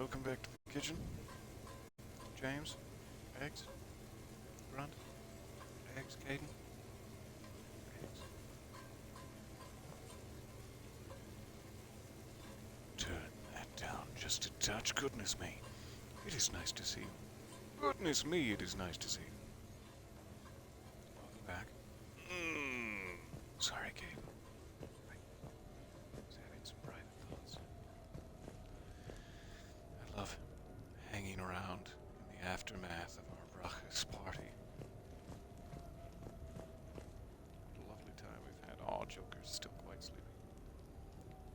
Welcome back to the kitchen. James? Eggs? Grunt? Eggs, Caden? Eggs? Turn that down just a touch. Goodness me. It is nice to see you. Goodness me, it is nice to see you. Welcome back. Sorry, Caden. I was having some private thoughts. I love hanging around in the aftermath of our Brachas party. What a lovely time we've had. Aw, Joker's still quite sleepy.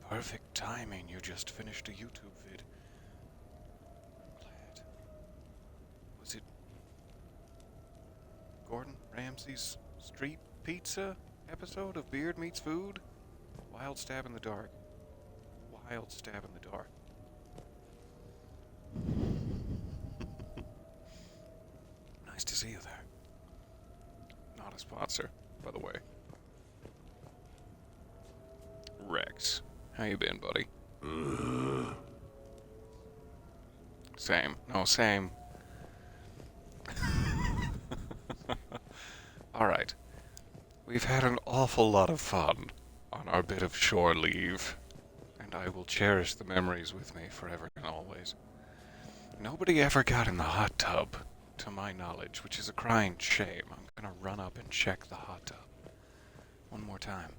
Perfect timing, you just finished a YouTube vid. I'm glad. Was it Gordon Ramsay's Street Pizza episode of Beard Meets Food? Wild stab in the dark. Wild stab in the dark. Nice to see you there. Not a sponsor, by the way. Rex, how you been, buddy? Same. No, same. Alright. We've had an awful lot of fun on our bit of shore leave, and I will cherish the memories with me forever and always. Nobody ever got in the hot tub, to my knowledge, which is a crying shame. I'm gonna run up and check the hot tub one more time.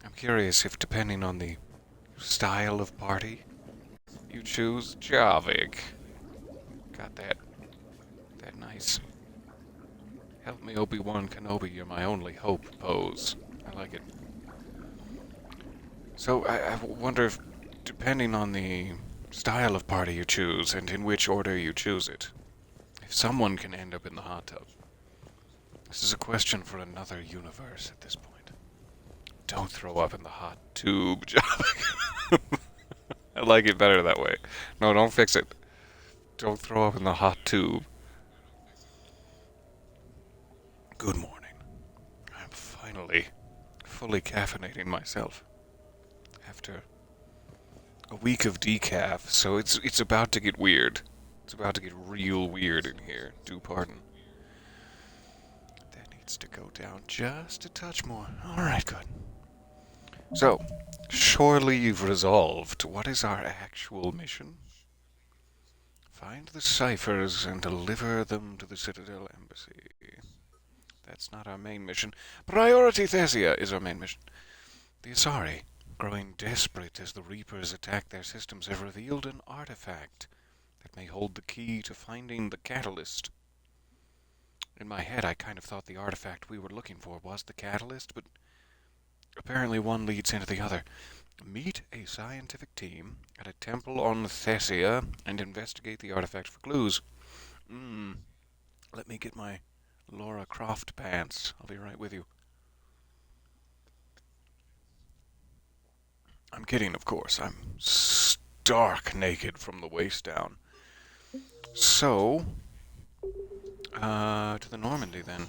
I'm curious if, depending on the style of party you choose, Javik. Got that nice "Help me, Obi-Wan Kenobi, you're my only hope" pose. I like it. So I wonder if, depending on the style of party you choose and in which order you choose it, if someone can end up in the hot tub. This is a question for another universe at this point. Don't throw up in the hot tube, Javik. I like it better that way. No, don't fix it. Don't throw up in the hot tube. Good morning. I'm finally fully caffeinating myself after a week of decaf, so it's about to get weird. It's about to get real weird in here. Do pardon. That needs to go down just a touch more. Alright, good. So, surely you've resolved. What is our actual mission? Find the ciphers and deliver them to the Citadel Embassy. That's not our main mission. Priority Thesia is our main mission. The Asari, growing desperate as the Reapers attack their systems, have revealed an artifact that may hold the key to finding the catalyst. In my head, I kind of thought the artifact we were looking for was the catalyst, but apparently one leads into the other. Meet a scientific team at a temple on Thesia and investigate the artifact for clues. Let me get my Laura Croft pants. I'll be right with you. I'm kidding, of course. I'm stark naked from the waist down. So, to the Normandy then.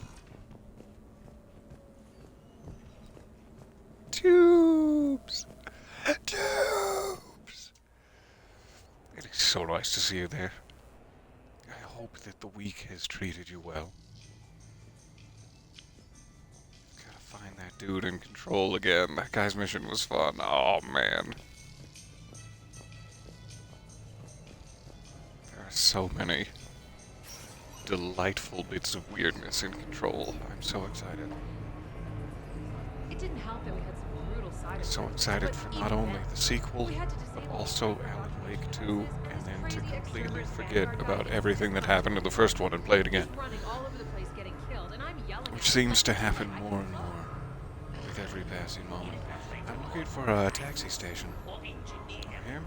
Tubes! Tubes! It is so nice to see you there. I hope that the week has treated you well. Gotta find that dude in control again. That guy's mission was fun. Oh, man. There are so many delightful bits of weirdness in control. I'm so excited. It didn't help that we had some brutal side effects. So excited for not only the sequel, but also Alan Wake 2, and then to completely forget about everything that happened in the first one and play it again. Which seems to happen more and more with every passing moment. I'm looking for a taxi station. Over here?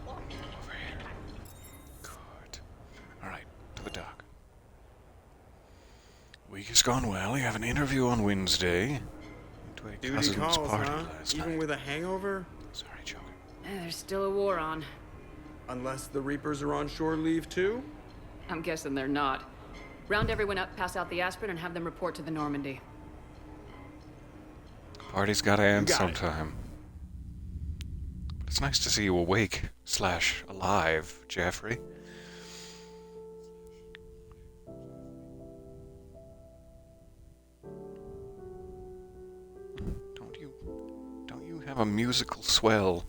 Over here. Good. Alright, to the dock. Week has gone well. You have an interview on Wednesday. To a Duty cousin's calls, party huh? last Even night. with a hangover? Sorry, Joker. There's still a war on. Unless the Reapers are on shore leave too? I'm guessing they're not. Round everyone up, pass out the aspirin, and have them report to the Normandy. Party's gotta end Got it. sometime. It's nice to see you awake / alive, Jeffrey. Don't you have a musical swell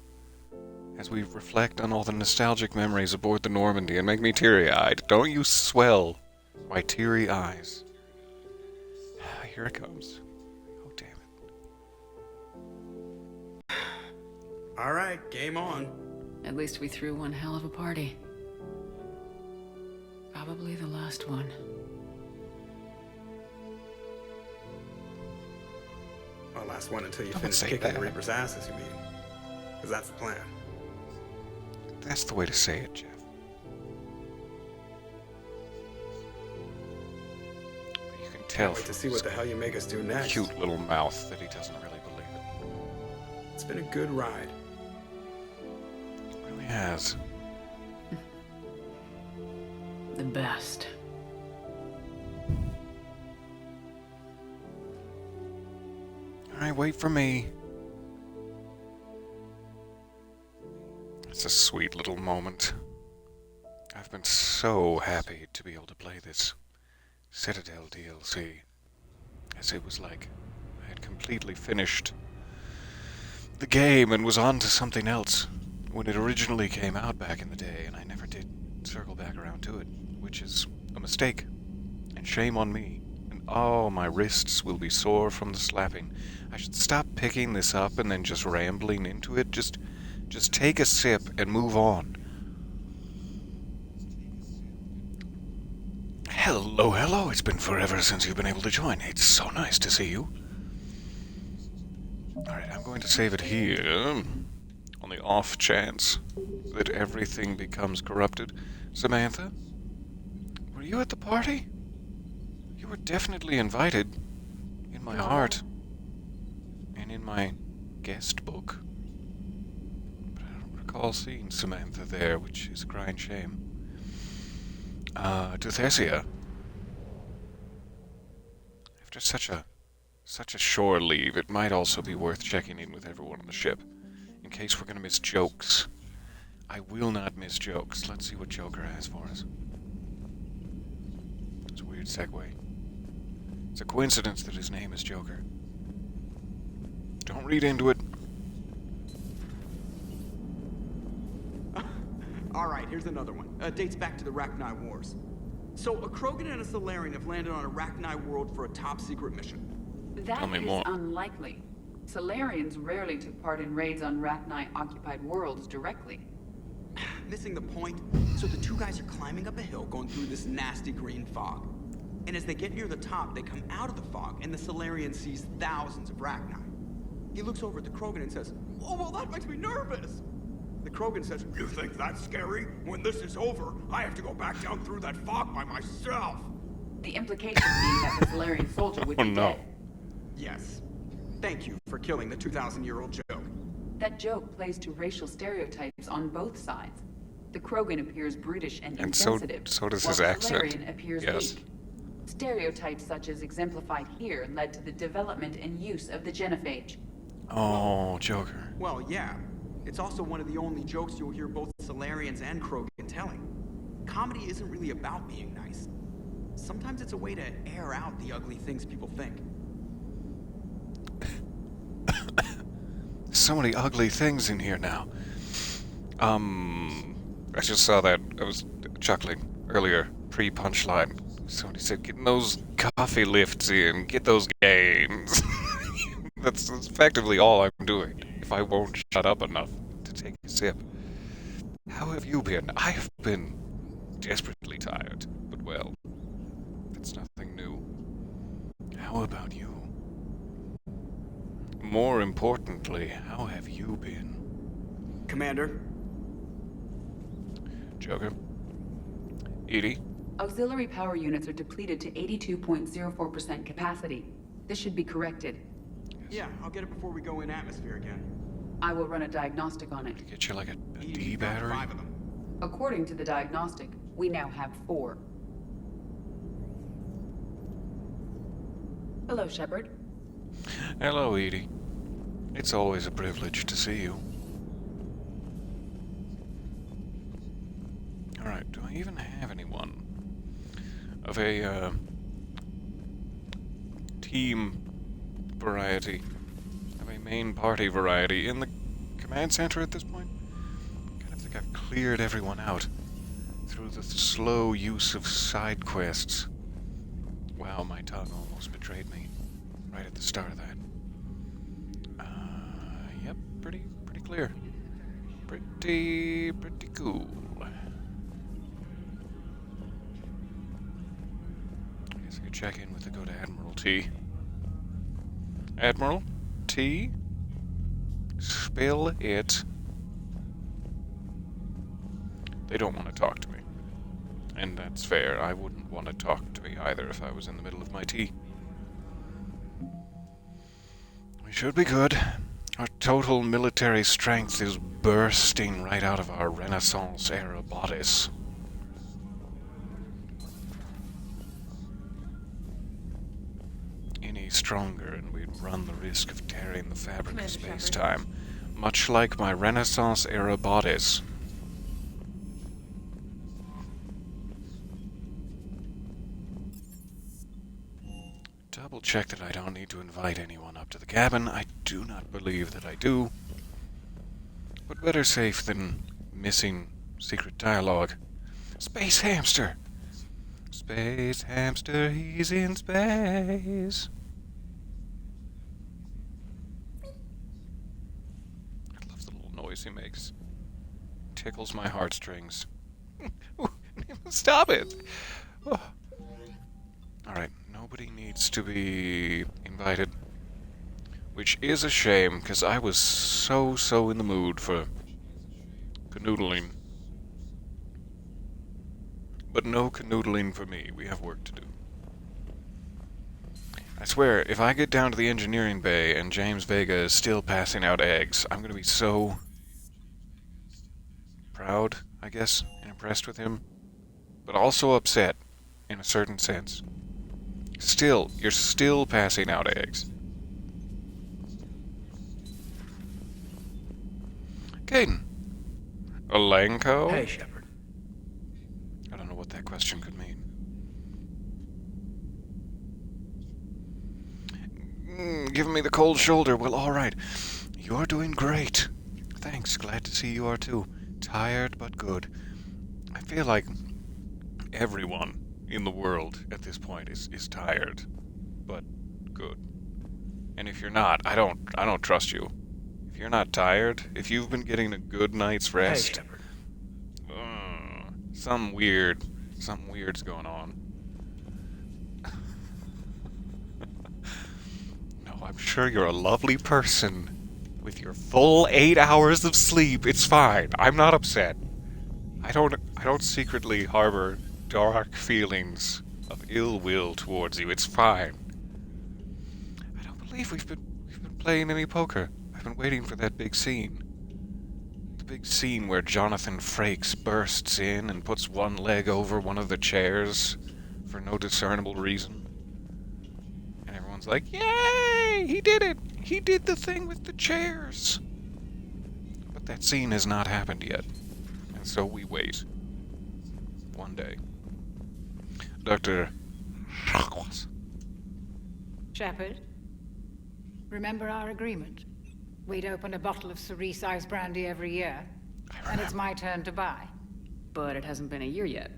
as we reflect on all the nostalgic memories aboard the Normandy and make me teary-eyed? Don't you swell my teary eyes? Here it comes. Oh, damn it. All right, game on. At least we threw one hell of a party. Probably the last one. Well, last one until you Don't finish say kicking that. the Reaper's asses, you mean? Because that's the plan. That's the way to say it, Jeff. But you can tell Can't wait to see what the hell you make us do next. cute little mouth that he doesn't really believe it. It's been a good ride. It really has. The best. Alright, wait for me. It's a sweet little moment. I've been so happy to be able to play this Citadel DLC, as it was like I had completely finished the game and was on to something else when it originally came out back in the day, and I never did circle back around to it, which is a mistake, and shame on me. And oh, my wrists will be sore from the slapping. I should stop picking this up and then just rambling into it. Just take a sip and move on. Hello, it's been forever since you've been able to join. It's so nice to see you. Alright, I'm going to save it here, on the off chance that everything becomes corrupted. Samantha, were you at the party? You were definitely invited, in my heart, and in my guest book. But I don't recall seeing Samantha there, which is a crying shame. To Thessia, after such a shore leave, it might also be worth checking in with everyone on the ship, in case we're gonna miss jokes. I will not miss jokes. Let's see what Joker has for us. It's a weird segue. It's a coincidence that his name is Joker. Don't read into it. All right, here's another one. Dates back to the Rachni Wars. So, a Krogan and a Solarian have landed on a Rachni world for a top-secret mission. That Tell me is more. unlikely. Solarians rarely took part in raids on Rachni-occupied worlds directly. Missing the point? So the two guys are climbing up a hill going through this nasty green fog. And as they get near the top, they come out of the fog, and the Solarian sees thousands of Rachni. He looks over at the Krogan and says, "Oh, well, that makes me nervous." The Krogan says, "You think that's scary? When this is over, I have to go back down through that fog by myself." The implication being that the Solarian soldier would Oh, be no. dead. Yes. Thank you for killing the 2,000-year-old joke. That joke plays to racial stereotypes on both sides. The Krogan appears brutish and so insensitive, does while his the accent. Solarian appears Yes. weak. Stereotypes such as exemplified here led to the development and use of the genophage. Oh, Joker. Well, yeah. It's also one of the only jokes you'll hear both Solarians and Krogan telling. Comedy isn't really about being nice. Sometimes it's a way to air out the ugly things people think. So many ugly things in here now. I just saw that. I was chuckling earlier, pre-punchline. Somebody said, getting those coffee lifts in, get those gains. That's effectively all I'm doing, if I won't shut up enough to take a sip. How have you been? I've been desperately tired, but well, that's nothing new. How about you? More importantly, how have you been? Commander? Joker? Edie? Auxiliary power units are depleted to 82.04% capacity. This should be corrected. Yeah, I'll get it before we go in atmosphere again. I will run a diagnostic on it. To get you like a Edie D found battery? 5 of them. According to the diagnostic, we now have 4. Hello, Shepard. Hello, Edie. It's always a privilege to see you. I even have anyone of a team variety, of a main party variety in the command center at this point? I kind of think I've cleared everyone out through the slow use of side quests. Wow, my tongue almost betrayed me right at the start of that. Yep, pretty clear. Pretty cool. I guess I could check in with the go to Admiral T. Admiral T, spill it. They don't want to talk to me. And that's fair. I wouldn't want to talk to me either if I was in the middle of my tea. We should be good. Our total military strength is bursting right out of our Renaissance-era bodice. Any stronger and we'd run the risk of tearing the fabric of space-time, much like my Renaissance-era bodice. Double check that I don't need to invite anyone up to the cabin. I do not believe that I do. But better safe than missing secret dialogue. Space hamster! Space hamster, he's in space. I love the little noise he makes. Tickles my heartstrings. Stop it! Oh. Alright, nobody needs to be invited. Which is a shame, because I was so in the mood for canoodling. But no canoodling for me. We have work to do. I swear, if I get down to the engineering bay and James Vega is still passing out eggs, I'm gonna be so proud, I guess, and impressed with him. But also upset, in a certain sense. Still, you're still passing out eggs. Caden. Alenko? Hey, Shepard. I don't know what that question could mean. Giving me the cold shoulder. Well, alright. You're doing great. Thanks. Glad to see you are too. Tired, but good. I feel like everyone in the world at this point is tired, but good. And if you're not, I don't trust you. If you're not tired, if you've been getting a good night's rest, Hey, Shepard. something weird's going on. No, I'm sure you're a lovely person. With your full 8 hours of sleep, it's fine. I'm not upset. I don't secretly harbor dark feelings of ill will towards you. It's fine. I don't believe we've been playing any poker. I've been waiting for that big scene. The big scene where Jonathan Frakes bursts in and puts one leg over one of the chairs for no discernible reason. And everyone's like, "Yay! He did it! He did the thing with the chairs!" But that scene has not happened yet. And so we wait. One day. Dr. Jacques. Shepard, remember our agreement? We'd open a bottle of cerise ice brandy every year, and it's my turn to buy. But it hasn't been a year yet.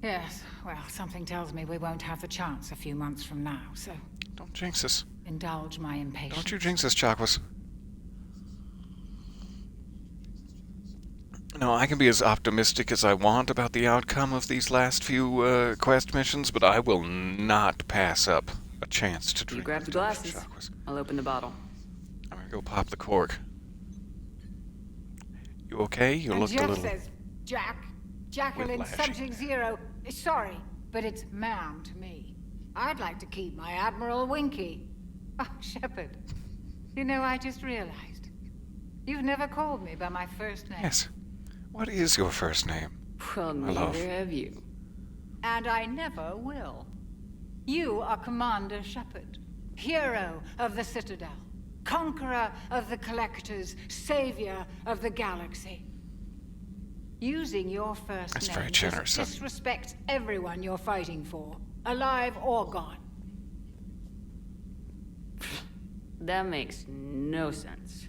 Yes, well, something tells me we won't have the chance a few months from now, so Don't jinx us. indulge my impatience. Don't you jinx us, Jacques. No, I can be as optimistic as I want about the outcome of these last few quest missions, but I will not pass up a chance to drink. You grab with the Dr. glasses. Jacques. I'll open the bottle. I'm gonna go pop the cork. You okay? You And looked a Jeff little... says, Jacqueline whiplashy. Subject Zero. Sorry, but it's ma'am to me. I'd like to keep my Admiral Winky. Oh, Shepard, you know, I just realized. You've never called me by my first name. Yes. What is your first name? Well, My love. neither have you. And I never will. You are Commander Shepard, hero of the Citadel, conqueror of the Collectors, savior of the galaxy. Using your first That's name very generous. just disrespects everyone you're fighting for, alive or gone. That makes no sense.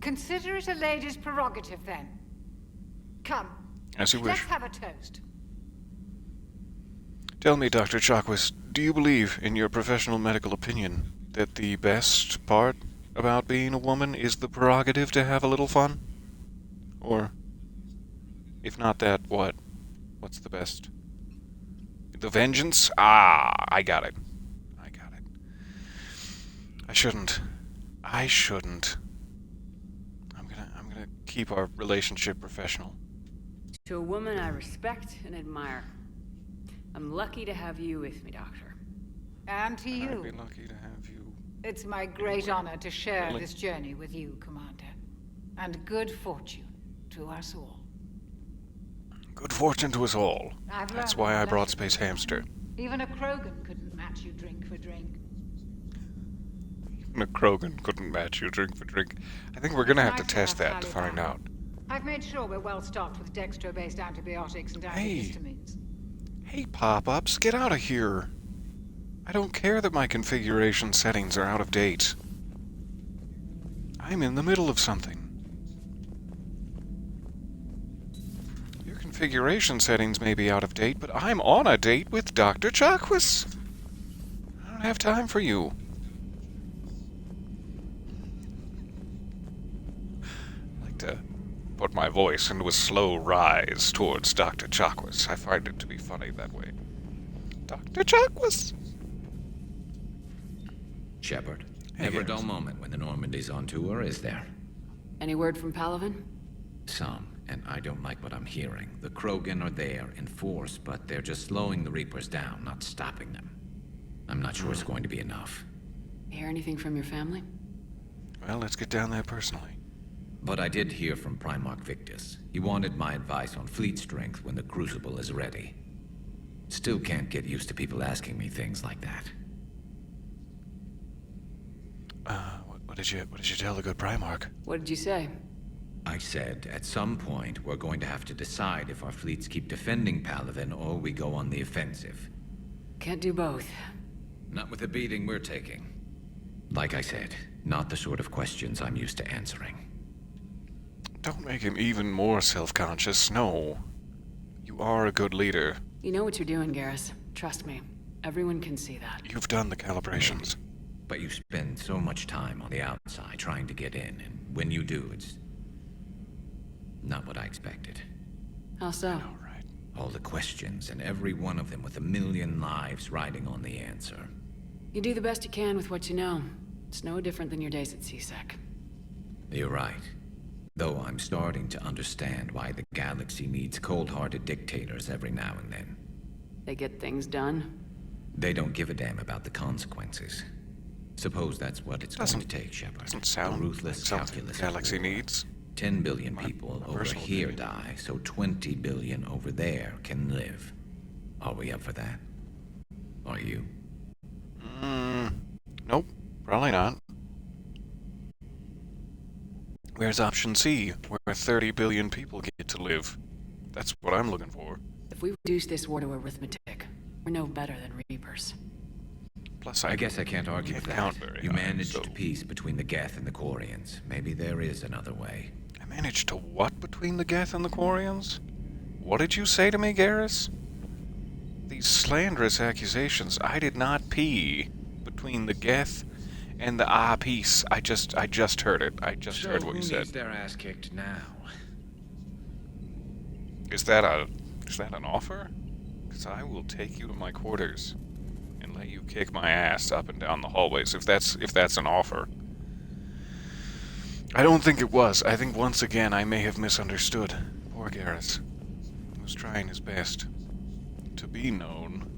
Consider it a lady's prerogative, then. Come, As you let's wish. have a toast. Tell me, Dr. Chakwas, do you believe, in your professional medical opinion, that the best part about being a woman is the prerogative to have a little fun? Or, if not that, what? What's the best? The vengeance? Ah, I got it. I got it. I shouldn't. I'm gonna keep our relationship professional. To a woman I respect and admire. I'm lucky to have you with me, Doctor. And to I'd you. be lucky to have you. It's my great honor to share Really? this journey with you, Commander. And good fortune to us all. Good fortune to us all. I've That's learned why my I brought lesson. Space Hamster. Even a Krogan couldn't match you drink for drink. And a Krogan couldn't match you drink for drink. I think we're gonna have to Nice test have that to Sally find back. out. I've made sure we're well stocked with dextro-based antibiotics and antihistamines. Hey, pop-ups, get out of here. I don't care that my configuration settings are out of date. I'm in the middle of something. Your configuration settings may be out of date, but I'm on a date with Dr. Chakwas. I don't have time for you. I like to put my voice into a slow rise towards Dr. Chakwas. I find it to be funny that way. Dr. Chakwas! Shepard, Hey, never a Garrus. dull moment when the Normandy's on tour, is there? Any word from Palaven? Some, and I don't like what I'm hearing. The Krogan are there in force, but they're just slowing the Reapers down, not stopping them. I'm not sure it's going to be enough. Hear anything from your family? Well, let's get down there personally. But I did hear from Primarch Victus. He wanted my advice on fleet strength when the Crucible is ready. Still can't get used to people asking me things like that. What did you tell the good Primarch? What did you say? I said, at some point, we're going to have to decide if our fleets keep defending Palaven or we go on the offensive. Can't do both. Not with the beating we're taking. Like I said, not the sort of questions I'm used to answering. Don't make him even more self-conscious, no. You are a good leader. You know what you're doing, Garrus. Trust me. Everyone can see that. You've done the calibrations. But you spend so much time on the outside trying to get in, and when you do, it's not what I expected. How so? All right. All the questions, and every one of them with a million lives riding on the answer. You do the best you can with what you know. It's no different than your days at CSEC. You're right. Though I'm starting to understand why the galaxy needs cold-hearted dictators every now and then. They get things done. They don't give a damn about the consequences. Suppose that's what it's going to take, Shepard. Doesn't sound The ruthless like something calculus the of galaxy war. needs. 10 billion people over personal here opinion. die, so 20 billion over there can live. Are we up for that? Are you? Nope, probably not. Where's option C, where 30 billion people get to live? That's what I'm looking for. If we reduce this war to arithmetic, we're no better than Reapers. Plus, I guess I can't argue with can't that. count very You high, managed so- peace between the Geth and the Quarians. Maybe there is another way. I managed to what between the Geth and the Quarians? What did you say to me, Garrus? These slanderous accusations. I did not pee between the Geth and the peace. I just heard it. I just heard what you said. their ass kicked now? Is that an offer? Because I will take you to my quarters and let you kick my ass up and down the hallways if that's an offer. I don't think it was. I think once again I may have misunderstood. Poor Garrus. He was trying his best to be known.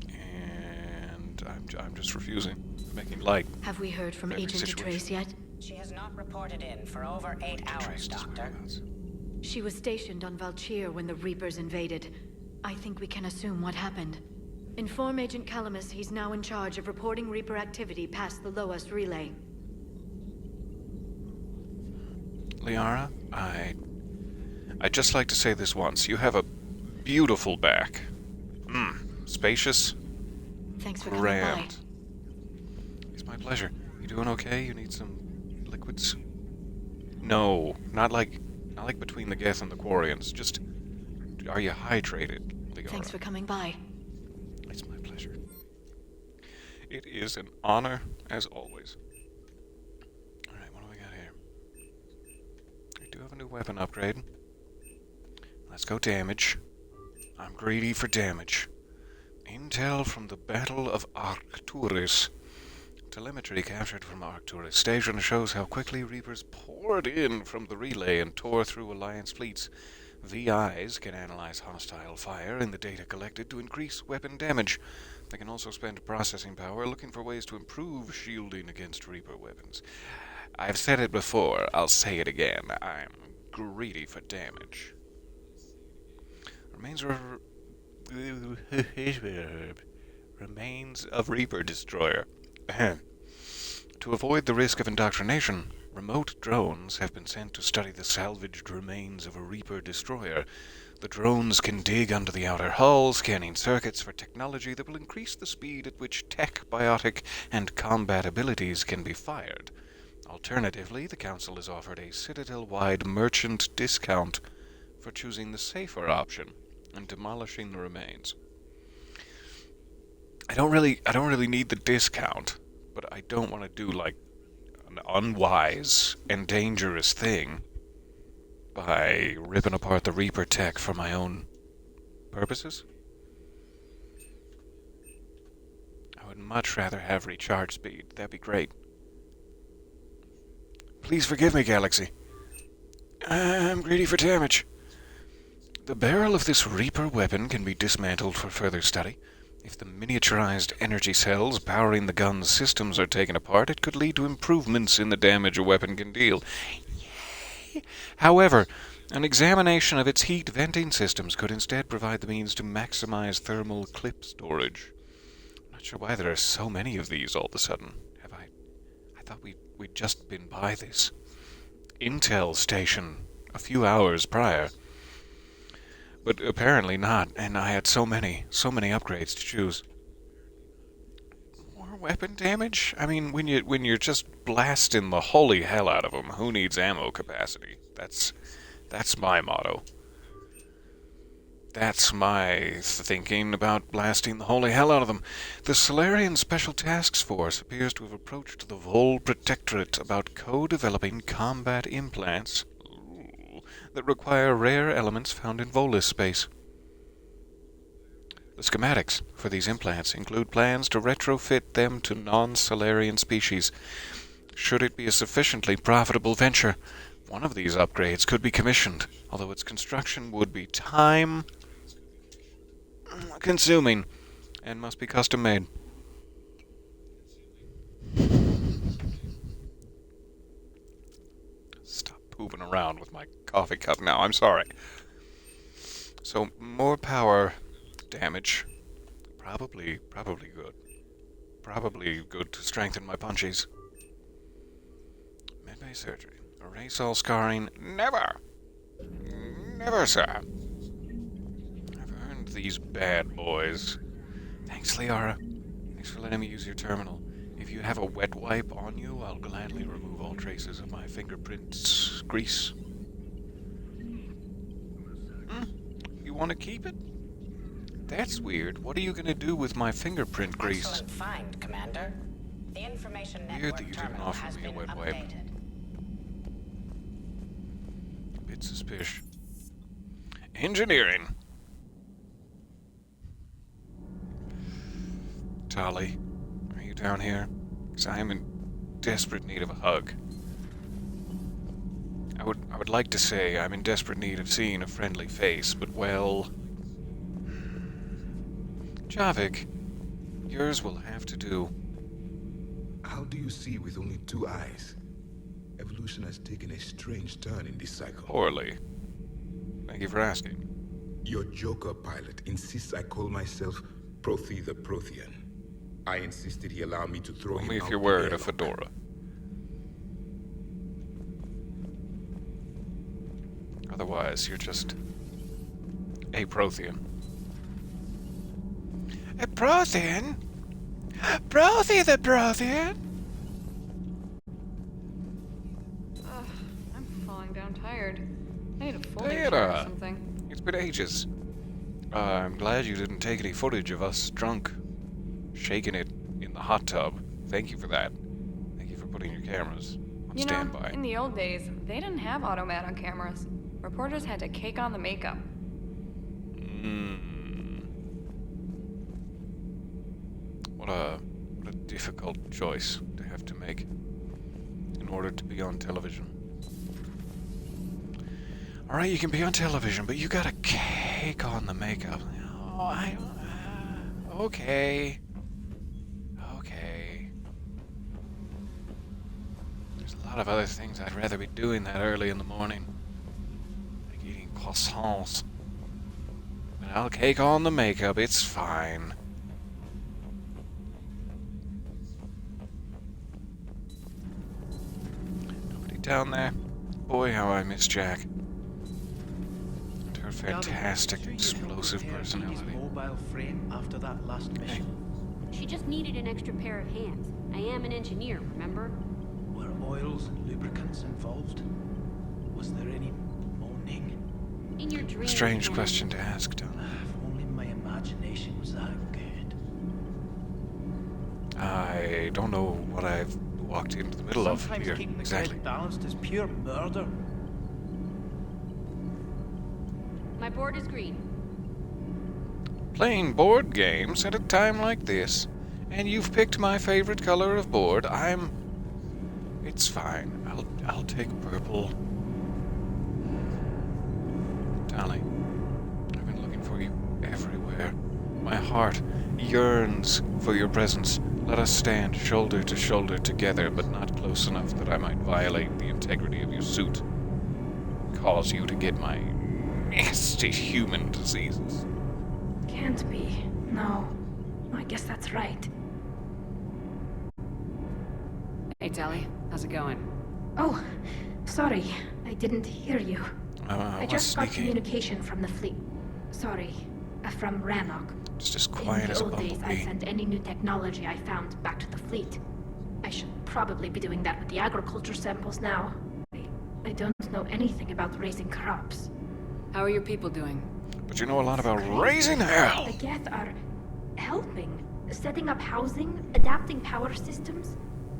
And I'm just refusing. Making light. Have we heard from Every Agent situation. Trace yet? She has not reported in for over 8 hours, Traced his Doctor. whereabouts. She was stationed on Valchir when the Reapers invaded. I think we can assume what happened. Inform Agent Calamus he's now in charge of reporting Reaper activity past the Loas relay. Liara, I'd just like to say this once. You have a beautiful back. Spacious, Thanks for coming grand. It's my pleasure. You doing okay? You need some liquids? No, not like between the Geth and the Quarians. Just, are you hydrated, by. Liara? Thanks for coming by. It's my pleasure. It is an honor, as always. Alright, what do we got here? I do have a new weapon upgrade. Let's go damage. I'm greedy for damage. Intel from the Battle of Arcturus. Telemetry captured from Arcturus Station shows how quickly Reapers poured in from the relay and tore through Alliance fleets. VIs can analyze hostile fire and the data collected to increase weapon damage. They can also spend processing power looking for ways to improve shielding against Reaper weapons. I've said it before, I'll say it again. I'm greedy for damage. Remains of Reaper Destroyer. To avoid the risk of indoctrination, remote drones have been sent to study the salvaged remains of a Reaper destroyer. The drones can dig under the outer hull, scanning circuits for technology that will increase the speed at which tech, biotic, and combat abilities can be fired. Alternatively, the Council has offered a Citadel-wide merchant discount for choosing the safer option and demolishing the remains. I don't really need the discount, but I don't want to do like an unwise and dangerous thing by ripping apart the Reaper tech for my own purposes. I would much rather have recharge speed. That'd be great. Please forgive me, Galaxy. I'm greedy for damage. The barrel of this Reaper weapon can be dismantled for further study. If the miniaturized energy cells powering the gun's systems are taken apart, it could lead to improvements in the damage a weapon can deal. Yay! However, an examination of its heat venting systems could instead provide the means to maximize thermal clip storage. I'm not sure why there are so many of these all of a sudden. I thought we'd just been by this Intel station a few hours prior. But apparently not, and I had so many upgrades to choose. More weapon damage? I mean, when you're just blasting the holy hell out of them, who needs ammo capacity? That's my motto. That's my thinking about blasting the holy hell out of them. The Solarian Special Tasks Force appears to have approached the Vol Protectorate about co-developing combat implants that require rare elements found in Volus space. The schematics for these implants include plans to retrofit them to non-Solarian species. Should it be a sufficiently profitable venture, one of these upgrades could be commissioned, although its construction would be time-consuming and must be custom-made. Stop pooping around with my coffee cup now, I'm sorry. So, more power damage. Probably good. Probably good to strengthen my punchies. Medbay surgery. Erase all scarring. Never! Never, sir. I've earned these bad boys. Thanks, Liara. Thanks for letting me use your terminal. If you have a wet wipe on you, I'll gladly remove all traces of my fingerprints grease. You want to keep it? That's weird. What are you going to do with my fingerprint grease? Excellent find, Commander. The information Weird network that you didn't terminal offer has me a been wet wipe. updated. Bit suspicious. Engineering. Tali, are you down here? Because I am in desperate need of a hug. I would like to say I'm in desperate need of seeing a friendly face, but well... Javik, yours will have to do. How do you see with only 2 eyes? Evolution has taken a strange turn in this cycle. Poorly. Thank you for asking. Your Joker pilot insists I call myself Prothi the Prothean. I insisted he allow me to throw him Only if out you're the wearing a airlock. fedora. Otherwise, you're just a Prothean. A Prothean? Prothy the Prothean? I'm falling down tired. I need a folding Data. chair or something. It's been ages. I'm glad you didn't take any footage of us drunk, shaking it in the hot tub. Thank you for that. Thank you for putting your cameras on standby. In the old days, they didn't have automat on cameras. Reporters had to cake on the makeup. What a difficult choice to have to make in order to be on television. Alright, you can be on television, but you gotta cake on the makeup. Okay. Okay. There's a lot of other things I'd rather be doing that early in the morning. Like eating croissants. But I'll cake on the makeup, it's fine. Nobody down there? Boy, how I miss Jack. And her fantastic, explosive personality. Mobile frame after that last mission. She just needed an extra pair of hands. I am an engineer, remember? Were oils and lubricants involved? Was there any moaning? In your dreams. Strange Ken. question to ask, Tom. If only my imagination was that good. I don't know what I've walked into the middle of Sometimes here keeping the exactly. credit balanced is pure murder. My board is green. Playing board games at a time like this, and you've picked my favorite color of board. It's fine. I'll take purple. Tally, I've been looking for you everywhere. My heart yearns for your presence. Let us stand shoulder to shoulder together, but not close enough that I might violate the integrity of your suit. Cause you to get my nasty human diseases. Can't be. No. I guess that's right. Hey, Tally. How's it going? Oh, sorry. I didn't hear you. I was just got sneaky. communication from the fleet. Sorry. From Rannoch. Just as quiet In as the a old days, I bumblebee. sent any new technology I found back to the fleet. I should probably be doing that with the agriculture samples now. I don't know anything about raising crops. How are your people doing? But you know a lot about Crazy. raising hell. The Geth are helping, setting up housing, adapting power systems.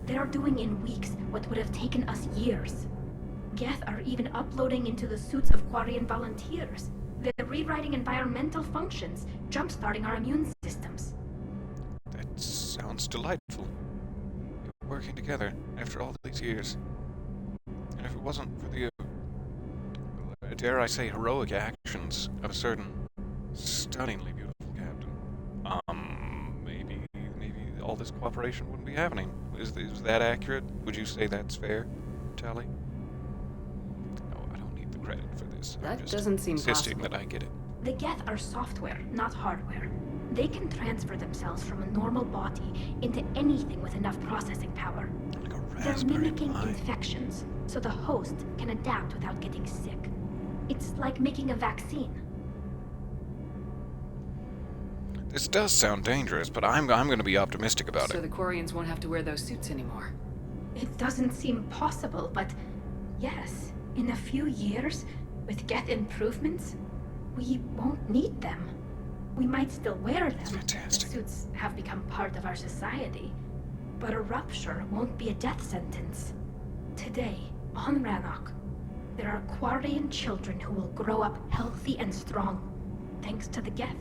They are doing in weeks what would have taken us years. Geth are even uploading into the suits of Quarian volunteers. They're rewriting environmental functions, jump-starting our immune systems. That sounds delightful. We're working together after all these years. And if it wasn't for the, dare I say, heroic actions of a certain stunningly beautiful captain, maybe all this cooperation wouldn't be happening. Is that accurate? Would you say that's fair, Tally? No, I don't need the credit for this. I'm That just doesn't seem insisting possible. that I get it. The Geth are software, not hardware. They can transfer themselves from a normal body into anything with enough processing power. Like a They're raspberry mimicking Pi. infections, so the host can adapt without getting sick. It's like making a vaccine. This does sound dangerous, but I'm going to be optimistic about So it. the Quarians won't have to wear those suits anymore. It doesn't seem possible, but yes, in a few years, with Geth improvements, we won't need them. We might still wear them. Fantastic. The suits have become part of our society. But a rupture won't be a death sentence. Today, on Rannoch, there are Quarian children who will grow up healthy and strong, thanks to the Geth.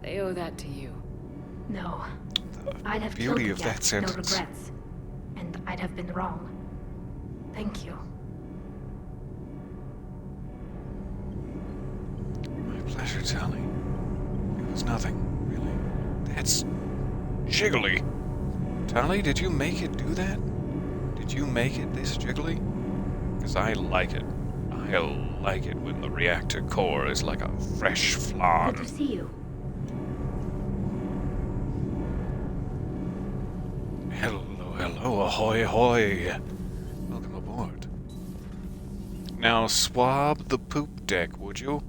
They owe that to you. No, The I'd have beauty killed of the that Geth, no sentence. regrets. And I'd have been wrong. Thank you. My pleasure, Tally. It was nothing, really. That's jiggly. Tally, did you make it do that? Did you make it this jiggly? Because I like it. I like it when the reactor core is like a fresh Good flan. to see you. Hello, ahoy, ahoy. Welcome aboard. Now swab the poop deck, would you?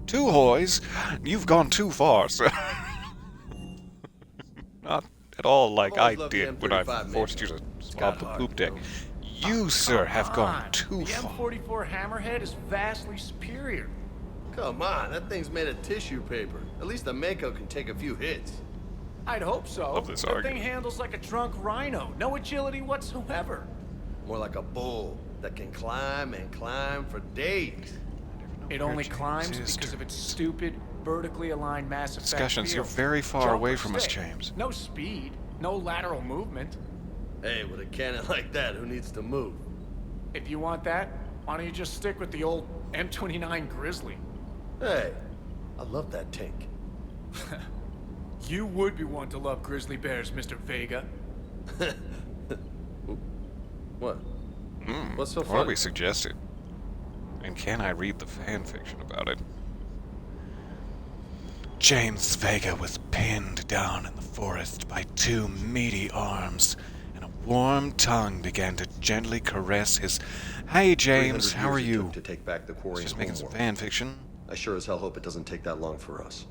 Two hoys? You've gone too far, sir. Not at all like I did when I forced you to swab the poop deck. You, sir, have gone too far. The M44 Hammerhead is vastly superior. Come on, that thing's made of tissue paper. At least the Mako can take a few hits. I'd hope so. Love this That argument. thing handles like a drunk rhino. No agility whatsoever. More like a bull that can climb and climb for days. It only James climbs is because of its stupid, vertically aligned mass effect Discussions, you're field. very far Jump away or from us, stick. James. No speed, no lateral movement. Hey, with a cannon like that, who needs to move? If you want that, why don't you just stick with the old M29 Grizzly? Hey, I love that tank. You would be one to love grizzly bears, Mr. Vega. What? What's so What funny? we suggested? And can I read the fan fiction about it? James Vega was pinned down in the forest by two meaty arms, and a warm tongue began to gently caress his... Hey, James, 300 how are years it you? took to take back the quarry Just and making some homeworld. fan fiction. I sure as hell hope it doesn't take that long for us.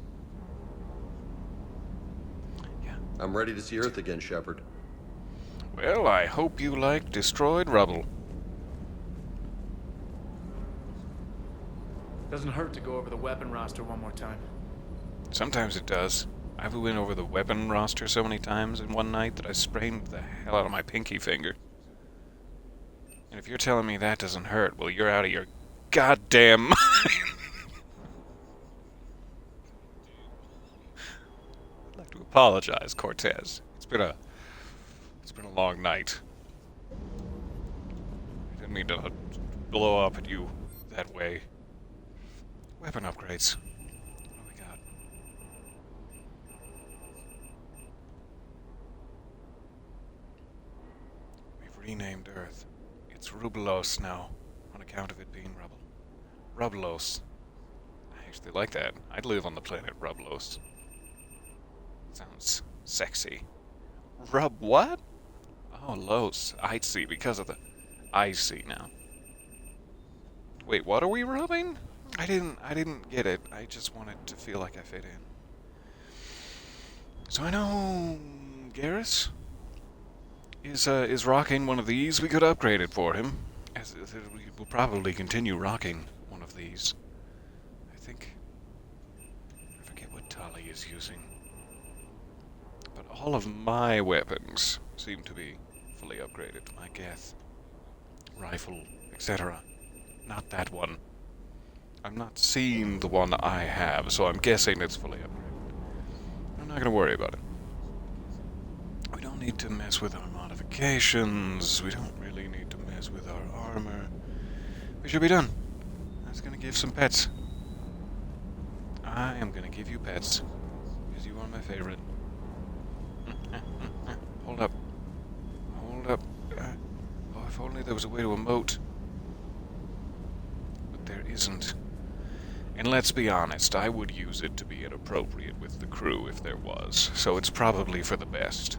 Yeah. I'm ready to see Earth again, Shepard. Well, I hope you like destroyed rubble. Doesn't hurt to go over the weapon roster one more time. Sometimes it does. I went over the weapon roster so many times in one night that I sprained the hell out of my pinky finger. And if you're telling me that doesn't hurt, well, you're out of your goddamn mind. I'd like to apologize, Cortez. It's been a long night. I didn't mean to blow up at you that way. Weapon upgrades. What do we got? We've renamed Earth. It's Rublos now, on account of it being rubble. Rublos. I actually like that. I'd live on the planet Rublos. Sounds sexy. Rub what? Oh, Los. I see, because of the... I see now. Wait, what are we rubbing? I didn't get it. I just wanted to feel like I fit in. So I know Garrus is rocking one of these. We could upgrade it for him. As we will probably continue rocking one of these. I forget what Tali is using. But all of my weapons seem to be fully upgraded. My Geth, rifle, etc. Not that one. I'm not seeing the one I have, so I'm guessing it's fully upgraded. I'm not going to worry about it. We don't need to mess with our modifications. We don't really need to mess with our armor. We should be done. I was going to give some pets. I am going to give you pets. Because you are my favorite. Hold up. Hold up. Oh, if only there was a way to emote. But there isn't. And let's be honest, I would use it to be inappropriate with the crew if there was, so it's probably for the best.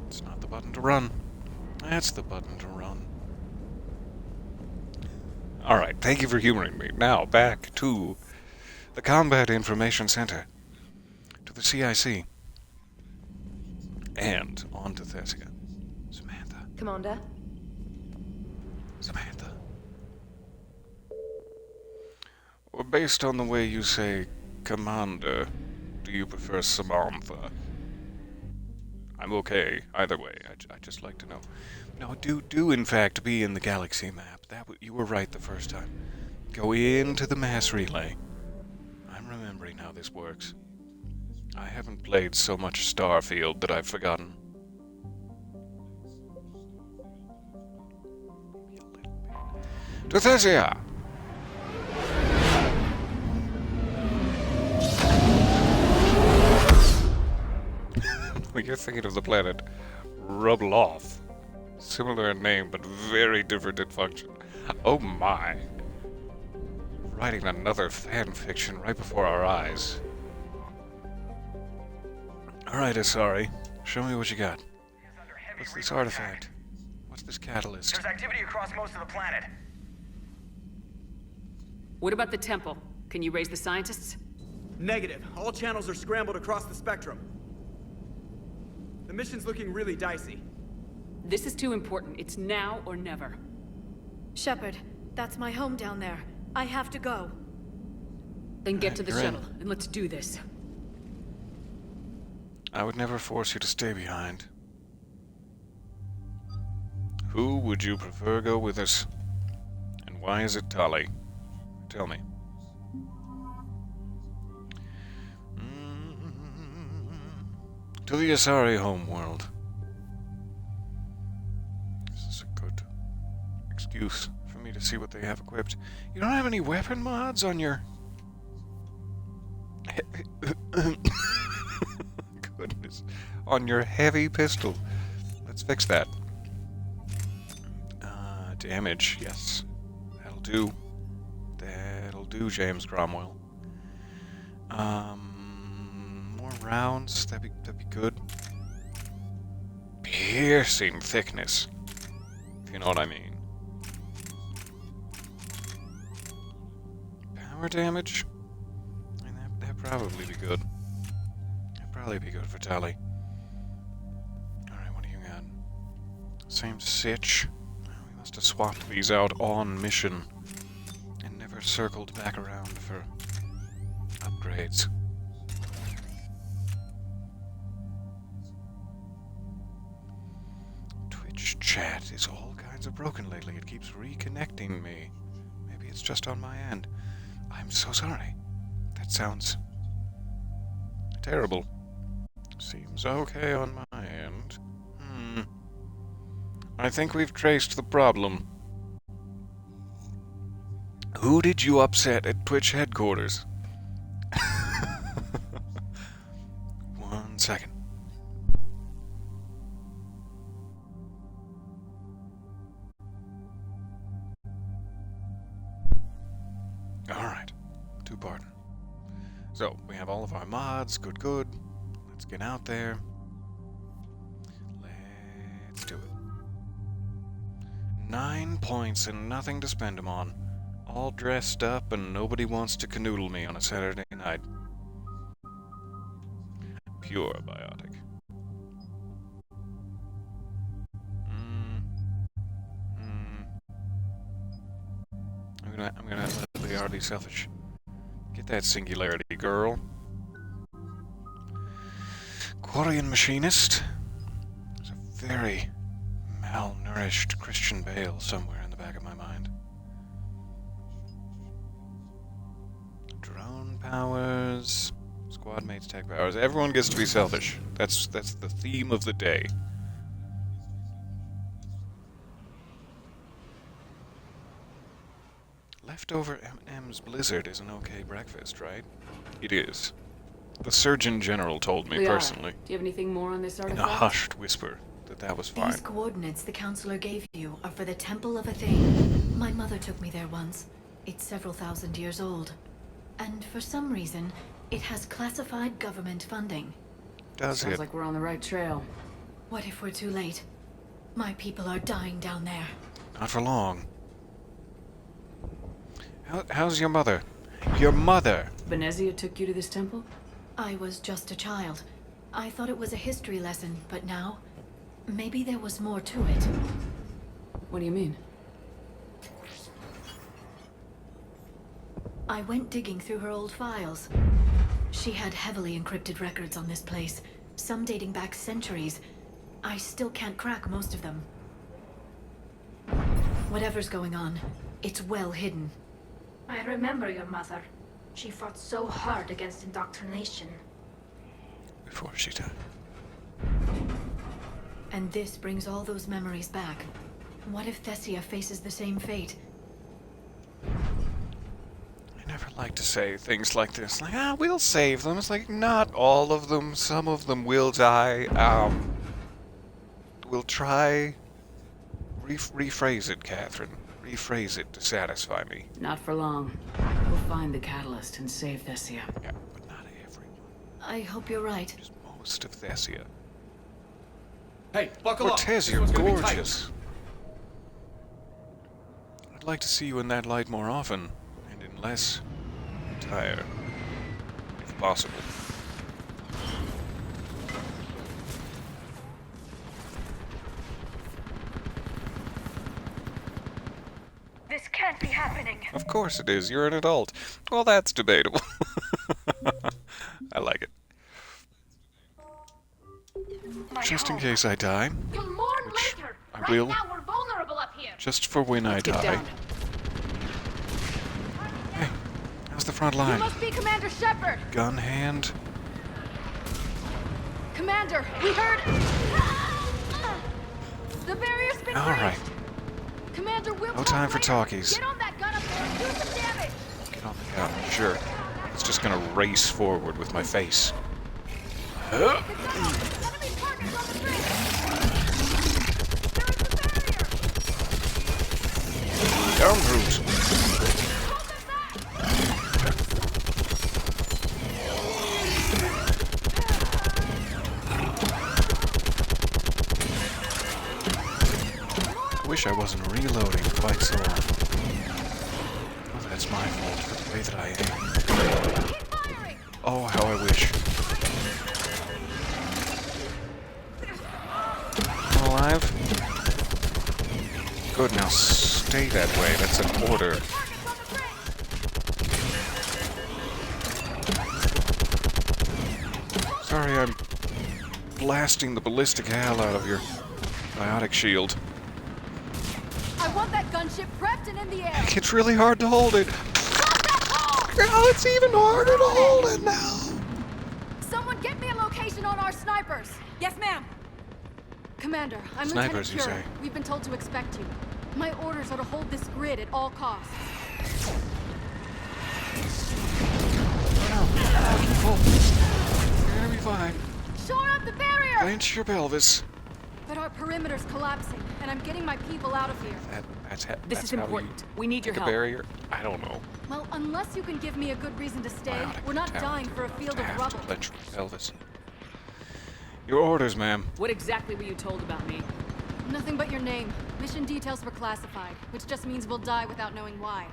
It's not the button to run. That's the button to run. Alright, thank you for humoring me. Now, back to the Combat Information Center. To the CIC. And on to Thessia. Samantha. Commander? Samantha. Well, based on the way you say Commander, do you prefer Samantha? I'm okay, either way. I just like to know. No, do in fact be in the galaxy map. You were right the first time. Go into the mass relay. I'm remembering how this works. I haven't played so much Starfield that I've forgotten. To Thessia! You're thinking of the planet Rubloff. Similar in name, but very different in function. Oh my. Writing another fan fiction right before our eyes. Alright, Asari. Show me what you got. What's this artifact? What's this catalyst? There's activity across most of the planet. What about the temple? Can you raise the scientists? Negative. All channels are scrambled across the spectrum. The mission's looking really dicey. This is too important. It's now or never. Shepard, that's my home down there. I have to go. Then get to the you're in. shuttle, and let's do this. I would never force you to stay behind. Who would you prefer go with us? And why is it Tali? Tell me. To the Asari homeworld. This is a good excuse for me to see what they have equipped. You don't have any weapon mods on your... Goodness. On your heavy pistol. Let's fix that. Damage, yes. That'll do. That'll do, James Cromwell. More rounds, that'd be good. Piercing thickness, if you know what I mean. Power damage? I mean, that'd probably be good. That'd probably be good for Tali. Alright, what do you got? Same sitch. We must have swapped these out on mission and never circled back around for upgrades. Twitch chat is all kinds of broken lately. It keeps reconnecting me. Maybe it's just on my end. I'm so sorry. That sounds terrible. Seems okay on my end. I think we've traced the problem. Who did you upset at Twitch headquarters? 1 second. Alright. Two-parter. So, we have all of our mods. Good. Let's get out there. Let's do it. 9 points and nothing to spend them on. All dressed up and nobody wants to canoodle me on a Saturday night. Pure biotic. I'm gonna let Lear be selfish. Get that singularity, girl. Quarian machinist. There's a very malnourished Christian Bale somewhere in the back of my mind. Drone powers. Squad mates tech powers. Everyone gets to be selfish. That's the theme of the day. Leftover M&M's Blizzard is an okay breakfast, right? It is. The Surgeon General told me Liara, personally, do you have anything more on this in artifact? a hushed whisper, that was fine. These coordinates the counselor gave you are for the Temple of a Thing. My mother took me there once. It's several thousand years old. And for some reason, it has classified government funding. Sounds like we're on the right trail. What if we're too late? My people are dying down there. Not for long. How's your mother? Your mother! Venezia took you to this temple? I was just a child. I thought it was a history lesson, but now, maybe there was more to it. What do you mean? I went digging through her old files. She had heavily encrypted records on this place, some dating back centuries. I still can't crack most of them. Whatever's going on, it's well hidden. I remember your mother. She fought so hard against indoctrination. Before she died. And this brings all those memories back. What if Thessia faces the same fate? I never like to say things like this, like, we'll save them. It's like, not all of them. Some of them will die. We'll try... rephrase it, Catherine. Rephrase it to satisfy me. Not for long. We'll find the catalyst and save Thessia. Yeah, but not everyone. I hope you're right. Just most of Thessia. Hey, buckle up. Cortez, you're gorgeous. I'd like to see you in that light more often, and in less attire, if possible. This can't be happening. Of course it is. You're an adult. Well, that's debatable. I like it. Just in case I die, You'll mourn which later. I Right will. now we're vulnerable up here. Just for when I Let's get die. down. Hey, how's the front You line? must be Commander Shepard. Gun hand? Commander, we heard. The barrier's been All right. breached. Commander, we'll No talk time for later. talkies. Get on that gun up there and do some damage. Get on the gun. Sure. It's just gonna race forward with my face. Enemy partners on the bridge. Down route. Wish I wasn't reloading quite so often. Well, that's my fault for the way that I aim. Oh, how I wish. I'm alive? Good, now stay that way. That's an order. Sorry, I'm blasting the ballistic hell out of your biotic shield. I want that gunship prepped and in the air. It's really hard to hold it. Oh, it's even harder to hold it now. Someone get me a location on our snipers. Yes, ma'am. Commander, I'm Snipers, you Lieutenant say? Curie. We've been told to expect you. My orders are to hold this grid at all costs. You're gonna be fine. Shore up the barrier! Clench your pelvis. But our perimeter's collapsing, and I'm getting my people out of here. That's is how important. You We need your make a help. barrier? I don't know. Well, unless you can give me a good reason to stay, Biotic we're not talent. dying for a field I of have rubble. to clench my pelvis. Your orders, ma'am. What exactly were you told about me? Nothing but your name. Mission details were classified, which just means we'll die without knowing why.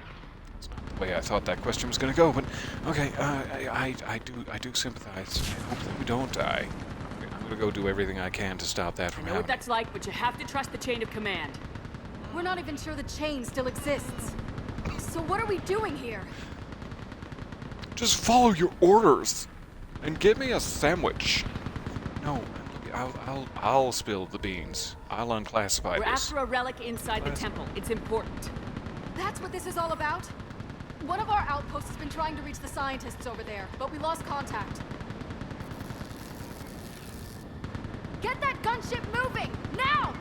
The way I thought that question was gonna go, but okay. I do sympathize. I hope that we don't die. I'm gonna go do everything I can to stop that from I know what happening. that's like, but you have to trust the chain of command. We're not even sure the chain still exists. So what are we doing here? Just follow your orders, and get me a sandwich. No, I'll spill the beans. I'll unclassify We're this. after a relic inside the temple. It's important. That's what this is all about? One of our outposts has been trying to reach the scientists over there, but we lost contact. Get that gunship moving! Now!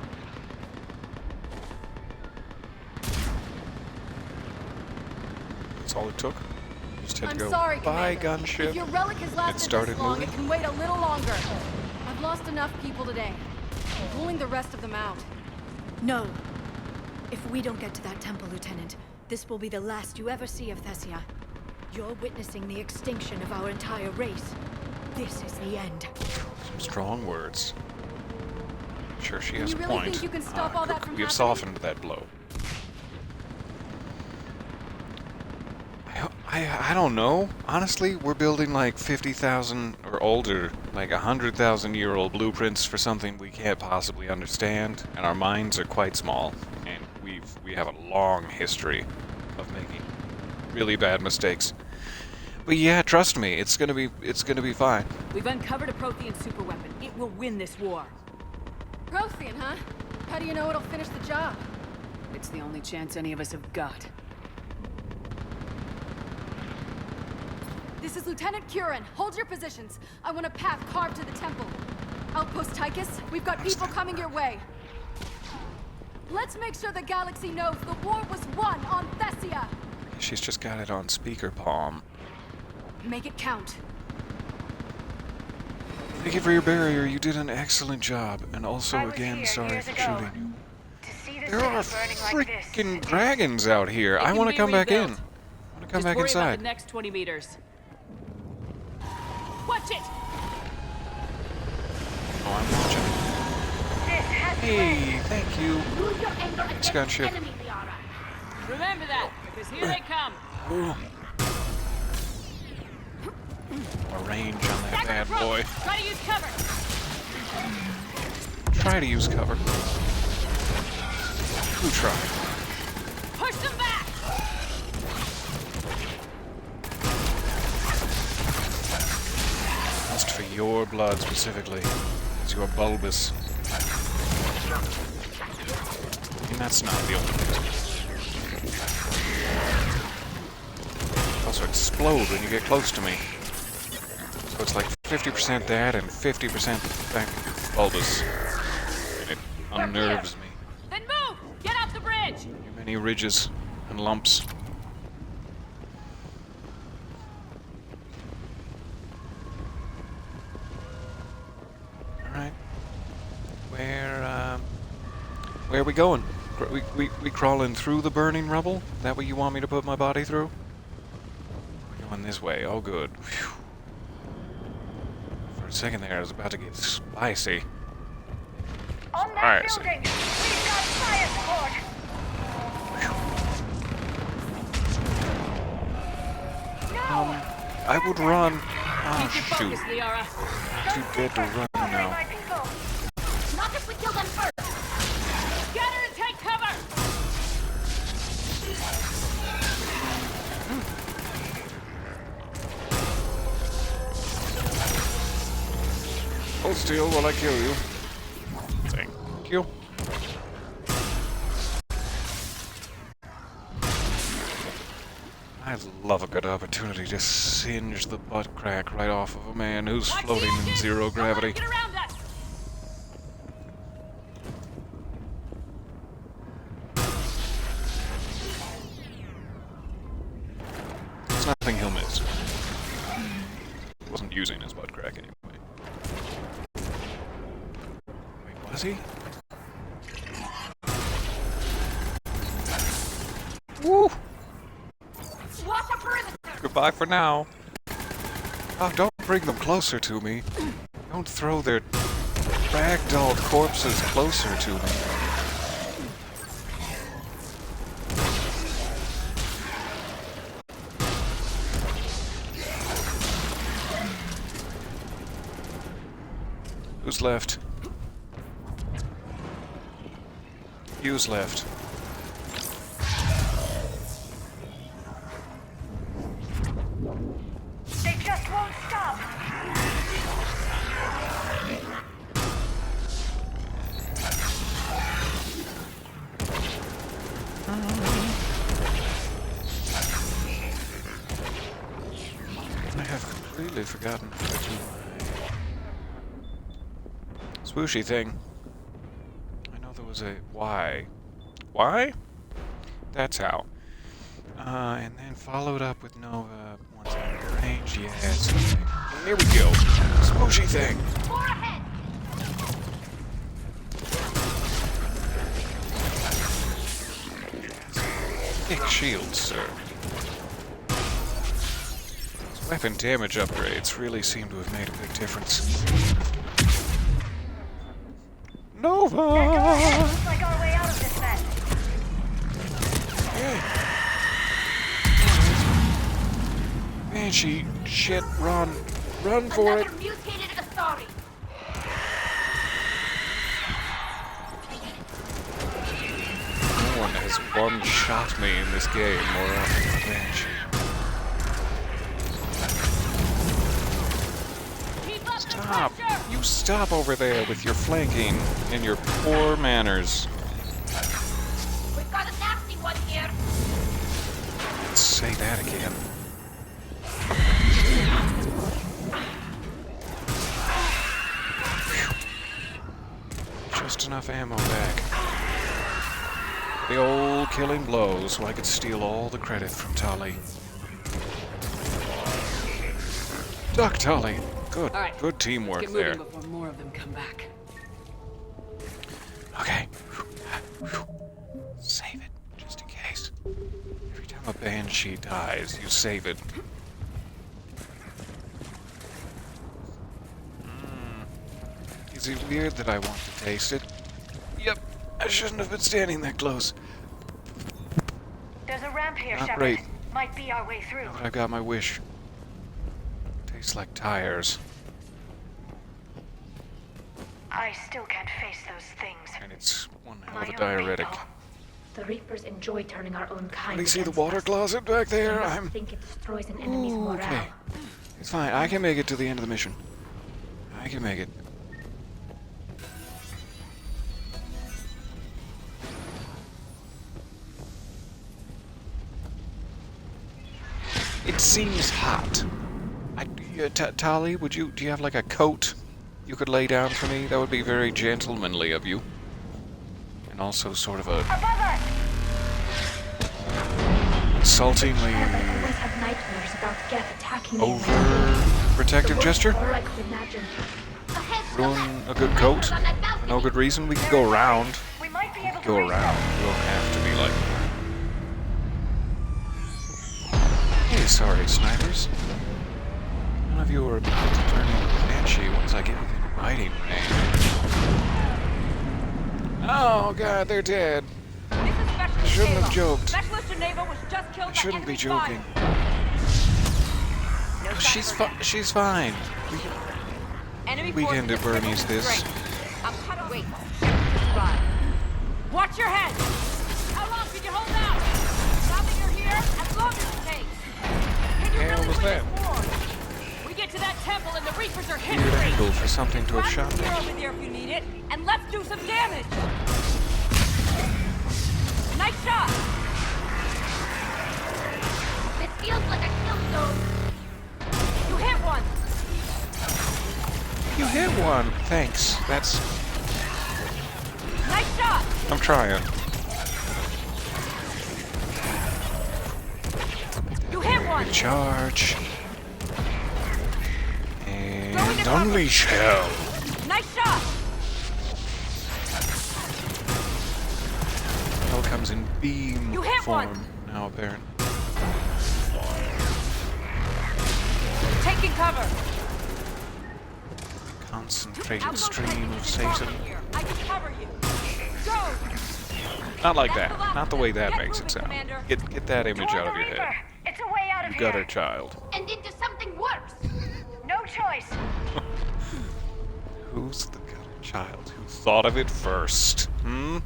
That's all it took. Just had I'm to go, sorry, bye, Commander. gunship. If your relic has lasted started this long, moving? it can wait a little longer. I've lost enough people today. I'm pulling the rest of them out. No. If we don't get to that temple, Lieutenant, this will be the last you ever see of Thessia. You're witnessing the extinction of our entire race. This is the end. Some strong words. Sure, she And has you a really point. think you can stop all that from We have happening? softened that blow. I don't know. Honestly, we're building like 50,000 or older, like 100,000-year-old blueprints for something we can't possibly understand, and our minds are quite small, and we have a long history of making really bad mistakes. But yeah, trust me, it's gonna be fine. We've uncovered a Prothean superweapon. It will win this war. Prothean, huh? How do you know it'll finish the job? It's the only chance any of us have got. This is Lieutenant Curran. Hold your positions. I want a path carved to the temple. Outpost Tychus, we've got people coming your way. Let's make sure the galaxy knows the war was won on Thessia. She's just got it on speaker palm. Make it count. Thank you for your barrier. You did an excellent job, and also I was again, here sorry years for ago. shooting you. To see the There are city burning like this. freaking dragons out here. It I can want to be come back in. I rebuilt. want to come Just back worry inside. about the next 20 meters. Watch it! Oh, I'm watching. This has to Hey, end. thank you. Use your anger Thanks, against the gunship. enemy, Liara. Remember that, because here they come. Ooh. More range on that bad boy. Try to use cover. Try to use cover. Who tried? Push them back. Just for your blood specifically, as your bulbous. And that's not the only reason. Also explode when you get close to me. So it's like 50% that and 50% back bulbous. And it unnerves me. Then move! Get off the bridge! Too many ridges and lumps. Alright. Where are we going? We crawling through the burning rubble? That what you want me to put my body through? We're going this way. Oh, good. Whew. For a second there, I was about to get spicy. On that building, we've got fire support. I would run. Oh, Keep your shoot. focus, Liara. Too dead to run now. Not if we kill them first. Scatter and take cover! Hold still while I kill you. Thank you. I love a good opportunity to singe the butt crack right off of a man who's floating in zero gravity. Get around us! There's nothing he'll miss. Wasn't using his butt crack anyway. Wait, was he? Woo! Goodbye for now. Oh, don't bring them closer to me. Don't throw their ragdoll corpses closer to me. Who's left? Who's left? They just won't stop. I have completely forgotten how to do my swooshy thing. I know there was a Y. Why? That's how. And then followed up with Nova once out of range. Yes. Here we go. Swooshy thing. More ahead. Thick shield, sir. These weapon damage upgrades really seem to have made a big difference. Nova! Looks like our way out of this mess. Banshee, shit, run. Run for it. Another mutated Asari. No one has one-shot me in this game more often than Banshee. Stop! You stop over there with your flanking and your poor manners. We've got a nasty one here. Let's say that again. Just enough ammo back. The old killing blow so I could steal all the credit from Tali. Duck Tali. Good, All right, good teamwork get there. moving before more of them come back. Okay. Save it, just in case. Every time a banshee dies, you save it. Is it weird that I want to taste it? Yep, I shouldn't have been standing that close. There's a ramp here, Not Shepard. great. Might be our way through. But I got my wish. Tastes like tires. I still can't face those things. And it's one hell My of a own diuretic. people. The Reapers enjoy turning our own kind Do you see the against water us. closet back there? I I'm... think it destroys an enemy's morale. Okay. It's fine. I can make it to the end of the mission. I can make it. It seems hot. Tali, do you have like a coat you could lay down for me? That would be very gentlemanly of you. And also sort of a insultingly I always have nightmares about Geth attacking me. over-protective gesture? All I could imagine. Ruin a good coat? For no good reason? We can go around. We might be able to Go reach around. them. We don't have to be like... Hey, sorry, snipers. None of you are about to turn into a banshee once I get within fighting range. Oh god, they're dead. I shouldn't have joked. I shouldn't be joking. Oh, she's fine. We can do Burmese this. Wait. Watch your head! How long can you hold out? Now that you're here, as long as it takes. Can you really was win that? this war? We get to that temple and the Reapers are Weird history. angle for something to have shot Here me. over there if you need it, and let's do some damage. Nice shot. It feels like a kill zone. You hit one. You hit one. Thanks. That's... Nice shot. I'm trying. You hit one. Recharge. And unleash hell. Nice shot. Hell comes in beam You hit form. one. Now apparent. Taking cover. Concentrated stream of Satan. I can cover you. Go. Not like that. Not the way that makes it sound. Get that image out of your head. It's a way out of You here. gutter child. And into something worse. No choice. Who's the gutter child? Who thought of it first? Hmm?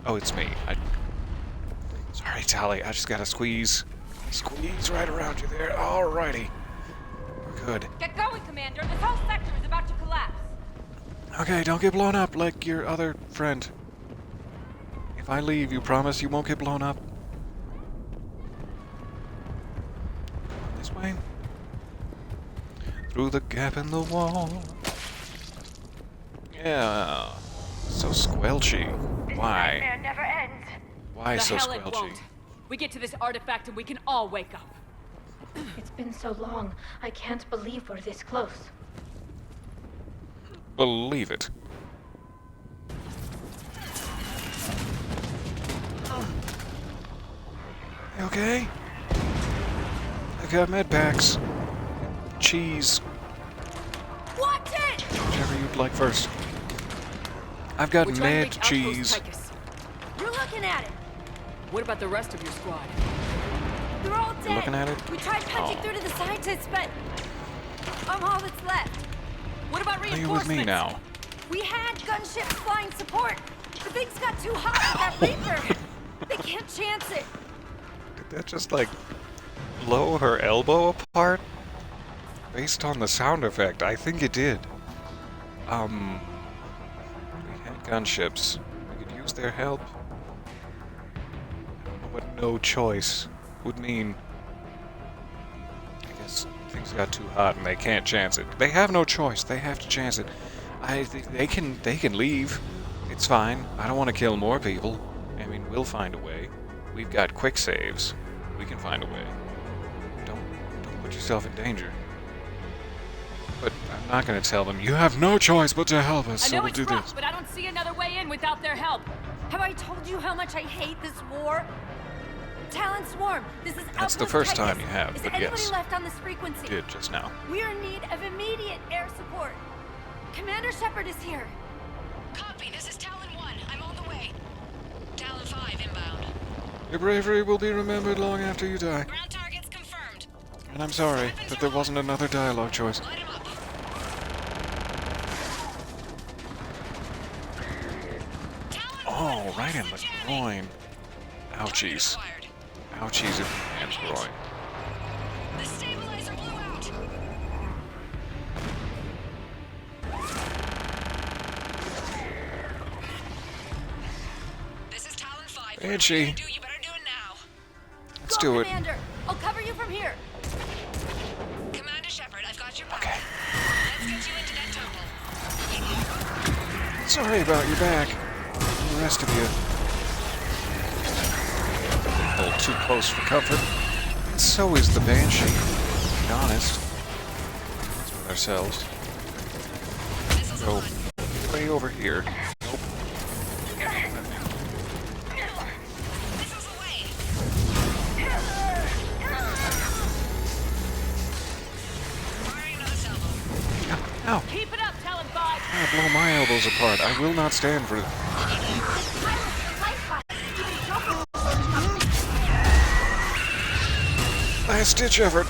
Oh, it's me. Sorry, Tali. I just gotta squeeze right around you there. Alrighty. We're good. Get going, Commander. This whole sector is about to collapse. Okay, don't get blown up like your other friend. If I leave, you promise you won't get blown up? This way? Through the gap in the wall. Yeah. So squelchy. Why? Nightmare never ends. Why the so hell it squelchy? won't. We get to this artifact and we can all wake up. It's been so long. I can't believe we're this close. Believe it. You okay? I got med packs. Cheese. Watch it! Whichever you'd like first. I've got We're trying med to reach Outpost cheese. Tychus. You're looking at it. What about the rest of your squad? They're all dead. You're looking at it? We tried punching Oh. through to the scientists, but I'm all that's left. What about Are you reinforcements? with me now? We had gunships flying support. The things got too hot with that Reaper. They can't chance it. Did that just like blow her elbow apart? Based on the sound effect, I think it did. We had gunships. We could use their help. I don't know what no choice would mean. I guess things got too hot and they can't chance it. They have no choice. They have to chance it. They can leave. It's fine. I don't want to kill more people. I mean, we'll find a way. We've got quick saves. We can find a way. Don't put yourself in danger. But I'm not going to tell them, you have no choice but to help us, I so know we'll it's do rough, this. but I don't see another way in without their help. Have I told you how much I hate this war? Talon Swarm, this is That's the Outpost first Tychus. time you have, Is but anybody yes. left on this frequency? Did just now. We're in need of immediate air support. Commander Shepard is here. Copy, this is Talon 1. I'm on the way. Talon 5 inbound. Your bravery will be remembered long after you die. Ground targets confirmed. And I'm sorry that there wasn't another dialogue choice. Light 'em up. Oh, right in the groin. Ouchies. Ouchies in the man's groin. The stabilizer blew out. This is Talon 5. Banshee. You better do it now. Let's do it. Commander, I'll cover you from here. Commander Shepard, I've got your back. Okay. Let's get you into that temple. Sorry about your back. And the rest of you. A little too close for comfort. And so is the Banshee. To be honest. Let's with ourselves. Go way over here. Nope. Ow. Keep it up, Talon 5. I'll blow my elbows apart. I will not stand for it. Last ditch effort.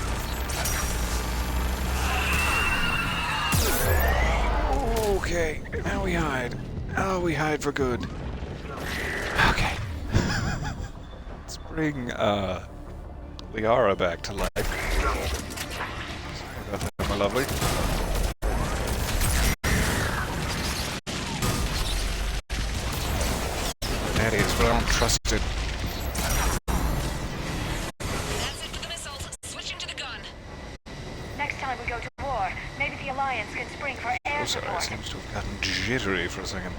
Okay, now we hide. Oh, we hide for good. Okay. Let's bring Liara back to life. Sorry about that, my lovely. That is, but I don't trust it. That's it for the missiles. Switching to the gun. Next time we go to war, maybe the Alliance can spring for air Oh, sorry, I support. seems to have gotten jittery for a second.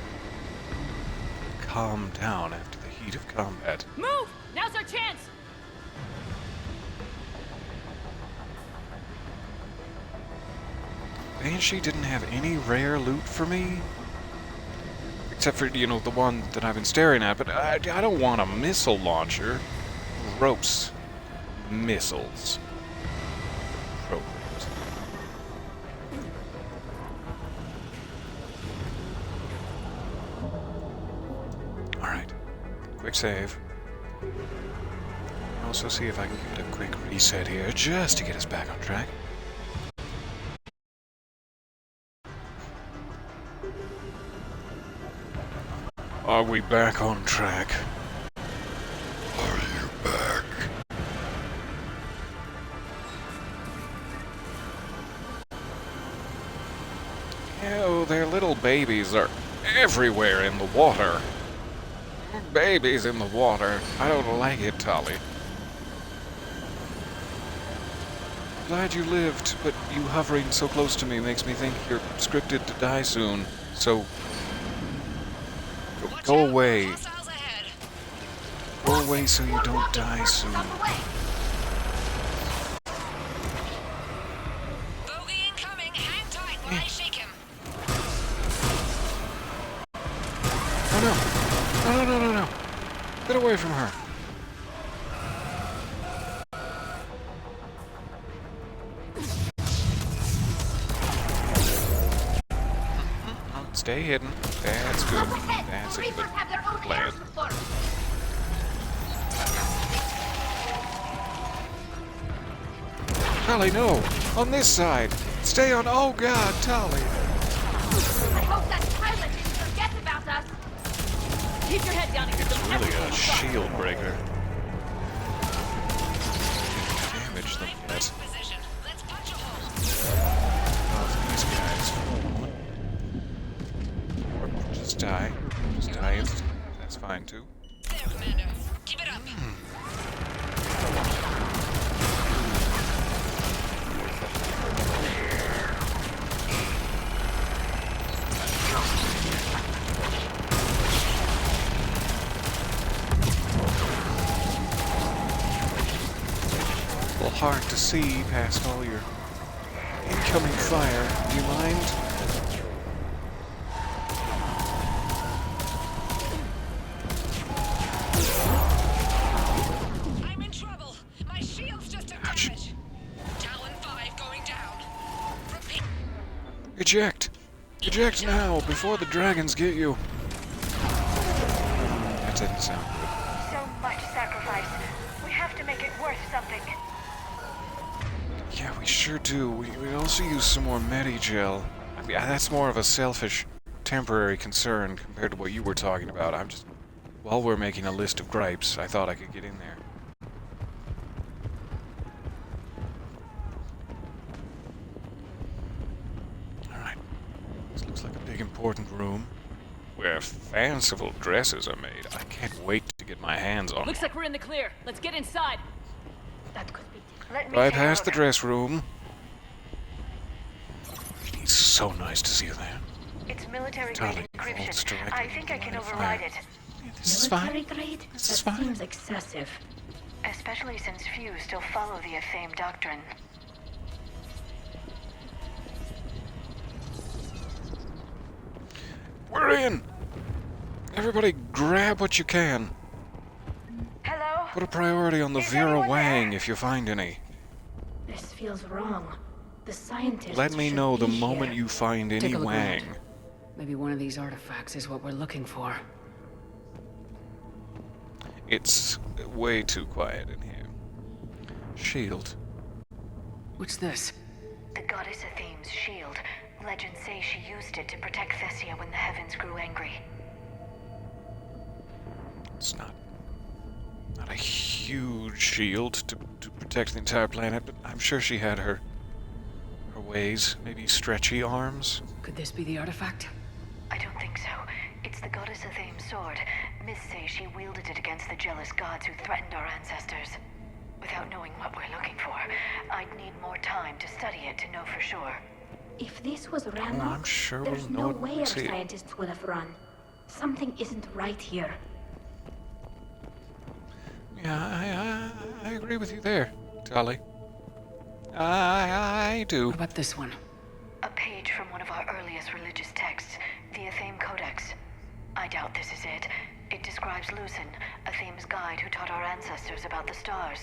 Calm down after the heat of combat. Move! Now's our chance! Banshee didn't have any rare loot for me? Except for, you know, the one that I've been staring at, but I don't want a missile launcher. Gross. Missiles. Programs. Alright. Quick save. Also see if I can get a quick reset here, just to get us back on track. Are we back on track? Are you back? Oh, their little babies are everywhere in the water. Babies in the water. I don't like it, Tali. Glad you lived, but you hovering so close to me makes me think you're scripted to die soon. So go away. Go away so you don't die soon. Bogey incoming. Hang tight while I shake him. Oh no. No, no, no, no, no. Get away from her. Stay hidden. That's good. That's a good plan. Tali, no! On this side! Stay on— oh god, Tali! I hope that pilot didn't forget about us. Keep your head down and keep It's really a shield breaker. Damage them yet. Oh, these guys. Or just die. Just die instantly. That's fine too. There, Commander. Keep it up. A little hard to see past all your incoming fire. Do you mind? I'm in trouble. My shield's just took damage. Talon 5 going down. Repeat. Eject! Eject now, before the dragons get you. That didn't sound good. So much sacrifice make it worth something. Yeah, we sure do. We also use some more Medigel. I mean, that's more of a selfish, temporary concern compared to what you were talking about. I'm just... While we're making a list of gripes, I thought I could get in there. Alright. This looks like a big, important room where fanciful dresses are made. I can't wait to get my hands on Looks one. like we're in the clear. Let's get inside. That could be. Let me Bypass take the a look. dress room. It's so nice to see you there. It's military grade Darling, encryption. it's directly I think I can line of override fire. it. Yeah, this is fine. Military grade? This is That fine. seems excessive. Especially since few still follow the Athame doctrine. We're in! Everybody grab what you can. Hello? Put a priority on the Is Vera anyone Wang there? if you find any. This feels wrong. The scientists Let me should know the be moment here. you find any Take a look Wang. around. Maybe one of these artifacts is what we're looking for. It's way too quiet in here. Shield. What's this? The goddess Athame's shield. Legends say she used it to protect Thessia when the heavens grew angry. It's not a huge shield to protect the entire planet, but I'm sure she had her ways. Maybe stretchy arms. Could this be the artifact? I don't think so. It's the goddess Athame's sword. Myths say she wielded it against the jealous gods who threatened our ancestors. Without knowing what we're looking for, I'd need more time to study it to know for sure. If this was I'm Ranrock, sure there's we'll know no it when way we our see it. scientists would have run. Something isn't right here. Yeah, I agree with you there, Tali. I do. What about this one? A page from one of our earliest religious texts, the Athame Codex. I doubt this is it. It describes Lucen, Athame's guide who taught our ancestors about the stars.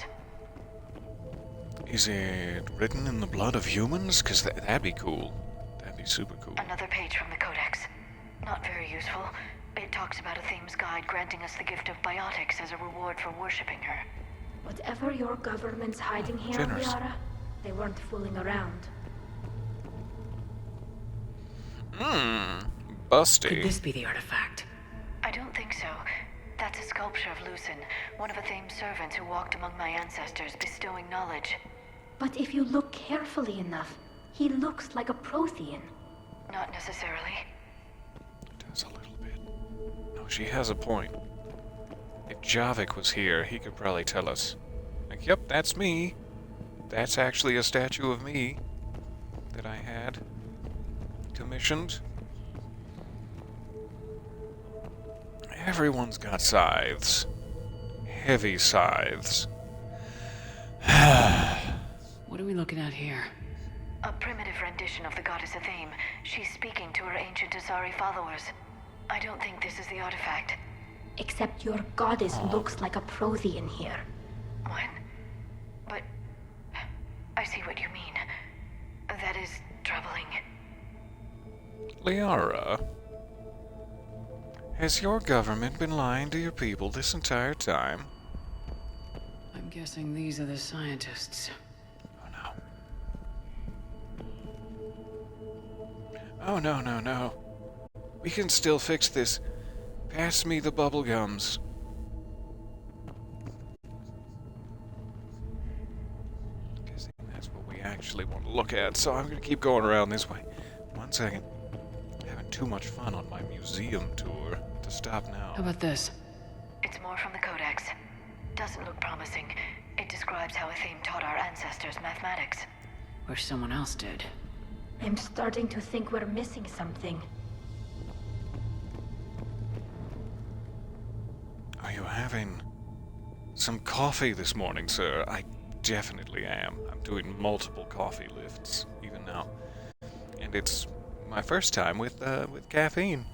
Is it written in the blood of humans? Because that'd be cool. That'd be super cool. Another page from the Codex. Not very useful. It talks about Athame's guide granting us the gift of biotics as a reward for worshipping her. Whatever your government's hiding here, Generous. Liara, they weren't fooling around. Busty. Could this be the artifact? I don't think so. That's a sculpture of Lucen, one of Athame's servants who walked among my ancestors, bestowing knowledge. But if you look carefully enough, he looks like a Prothean. Not necessarily. Does a little bit. No, she has a point. If Javik was here, he could probably tell us. Like, yep, that's me. That's actually a statue of me that I had commissioned. Everyone's got scythes. Heavy scythes. What are we looking at here? A primitive rendition of the goddess Athame. She's speaking to her ancient Asari followers. I don't think this is the artifact. Except your goddess looks like a Prothean here. What? But... I see what you mean. That is troubling. Liara, has your government been lying to your people this entire time? I'm guessing these are the scientists. Oh no, no, no. We can still fix this. Pass me the bubblegums. Guessing that's what we actually want to look at, so I'm gonna keep going around this way. 1 second. Having too much fun on my museum tour to stop now. How about this? It's more from the Codex. Doesn't look promising. It describes how Athame taught our ancestors mathematics. Or someone else did. I'm starting to think we're missing something. Are you having some coffee this morning, sir? I definitely am. I'm doing multiple coffee lifts even now, and it's my first time with caffeine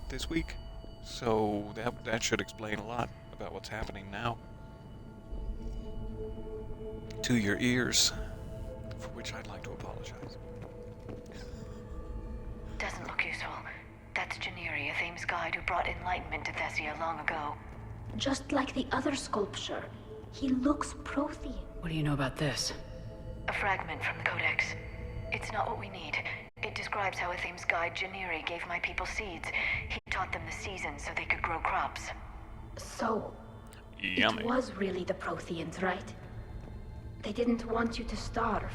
this week, so that should explain a lot about what's happening now. To your ears, for which I'd like to apologize. Doesn't look useful. That's Janiri, Athame's guide who brought enlightenment to Thessia long ago. Just like the other sculpture, He looks Prothean. What do you know about this? A fragment from the Codex. It's not what we need. It describes how Athame's guide Janiri gave my people seeds. He taught them the seasons so they could grow crops. So, Yummy. it was really the Protheans, right? They didn't want you to starve.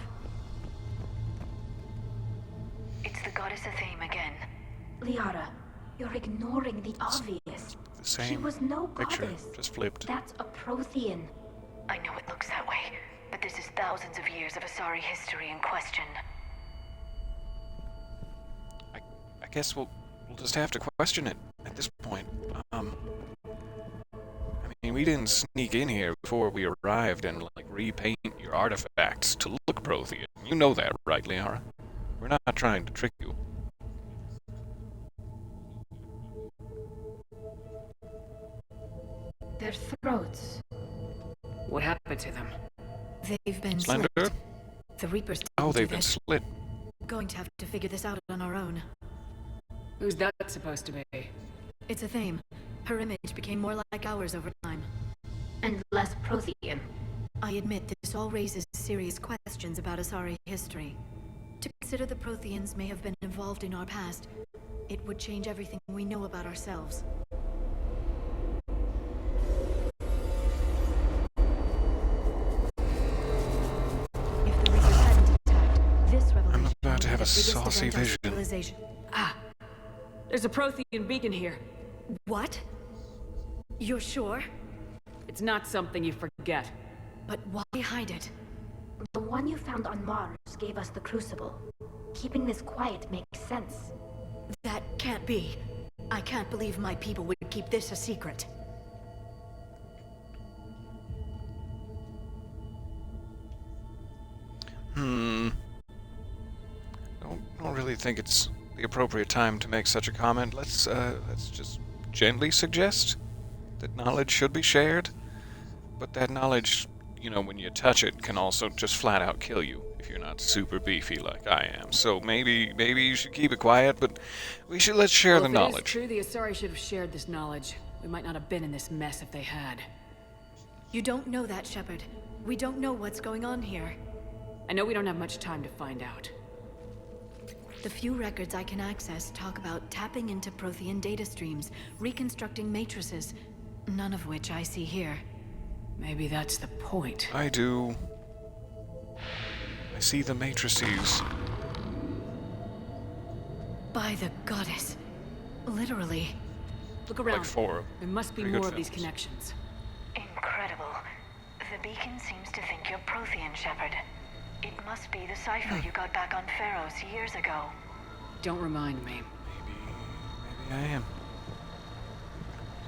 It's the goddess Athame again. Liara, you're ignoring the obvious. The same She was no picture, goddess. just flipped. That's a Prothean. I know it looks that way, but this is thousands of years of Asari history in question. I guess we'll just have to question it at this point. I mean, we didn't sneak in here before we arrived and, like, repaint your artifacts to look Prothean. You know that, right, Liara? We're not trying to trick you. Their throats. What happened to them? They've been Slender? slit. The Reapers didn't Oh, do they've been this. slit. Going to have to figure this out on our own. Who's that supposed to be? It's a theme. Her image became more like ours over time. And less Prothean. I admit this all raises serious questions about Asari history. To consider the Protheans may have been involved in our past, it would change everything we know about ourselves. If the Reapers hadn't attacked, this revelation I'm about to have a would be the biggest saucy event of vision. civilization. Ah! There's a Prothean beacon here. What? You're sure? It's not something you forget. But why hide it? The one you found on Mars gave us the Crucible. Keeping this quiet makes sense. That can't be. I can't believe my people would keep this a secret. Don't really think it's the appropriate time to make such a comment. Let's just gently suggest that knowledge should be shared, but that knowledge, you know, when you touch it, can also just flat out kill you if you're not super beefy like I am. So maybe you should keep it quiet, but let's share Well, the if knowledge. it is true, the Asari should have shared this knowledge. We might not have been in this mess if they had. You don't know that, Shepard. We don't know what's going on here. I know we don't have much time to find out. The few records I can access talk about tapping into Prothean data streams, reconstructing matrices, none of which I see here. Maybe that's the point. I do. I see the matrices. By the goddess. Literally. Look around. Like 4. There must be Pretty good more of these films. connections. Incredible. The beacon seems to think you're Prothean, Shepard. It must be the cipher you got back on Pharaohs years ago. Don't remind me. Maybe I am.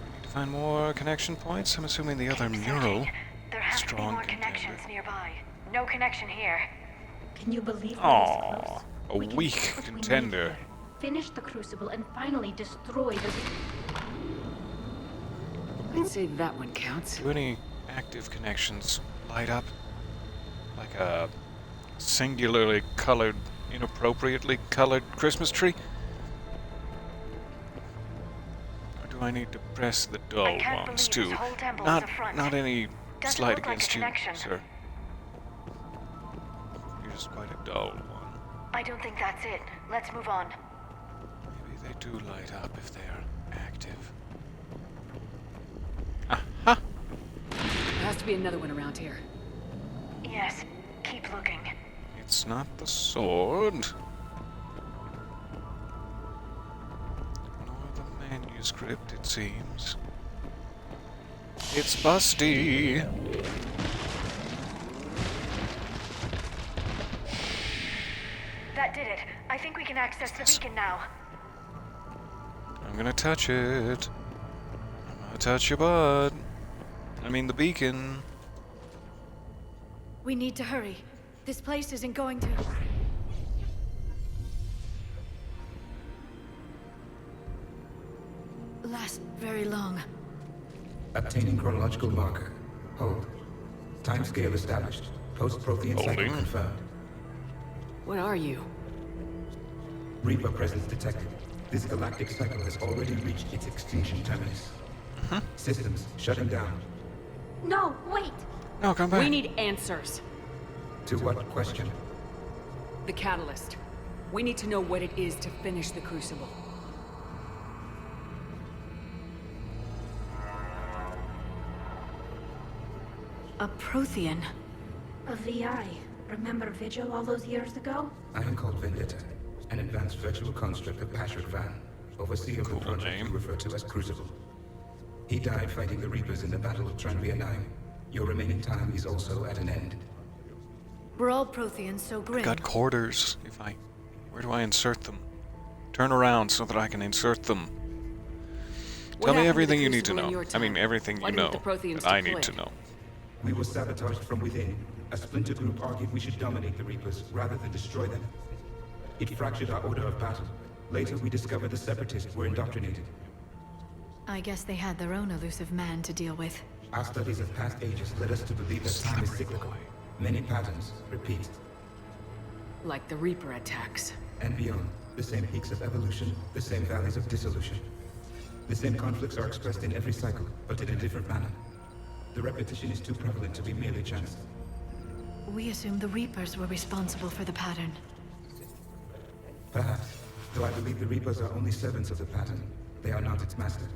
We need to find more connection points. I'm assuming the other mural. There have to be Strong more contender. connections nearby. No connection here. Can you believe we're this Aww, close? a We can weak get what we need contender. here, finish the Crucible and finally destroy the... I'd say that one counts. Do any active connections light up? Like a singularly colored, inappropriately colored Christmas tree? Or do I need to press the dull can't ones believe too? this whole temple Not, is a front. not any Doesn't slight look like a against you, connection. sir. You're just quite a dull one. I don't think that's it. Let's move on. Maybe they do light up if they are active. There has to be another one around here. Yes, keep looking. It's not the sword. Nor the manuscript, it seems. It's Busty. That did it. I think we can access the beacon now. I'm gonna touch it. I'm gonna touch your butt. I mean the beacon. We need to hurry. This place isn't going to... last very long. Obtaining chronological marker. Hold. Timescale established. Post-Prothean cycle Holding. confirmed. What are you? Reaper presence detected. This galactic cycle has already reached its extinction terminus. Systems shutting down. No, wait! No, come back. We need answers. To what question? The catalyst. We need to know what it is to finish the Crucible. A Prothean. A VI. Remember Vigil all those years ago? I am called Vendetta, an advanced virtual construct of Patrick Van, overseer of the project you refer to as Crucible. He died fighting the Reapers in the Battle of Tranvia 9. Your remaining time is also at an end. We're all Protheans, so I grim. got quarters. Where do I insert them? Turn around so that I can insert them. Tell me everything you need to know. I mean, everything you know that I need to know. We were sabotaged from within. A splinter group argued we should dominate the Reapers rather than destroy them. It fractured our order of battle. Later, we discovered the Separatists were indoctrinated. I guess they had their own elusive man to deal with. Our studies of past ages led us to believe that time is cyclical. Many patterns repeat. Like the Reaper attacks. And beyond, the same peaks of evolution, the same valleys of dissolution. The same conflicts are expressed in every cycle, but in a different manner. The repetition is too prevalent to be merely chance. We assumed the Reapers were responsible for the pattern. Perhaps, though I believe the Reapers are only servants of the pattern. They are not its master.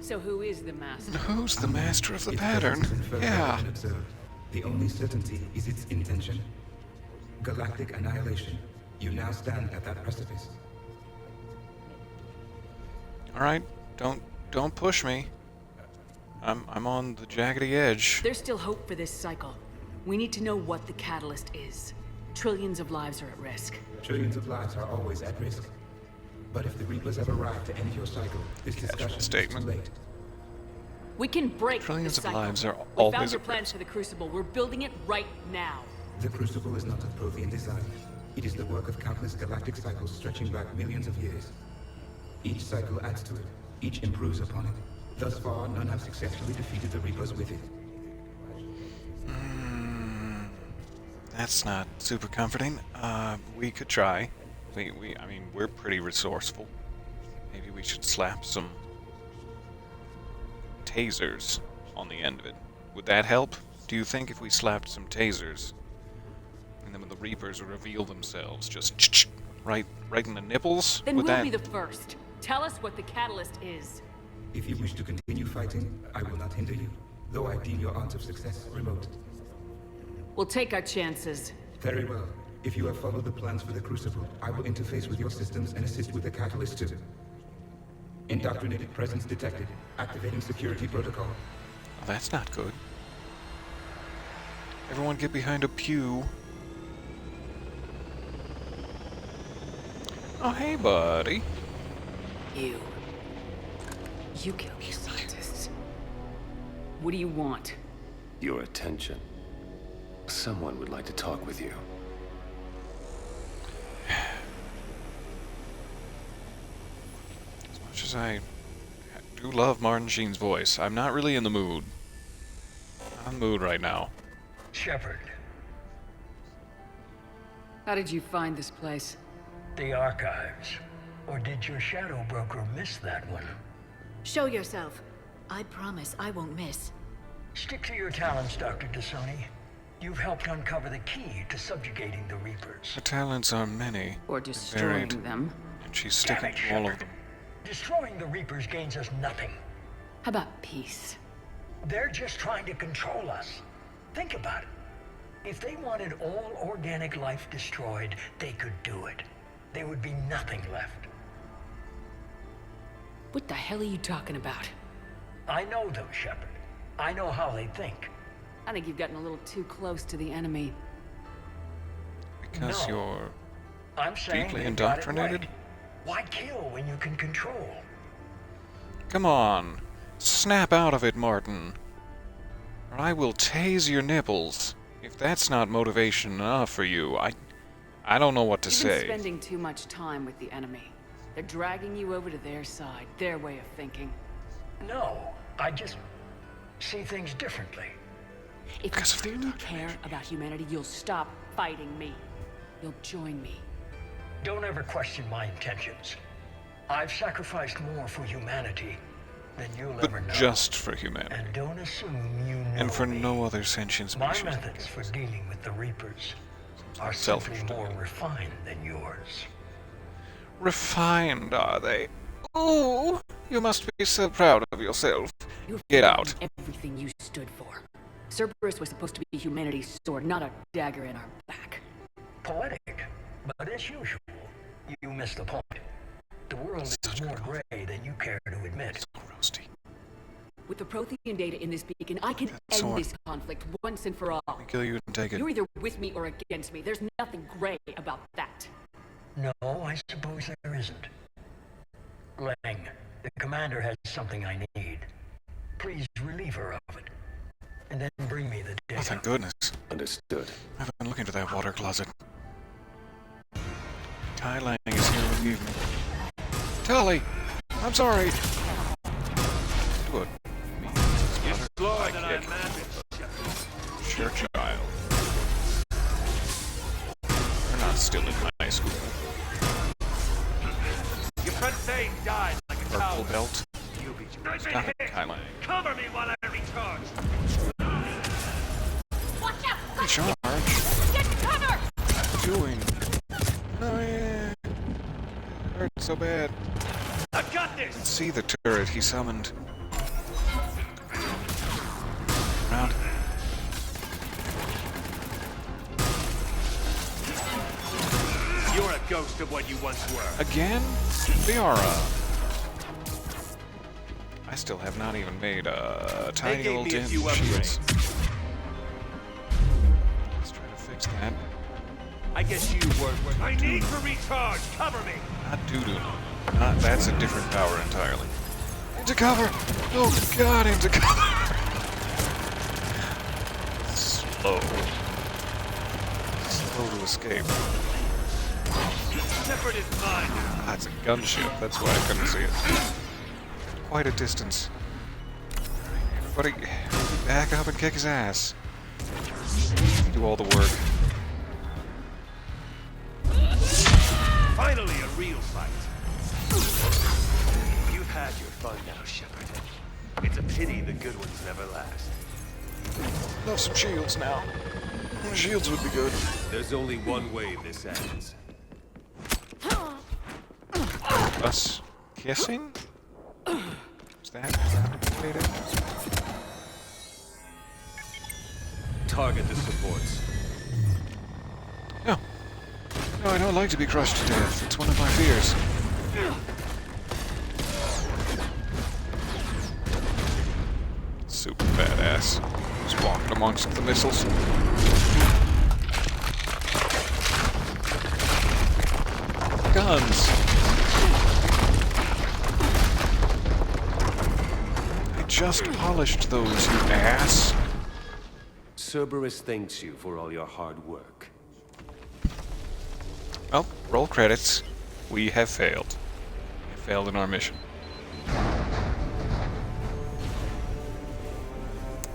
So who is the master? Who's the master of the Its pattern? presence is infernal Yeah. and absurd. The only certainty is its intention. Galactic annihilation. You now stand at that precipice. All right, don't push me. I'm on the jaggedy edge. There's still hope for this cycle. We need to know what the catalyst is. Trillions of lives are at risk. Trillions of lives are always at risk. But if the Reapers have arrived to end your cycle, this discussion is too late. We can break Trillions the of cycle. lives are We found always your at plans for the Crucible. We're building it right now. The Crucible is not of Prothean design. It is the work of countless galactic cycles stretching back millions of years. Each cycle adds to it. Each improves upon it. Thus far, none have successfully defeated the Reapers with it. That's not super comforting. We could try. I mean, we're pretty resourceful. Maybe we should slap some tasers on the end of it. Would that help? Do you think if we slapped some tasers, and then when the Reapers reveal themselves, just right in the nipples? Then would we'll that... be the first. Tell us what the catalyst is. If you wish to continue fighting, I will not hinder you, though I deem your odds of success remote. We'll take our chances. Very well. If you have followed the plans for the Crucible, I will interface with your systems and assist with the catalyst too. Indoctrinated presence detected. Activating security protocol. Oh, that's not good. Everyone get behind a pew. Oh, hey, buddy. You killed these scientists. What do you want? Your attention. Someone would like to talk with you. As much as I do love Martin Sheen's voice, I'm not really in the mood. I'm in the mood right now. Shepard. How did you find this place? The archives. Or did your shadow broker miss that one? Show yourself. I promise I won't miss. Stick to your talents, Dr. Dasani. You've helped uncover the key to subjugating the Reapers. Her talents are many. Or destroying varied, them. And she's sticking to all of them. Destroying the Reapers gains us nothing. How about peace? They're just trying to control us. Think about it. If they wanted all organic life destroyed, they could do it. There would be nothing left. What the hell are you talking about? I know them, Shepard. I know how they think. I think you've gotten a little too close to the enemy. Because No. you're I'm saying deeply they got it indoctrinated? right. Why kill when you can control? Come on. Snap out of it, Martin. Or I will tase your nipples. If that's not motivation enough for you, I don't know what to You've say. been spending too much time with the enemy. They're dragging you over to their side, their way of thinking. No, I just see things differently. If you truly care about humanity, you'll stop fighting me. You'll join me. Don't ever question my intentions. I've sacrificed more for humanity then you'll But ever know. just for humanity. And don't assume you know And for me. no other sentient species. My methods for dealing with the Reapers are Selfish simply to more me. refined than yours. Refined, are they? Oh, you must be so proud of yourself. You've Get out. forgotten everything you stood for. Cerberus was supposed to be humanity's sword, not a dagger in our back. Poetic, but as usual, you missed the point. The world is more gray than you care to admit. So roasty. With the Prothean data in this beacon, I can That end sword. this conflict once and for all. Let me kill you and take it. You're either with me or against me. There's nothing gray about that. No, I suppose there isn't. Lang, the commander has something I need. Please relieve her of it. And then bring me the data. Oh, thank goodness. Understood. I've been looking to that water closet. Kai Lang is here with you. Tully! I'm sorry! Good. You're slower than I imagined. Sure, child. We're not still in high school. Your friend Thane died like a Purple coward. belt. You beat you. Stop it, Kai Lang. Cover me while I recharge. Watch out! Recharge? Get to cover! What are you doing? Oh yeah. It hurts so bad. I've got this! Let's see the turret he summoned. Around. You're a ghost of what you once were. Again? Liara. I still have not even made a tiny gave little me a dent few in shields. upgrades. Let's try to fix that. I guess you weren't worth I need to recharge. Cover me. Not doo-doo. That's a different power entirely. Into cover! Oh god, into cover! Slow. Slow to escape. Shepard is mine. It's a gunship, that's why I couldn't see it. Quite a distance. Everybody, back up and kick his ass. Do all the work. Finally, a real fight. You've had your fun now, Shepard. It's a pity the good ones never last. Love some shields now. Shields would be good. There's only one way this ends. Us kissing? Is that contemplated? Target the supports. No. No, I don't like to be crushed to death. It's one of my fears. Super badass. Just walking amongst the missiles. Guns! I just polished those, you ass! Cerberus thanks you for all your hard work. Well, roll credits. We have failed. We have failed in our mission.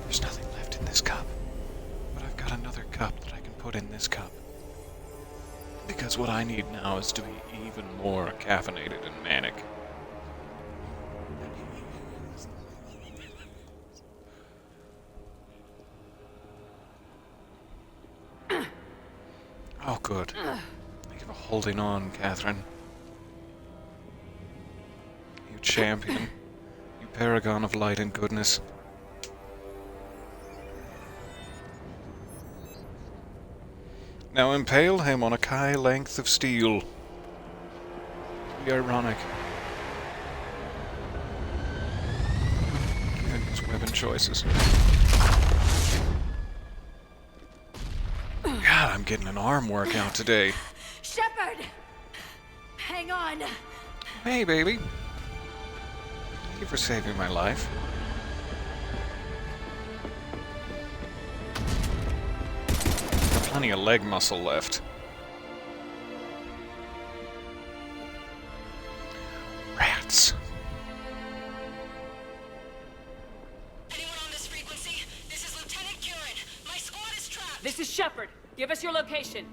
There's nothing left in this cup. But I've got another cup that I can put in this cup. Because what I need now is to be even more caffeinated and manic. Oh, good. Thank you for holding on, Catherine. You champion. You paragon of light and goodness. Now impale him on a Kai length of steel. Be ironic. Given his weapon choices. God, I'm getting an arm workout today. Shepard! Hang on. Hey, baby. Thank you for saving my life. Got plenty of leg muscle left. Rats. This is Shepard. Give us your location.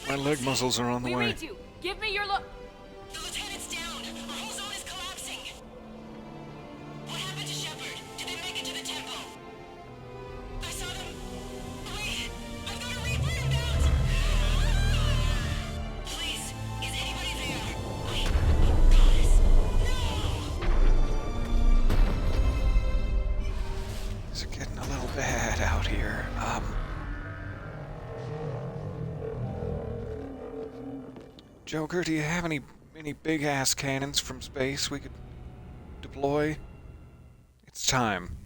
My leg muscles are on the We way. read you. Give me your look. a little bad out here. Joker, do you have any big ass cannons from space we could deploy? It's time.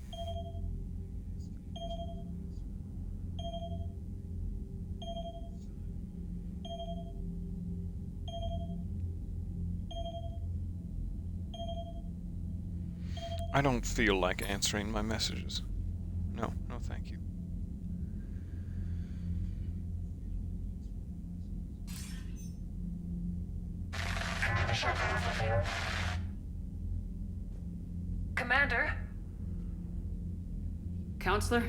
I don't feel like answering my messages. No, thank you. Commander? Counselor?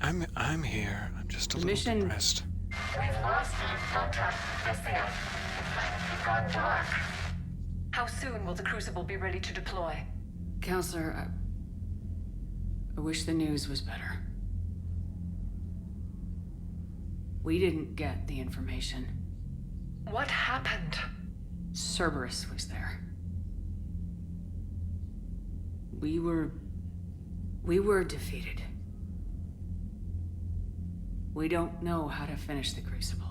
I'm here. I'm just a little Mission. depressed. We've lost contact with the It's gone dark. How soon will the Crucible be ready to deploy? Counselor, I wish the news was better. We didn't get the information. What happened? Cerberus was there. We were defeated. We don't know how to finish the Crucible.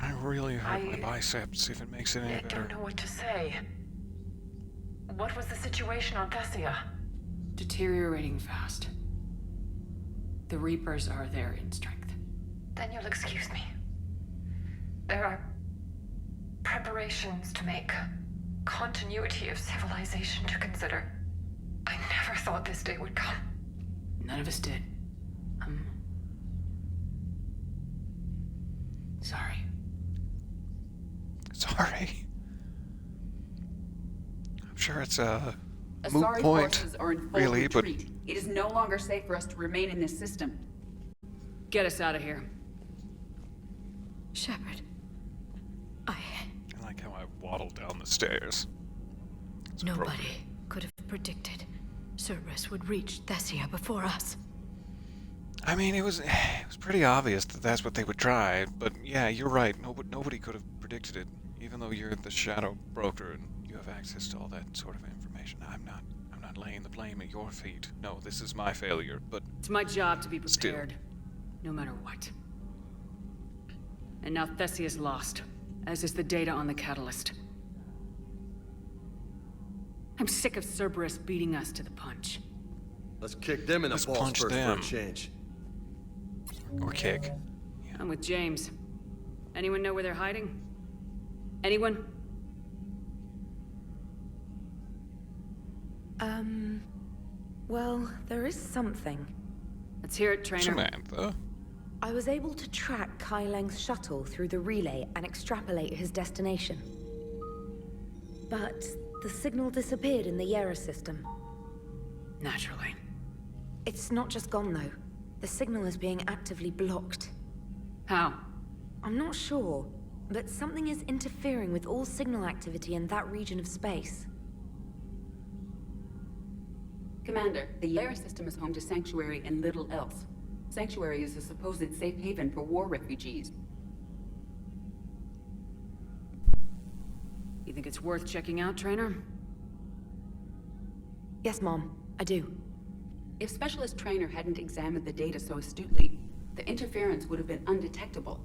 I really hurt my biceps, if it makes it any I better. don't know what to say. What was the situation on Thessia? Deteriorating fast. The Reapers are there in strength. Then you'll excuse me. There are preparations to make, continuity of civilization to consider. I never thought this day would come. None of us did. Sorry. Sorry. I'm sure it's a Asari moot point, forces are in full really, but retreat. It is no longer safe for us to remain in this system. Get us out of here. Shepard. I like how I waddle down the stairs. It's Nobody appropriate. could have predicted Cerberus would reach Thessia before us. I mean, it was pretty obvious that that's what they would try, but yeah, you're right. Nobody could have predicted it, even though you're the Shadow Broker and you have access to all that sort of information. I'm not laying the blame at your feet. No, this is my failure, but It's my job to be Still. prepared, no matter what. And now Thessia's lost, as is the data on the catalyst. I'm sick of Cerberus beating us to the punch. Let's kick them in the Let's balls punch first for them. a change. or kick. I'm with James. Anyone know where they're hiding? Anyone? Well, there is something. Let's hear it, Trainer. Samantha. I was able to track Kai Leng's shuttle through the relay and extrapolate his destination. But the signal disappeared in the Yera system. Naturally. It's not just gone, though. The signal is being actively blocked. How? I'm not sure, but something is interfering with all signal activity in that region of space. Commander, the Yara system is home to Sanctuary and little else. Sanctuary is a supposed safe haven for war refugees. You think it's worth checking out, Trainer? Yes, Mom, I do. If Specialist Trainer hadn't examined the data so astutely, the interference would have been undetectable.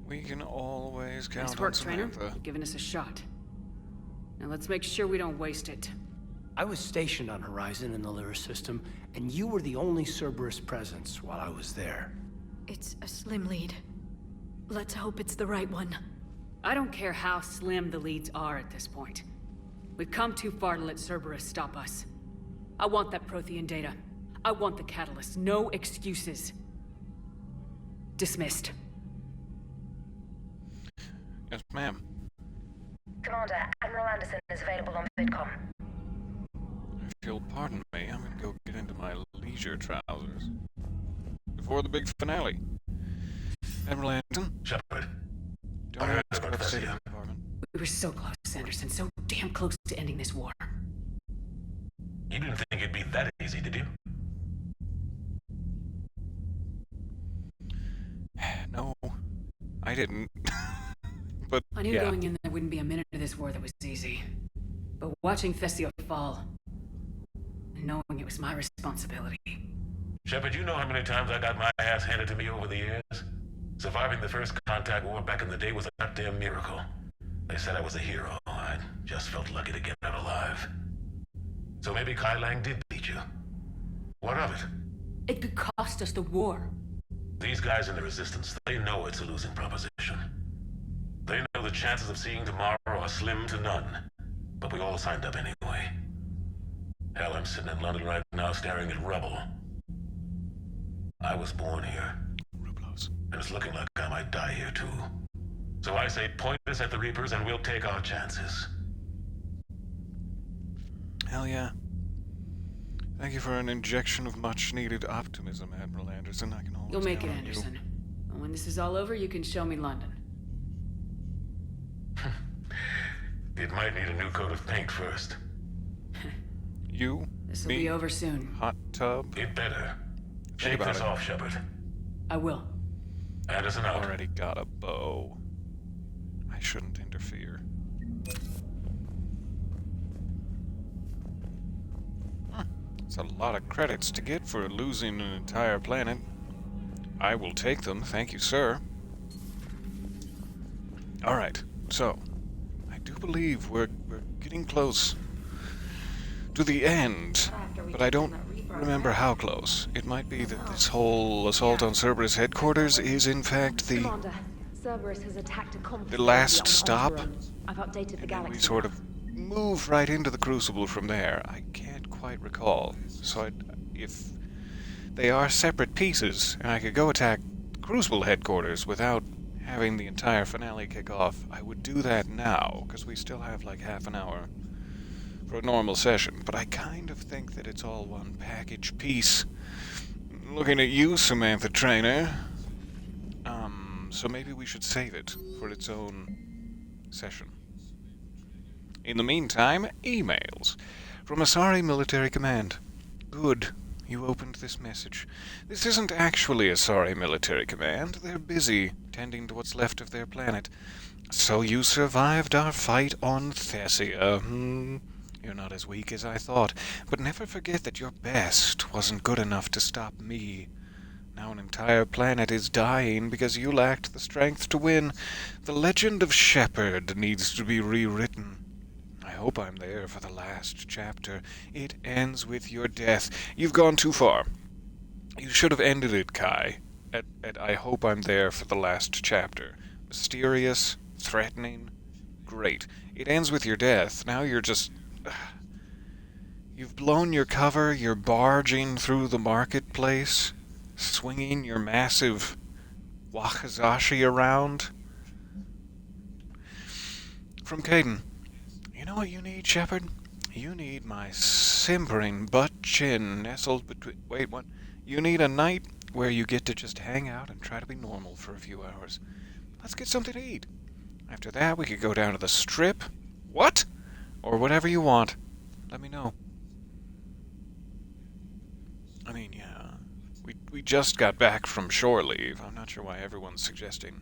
We can always count Nice work, on Trainer. Samantha. You've given us a shot. Now let's make sure we don't waste it. I was stationed on Horizon in the Lyra system, and you were the only Cerberus presence while I was there. It's a slim lead. Let's hope it's the right one. I don't care how slim the leads are at this point. We've come too far to let Cerberus stop us. I want that Prothean data. I want the catalyst. No excuses. Dismissed. Yes, ma'am. Commander, Admiral Anderson is available on VidCom. If you'll pardon me, I'm gonna go get into my leisure trousers. Before the big finale. Admiral Anderson? Shepard. Don't ask about the State Department. We were so close, Anderson. So damn close to ending this war. You didn't think it'd be that easy, did you? No, I didn't. But I knew yeah. going in there wouldn't be a minute of this war that was easy. But watching Thessia fall... knowing it was my responsibility. Shepard, you know how many times I got my ass handed to me over the years? Surviving the first contact war back in the day was a goddamn miracle. They said I was a hero. I just felt lucky to get out alive. So maybe Kai Lang did beat you. What of it? It could cost us the war. These guys in the Resistance, they know it's a losing proposition. They know the chances of seeing tomorrow are slim to none. But we all signed up anyway. Hell, I'm sitting in London right now staring at rubble. I was born here. And it's looking like I might die here too. So I say point us at the Reapers and we'll take our chances. Hell yeah. Thank you for an injection of much-needed optimism, Admiral Anderson. I can always You'll make it, count on Anderson. And when this is all over, you can show me London. It might need a new coat of paint first. You? This'll Me? be over soon. Hot tub? It better. Think Shake about this it. off, Shepard. I will. Anderson out. Already got a bow. I shouldn't interfere. It's a lot of credits to get for losing an entire planet. I will take them, thank you, sir. Alright, so I do believe we're getting close to the end, but I don't remember how close. It might be that this whole assault on Cerberus headquarters is in fact the Commander, Cerberus has attacked a convoy last on stop. Alderaan. I've updated the And then galaxy. we sort of move right into the Crucible from there. I can't quite recall. So if they are separate pieces, and I could go attack Crucible headquarters without having the entire finale kick off, I would do that now, because we still have like half an hour for a normal session. But I kind of think that it's all one package piece. Looking at you, Samantha Trainer. So maybe we should save it for its own session. In the meantime, emails. From Asari Military Command. Good. You opened this message. This isn't actually Asari Military Command. They're busy tending to what's left of their planet. So you survived our fight on Thessia. You're not as weak as I thought. But never forget that your best wasn't good enough to stop me. Now an entire planet is dying because you lacked the strength to win. The legend of Shepard needs to be rewritten. I hope I'm there for the last chapter. It ends with your death. You've gone too far. You should have ended it, Kai, at I hope I'm there for the last chapter. Mysterious, threatening, great. It ends with your death. Now you're just... You've blown your cover, you're barging through the marketplace, swinging your massive wakizashi around. From Caden. You know what you need, Shepard? You need my simpering butt chin nestled between... Wait, what? You need a night where you get to just hang out and try to be normal for a few hours. Let's get something to eat. After that, we could go down to the strip. What? Or whatever you want. Let me know. I mean, yeah. We just got back from shore leave. I'm not sure why everyone's suggesting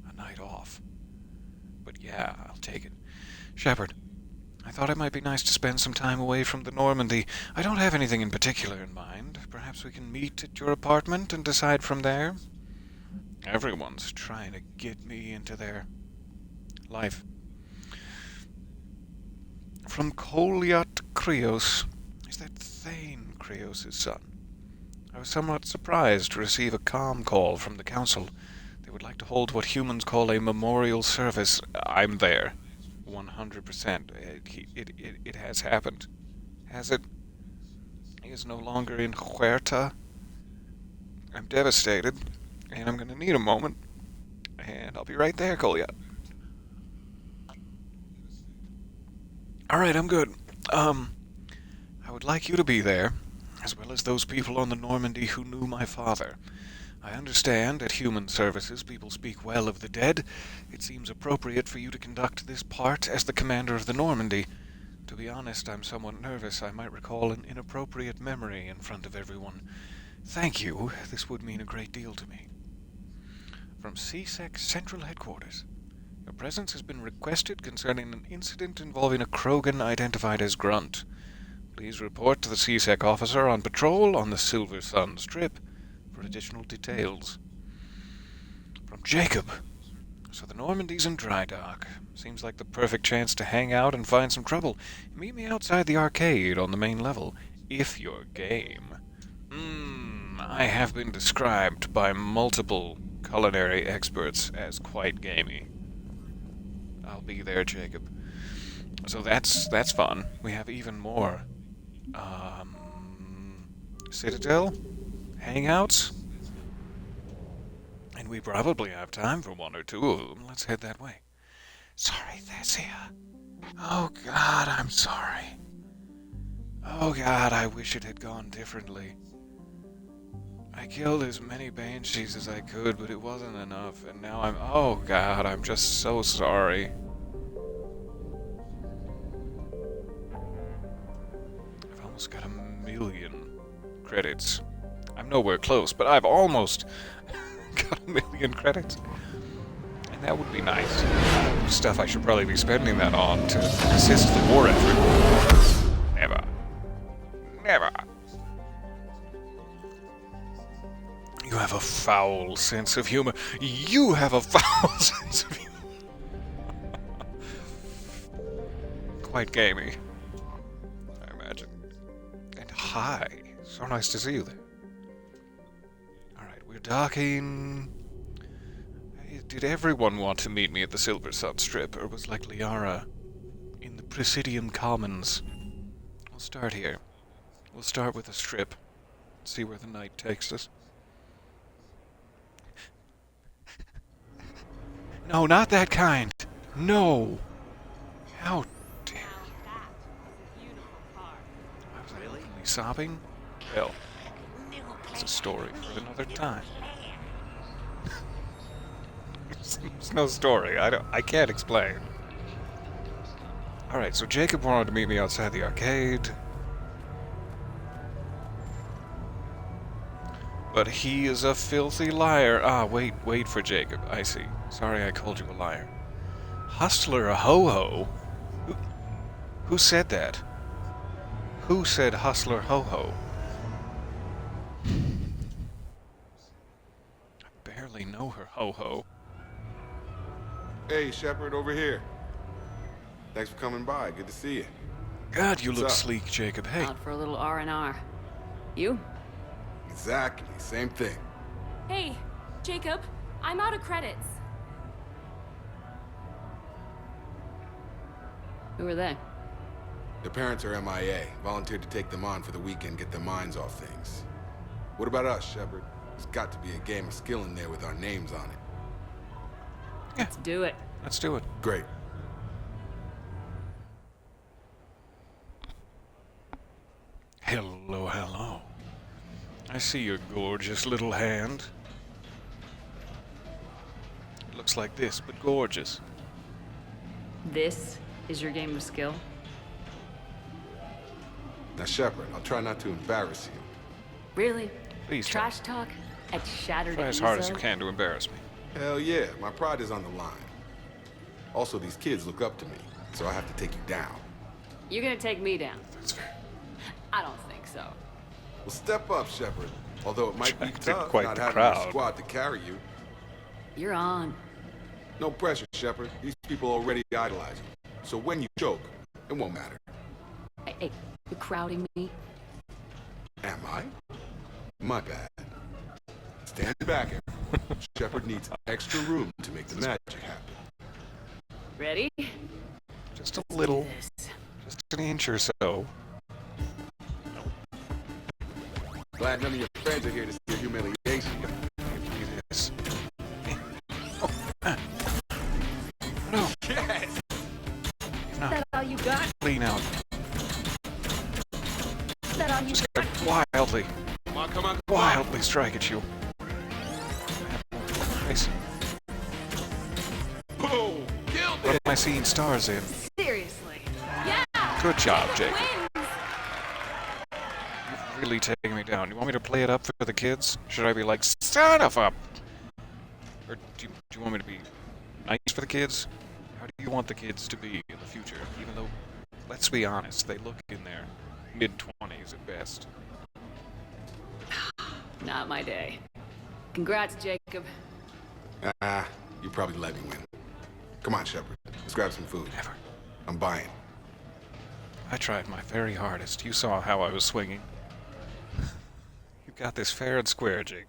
a night off. But yeah, I'll take it. Shepard, I thought it might be nice to spend some time away from the Normandy. I don't have anything in particular in mind. Perhaps we can meet at your apartment and decide from there? Everyone's trying to get me into their life. From Koliot Krios. Is that Thane Krios' son? I was somewhat surprised to receive a comm call from the Council. They would like to hold what humans call a memorial service. I'm there. 100%. It has happened. Has it? He is no longer in Huerta. I'm devastated, and I'm gonna need a moment. And I'll be right there, Koliot. Alright, I'm good. I would like you to be there, as well as those people on the Normandy who knew my father. I understand at human services people speak well of the dead. It seems appropriate for you to conduct this part as the commander of the Normandy. To be honest, I'm somewhat nervous. I might recall an inappropriate memory in front of everyone. Thank you. This would mean a great deal to me. From CSEC Central Headquarters. Your presence has been requested concerning an incident involving a Krogan identified as Grunt. Please report to the CSEC officer on patrol on the Silver Sun Strip for additional details. From Jacob. So the Normandy's in dry dock. Seems like the perfect chance to hang out and find some trouble. Meet me outside the arcade on the main level, if you're game. I have been described by multiple culinary experts as quite gamey. I'll be there, Jacob. So that's fun. We have even more. Citadel? Hangouts? And we probably have time for one or two of them. Let's head that way. Sorry, Thessia. Oh God, I'm sorry. Oh God, I wish it had gone differently. I killed as many banshees as I could, but it wasn't enough, and now oh God, I'm just so sorry. I've almost got 1,000,000 credits. I'm nowhere close, but I've almost got 1,000,000 credits. And that would be nice. Stuff I should probably be spending that on to assist the war effort. Never. Never. You have a foul sense of humor. You have a foul sense of humor. Quite gamey, I imagine. And hi. So nice to see you there. Alright, we're docking. Did everyone want to meet me at the Silver Sun Strip, or was like Liara in the Presidium Commons? We'll start here. We'll start with the strip. See where the night takes us. No, not that kind. No. How dare you? I was really sobbing? Hell. It's a story for another time. It's no story. I can't explain. Alright, so Jacob wanted to meet me outside the arcade. But he is a filthy liar. Ah, wait for Jacob. I see. Sorry I called you a liar. Hustler a ho-ho? Who said that? Who said hustler ho-ho? I barely know her ho-ho. Hey, Shepard, over here. Thanks for coming by. Good to see you. God, you What's look up? sleek, Jacob. Hey. Out for a little R&R. You? Exactly. Same thing. Hey, Jacob, I'm out of credits. Who are they? Their parents are MIA. Volunteered to take them on for the weekend, get their minds off things. What about us, Shepard? There's got to be a game of skill in there with our names on it. Yeah. Let's do it. Let's do it. Great. Hello, hello. I see your gorgeous little hand. It looks like this, but gorgeous. This is your game of skill? Now, Shepard, I'll try not to embarrass you. Really? Please Trash talk at Shattered try as hard as you can to embarrass me. Hell yeah, my pride is on the line. Also, these kids look up to me, so I have to take you down. You're gonna take me down? I don't think so. Well, step up, Shepard. Although it might be tough quite not the having crowd. a squad to carry you. You're on. No pressure, Shepard. These people already idolize you. So when you choke, it won't matter. Hey, you're crowding me? Am I? My bad. Stand back, everyone. Shepard needs extra room to make the magic happen. Ready? Just a little. Just an inch or so. Glad none of your friends are here to see your humiliation. Yes. No. Yes! Is that all you got? Clean out. Is that all you Just got? gonna wildly, Come on. wildly strike at you. Nice. Boom! Killed What it! am I seeing stars in? Seriously. Yeah! Good job, Jacob. Wins! You've really taken me down. You want me to play it up for the kids? Should I be like, son of a... Or do you want me to be nice for the kids? How do you want the kids to be in the future? Even though, let's be honest, they look in there mid-20s at best. Not my day. Congrats, Jacob. You probably let me win. Come on, Shepard. Let's grab some food. Never. I'm buying. I tried my very hardest. You saw how I was swinging. You got this fair and square, Jacob.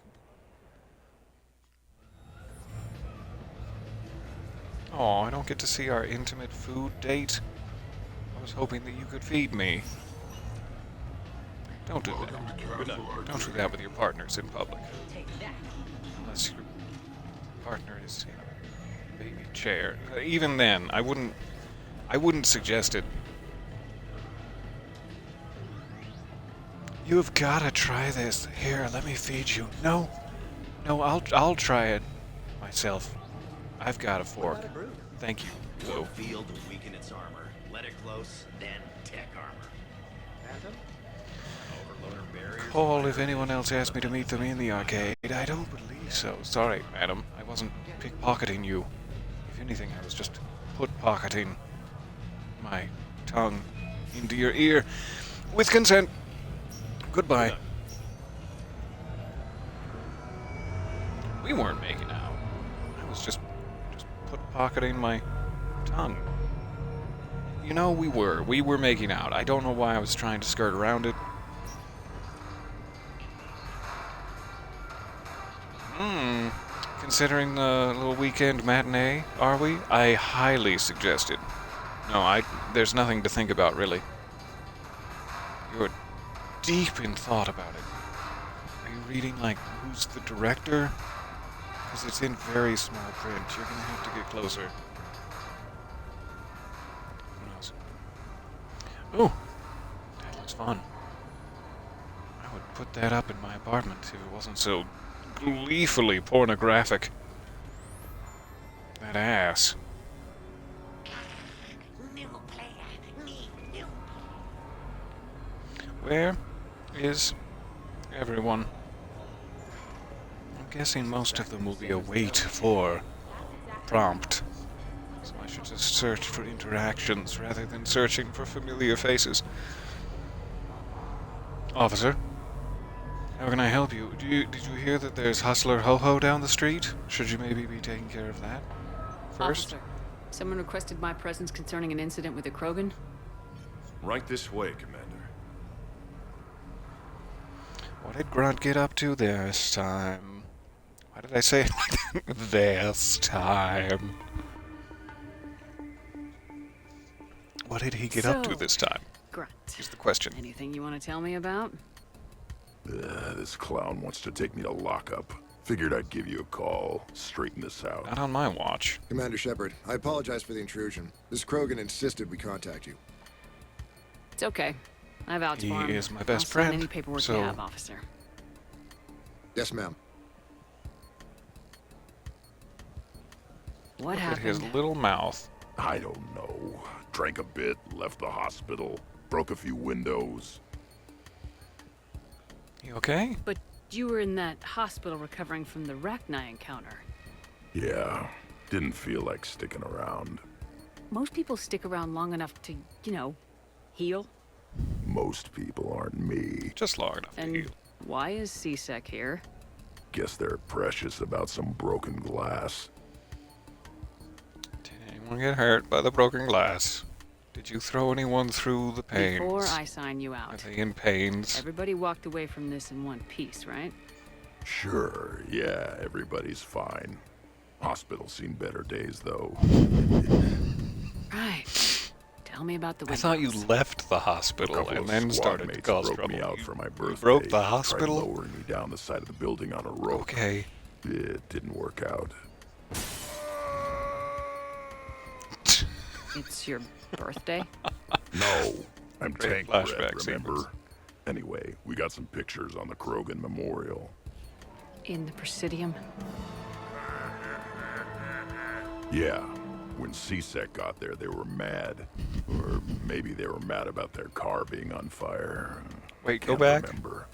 Oh, I don't get to see our intimate food date. I was hoping that you could feed me. Don't do that. Don't do that with your partners in public. Unless your partner is in a baby chair. Even then, I wouldn't suggest it. You've gotta try this. Here, let me feed you. No, I'll try it myself. I've got a fork. Thank you. Go field to weaken its armor. Let it close, then tech armor. Phantom? Overloader barriers. Call if anyone else asked me to meet them in the arcade. I don't believe so. Sorry, madam. I wasn't pickpocketing you. If anything, I was just pocketing my tongue into your ear with consent. Goodbye. We weren't making out. I was just pocketing my tongue. You know, we were making out. I don't know why I was trying to skirt around it. Considering the little weekend matinee, are we? I highly suggest it. No, there's nothing to think about, really. You're deep in thought about it. Are you reading, like, who's the director? Because it's in very small print. You're gonna have to get closer. Who knows? Ooh, that looks fun. I would put that up in my apartment if it wasn't so gleefully pornographic. That ass. Where is everyone? I'm guessing most of them will be await for prompt. So I should just search for interactions rather than searching for familiar faces. Officer, how can I help you? Did you hear that there's Hustler Ho-Ho down the street? Should you maybe be taking care of that first? Officer, someone requested my presence concerning an incident with the Krogan. Right this way, Commander. What did Grunt get up to this time? Why did I say it like that? This time? What did he get up to this time? Grunt. Is the question. Anything you want to tell me about? This clown wants to take me to lockup. Figured I'd give you a call, straighten this out. Not on my watch. Commander Shepard, I apologize for the intrusion. This Krogan insisted we contact you. It's okay. I vouch for him. He is my best I'll friend. sign any paperwork so... you have, officer. Yes, ma'am. What Look happened? at his little mouth. I don't know. Drank a bit, left the hospital, broke a few windows. You okay? But you were in that hospital recovering from the Rachni encounter. Yeah, didn't feel like sticking around. Most people stick around long enough to, you know, heal. Most people aren't me. Just long enough and to heal. Why is C-Sec here? Guess they're precious about some broken glass. Did anyone get hurt by the broken glass? Did you throw anyone through the pains? Before I sign you out. Are they in pains? Everybody walked away from this in one piece, right? Sure, yeah, everybody's fine. Hospital's seen better days, though. Right. Tell me about the I thought you left the hospital and then started to cause broke trouble. me out for my birthday. You broke the hospital? Tried lowering me down the side of the building on a rope. Okay. It didn't work out. It's your birthday? No, I'm Great tank bred, flashback remember? sequence. Anyway, we got some pictures on the Krogan Memorial. In the Presidium? Yeah, when C-Sec got there, they were mad. Or maybe they were mad about their car being on fire. Wait, Can't go back. Remember.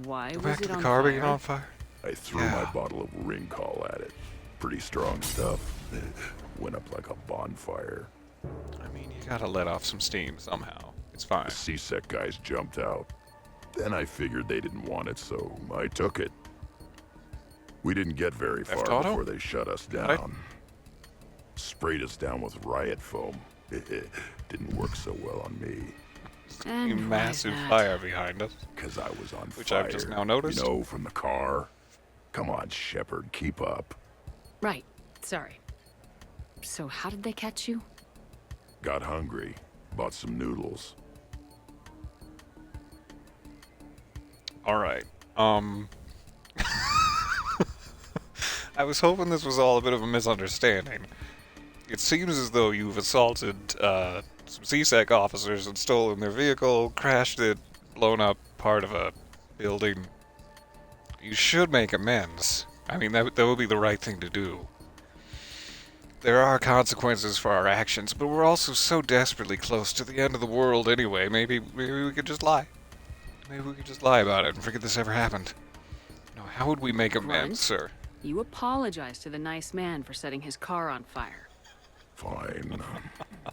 Why Go was back it to the on car fire? being on fire? I threw my bottle of ring call at it. Pretty strong stuff. Went up like a bonfire. I mean, you gotta let off some steam somehow. It's fine. The C-Sec guys jumped out. Then I figured they didn't want it, so I took it. We didn't get very far before they shut us down. Sprayed us down with riot foam. Didn't work so well on me. A massive fire behind us. Because I was on which fire. I've just now noticed. You know, from the car. Come on, Shepard, keep up. Right. Sorry. So how did they catch you? Got hungry. Bought some noodles. Alright. I was hoping this was all a bit of a misunderstanding. It seems as though you've assaulted some C-Sec officers and stolen their vehicle, crashed it, blown up part of a building. You should make amends. I mean, that would be the right thing to do. There are consequences for our actions, but we're also so desperately close to the end of the world anyway. Maybe we could just lie. Maybe we could just lie about it and forget this ever happened. No, how would we make amends, sir? You apologize to the nice man for setting his car on fire. Fine.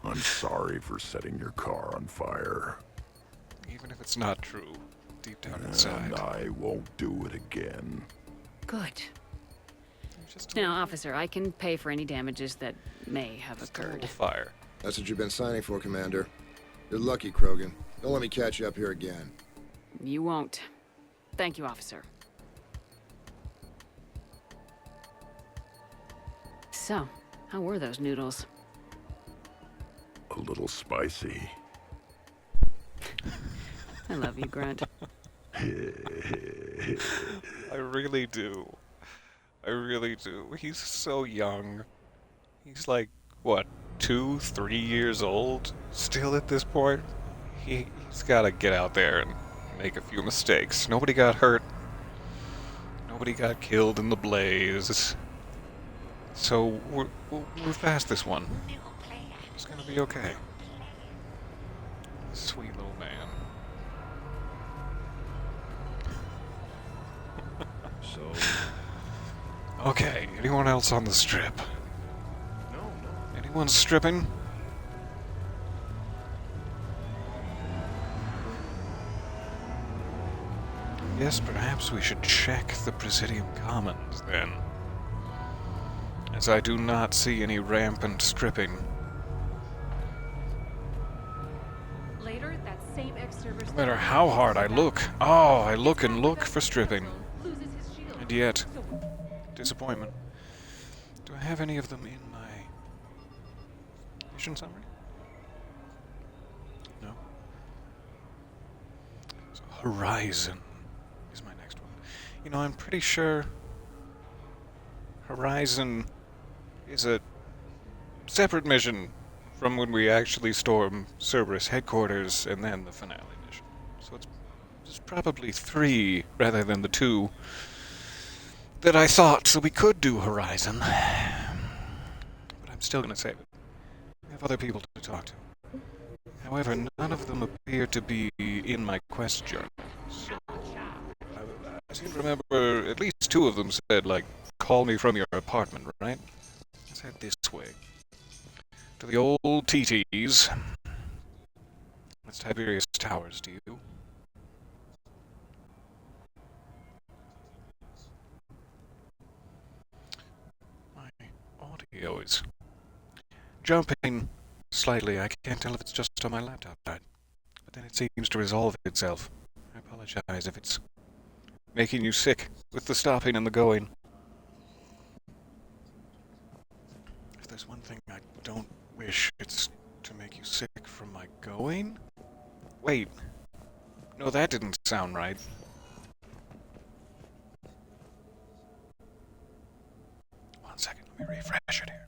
I'm sorry for setting your car on fire. Even if it's not true, deep down inside. And I won't do it again. Good. Now, officer, I can pay for any damages that may have occurred. Fire. That's what you've been signing for, Commander. You're lucky, Krogan. Don't let me catch you up here again. You won't. Thank you, officer. So, how were those noodles? A little spicy. I love you, Grunt. I really do. I really do. He's so young. He's like, what, 2, 3 years old? Still at this point? He's gotta get out there and make a few mistakes. Nobody got hurt. Nobody got killed in the blaze. So, we're past this one. It's gonna be okay. Sweet little man. So... Okay, anyone else on the strip? No. Anyone stripping? Yes, perhaps we should check the Presidium Commons, then. As I do not see any rampant stripping. Later, that same ex-server... No matter how hard I look. Oh, I look and look for stripping. And yet, disappointment. Do I have any of them in my mission summary? No. So Horizon is my next one. You know, I'm pretty sure Horizon is a separate mission from when we actually storm Cerberus headquarters and then the finale mission. So it's probably 3 rather than the 2 that I thought, so we could do Horizon. But I'm still going to save it. We have other people to talk to. However, none of them appear to be in my quest journal. So, I seem to remember at least 2 of them said, like, call me from your apartment, right? Let's head this way. To the old TTs. That's Tiberius Towers, do you? Audio is jumping slightly. I can't tell if it's just on my laptop side. But then it seems to resolve itself. I apologize if it's making you sick with the stopping and the going. If there's one thing I don't wish, it's to make you sick from my going? Wait. No, that didn't sound right. One second, let me refresh it here.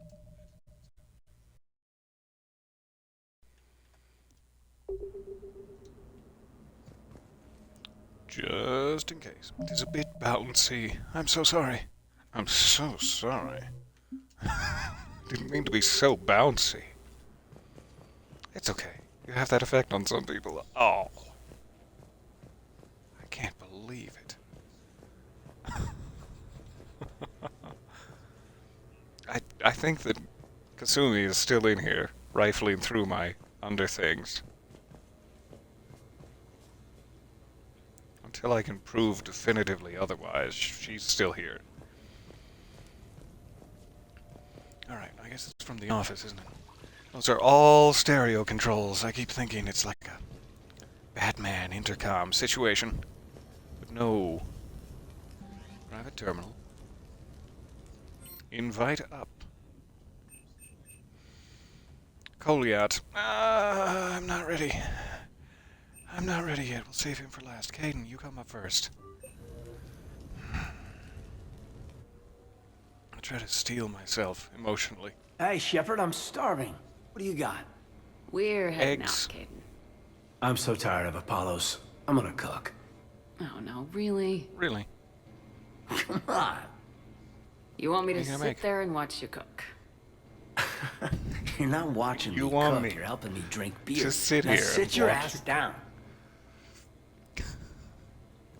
Just in case. It is a bit bouncy. I'm so sorry. I'm so sorry. Didn't mean to be so bouncy. It's okay. You have that effect on some people. Oh. I can't believe it. I think that Kasumi is still in here, rifling through my under things. until I can prove definitively otherwise, she's still here. Alright, I guess it's from the office, isn't it? Those are all stereo controls. I keep thinking it's like a Batman intercom situation. But no. Private terminal. Invite up. Goliath. I'm not ready. I'm not ready yet. We'll save him for last. Caden, you come up first. I try to steel myself emotionally. Hey, Shepard, I'm starving. What do you got? We're heading Eggs. out, Caden. I'm so tired of Apollos. I'm gonna cook. Oh, no, really? Really? Come on. You want me to What are you gonna sit make? there and watch you cook? You're not watching You me want cook. me You're helping me drink beer. to sit Now here sit and your watch ass you- down.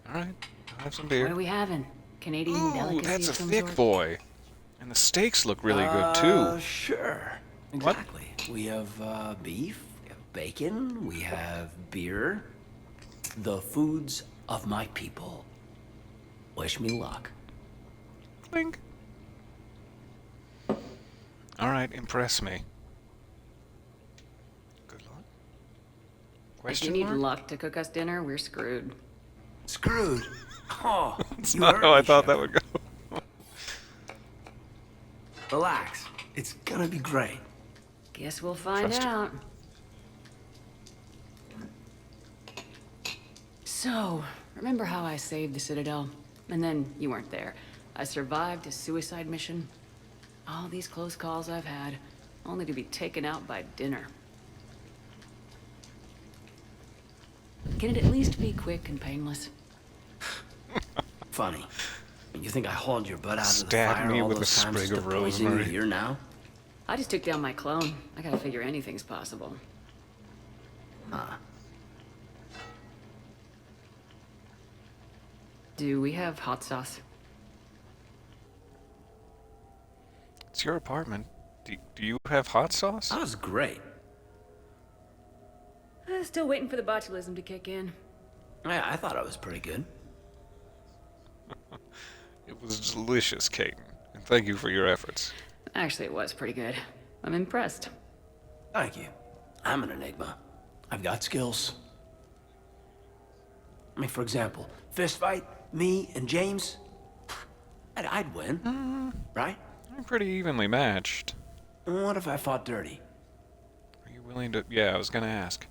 Alright, I'll have some What beer. are we having? Canadian Ooh, delicacy that's a of some thick sort? boy. And the steaks look really good, too. Sure. What? Exactly. We have beef, we have bacon, we have beer. The foods of my people. Wish me luck. Clink. Alright, impress me. Good luck. If you Question need mark? luck to cook us dinner, we're screwed. Screwed. Oh, That's you not hurt how I me, thought that Shepard. would go. Relax. It's gonna be great. Guess we'll find Trust you. out. So, remember how I saved the Citadel? And then you weren't there. I survived a suicide mission. All these close calls I've had, only to be taken out by dinner. Can it at least be quick and painless? Funny. You think I hauled your butt out of the Stab fire me all with a those times sprig just of to poison you rosemary. here now? I just took down my clone. I gotta figure anything's possible. Huh. Do we have hot sauce? It's your apartment. Do you have hot sauce? That was great. Still waiting for the botulism to kick in. Yeah, I thought I was pretty good. It was delicious, Caden. And thank you for your efforts. Actually, it was pretty good. I'm impressed. Thank you. I'm an enigma. I've got skills. I mean, for example, fist fight, me and James, I'd win, right? I'm pretty evenly matched. What if I fought dirty? Are you willing to... Yeah, I was gonna ask.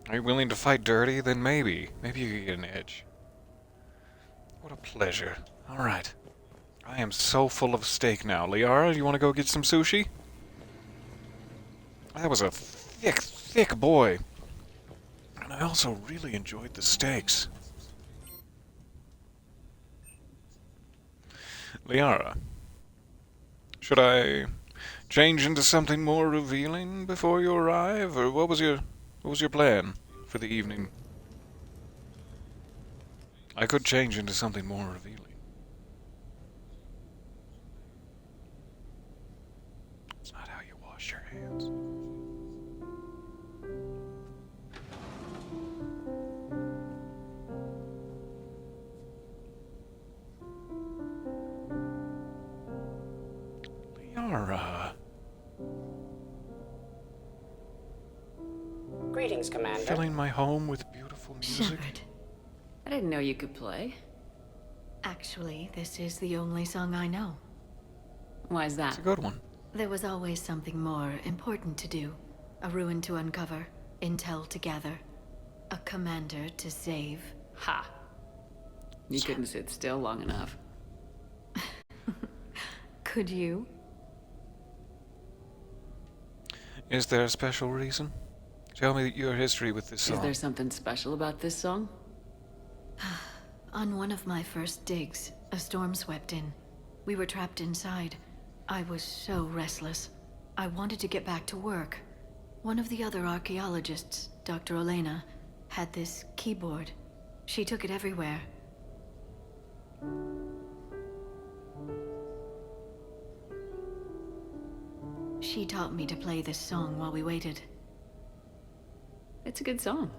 Are you willing to fight dirty? Then maybe. Maybe you could get an edge. What a pleasure. Alright. I am so full of steak now. Liara, you want to go get some sushi? That was a thick, thick boy. And I also really enjoyed the steaks. Liara, should I change into something more revealing before you arrive, or what was your plan for the evening? I could change into something more revealing. It's not how you wash your hands. Liara. Greetings, Commander. Filling my home with beautiful music. Shepard. I didn't know you could play. Actually, this is the only song I know. Why is that? It's a good one. There was always something more important to do. A ruin to uncover, intel to gather, a commander to save. Ha! You couldn't sit still long enough. Could you? Is there a special reason? Tell me your history with this song. Is there something special about this song? On one of my first digs, a storm swept in. We were trapped inside. I was so restless. I wanted to get back to work. One of the other archaeologists, Dr. Olena, had this keyboard. She took it everywhere. She taught me to play this song while we waited. It's a good song.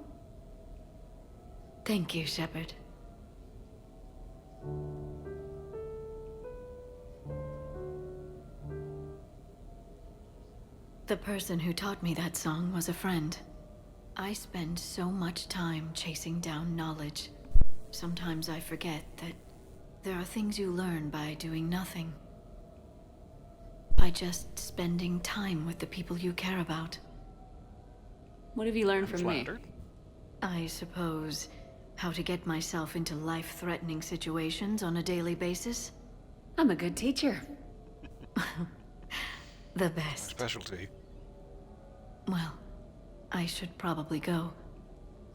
Thank you, Shepard. The person who taught me that song was a friend. I spend so much time chasing down knowledge. Sometimes I forget that there are things you learn by doing nothing. By just spending time with the people you care about. What have you learned from me? I suppose how to get myself into life-threatening situations on a daily basis. I'm a good teacher. The best. Specialty. Well, I should probably go.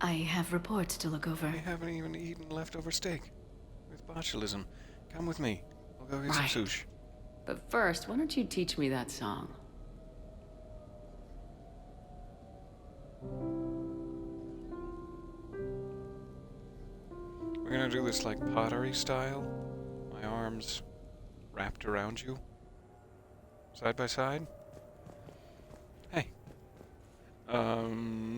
I have reports to look over. I haven't even eaten leftover steak. With botulism. Come with me. We'll go get some sushi. But first, why don't you teach me that song? We're gonna do this like pottery style. My arms wrapped around you. Side by side. Hey.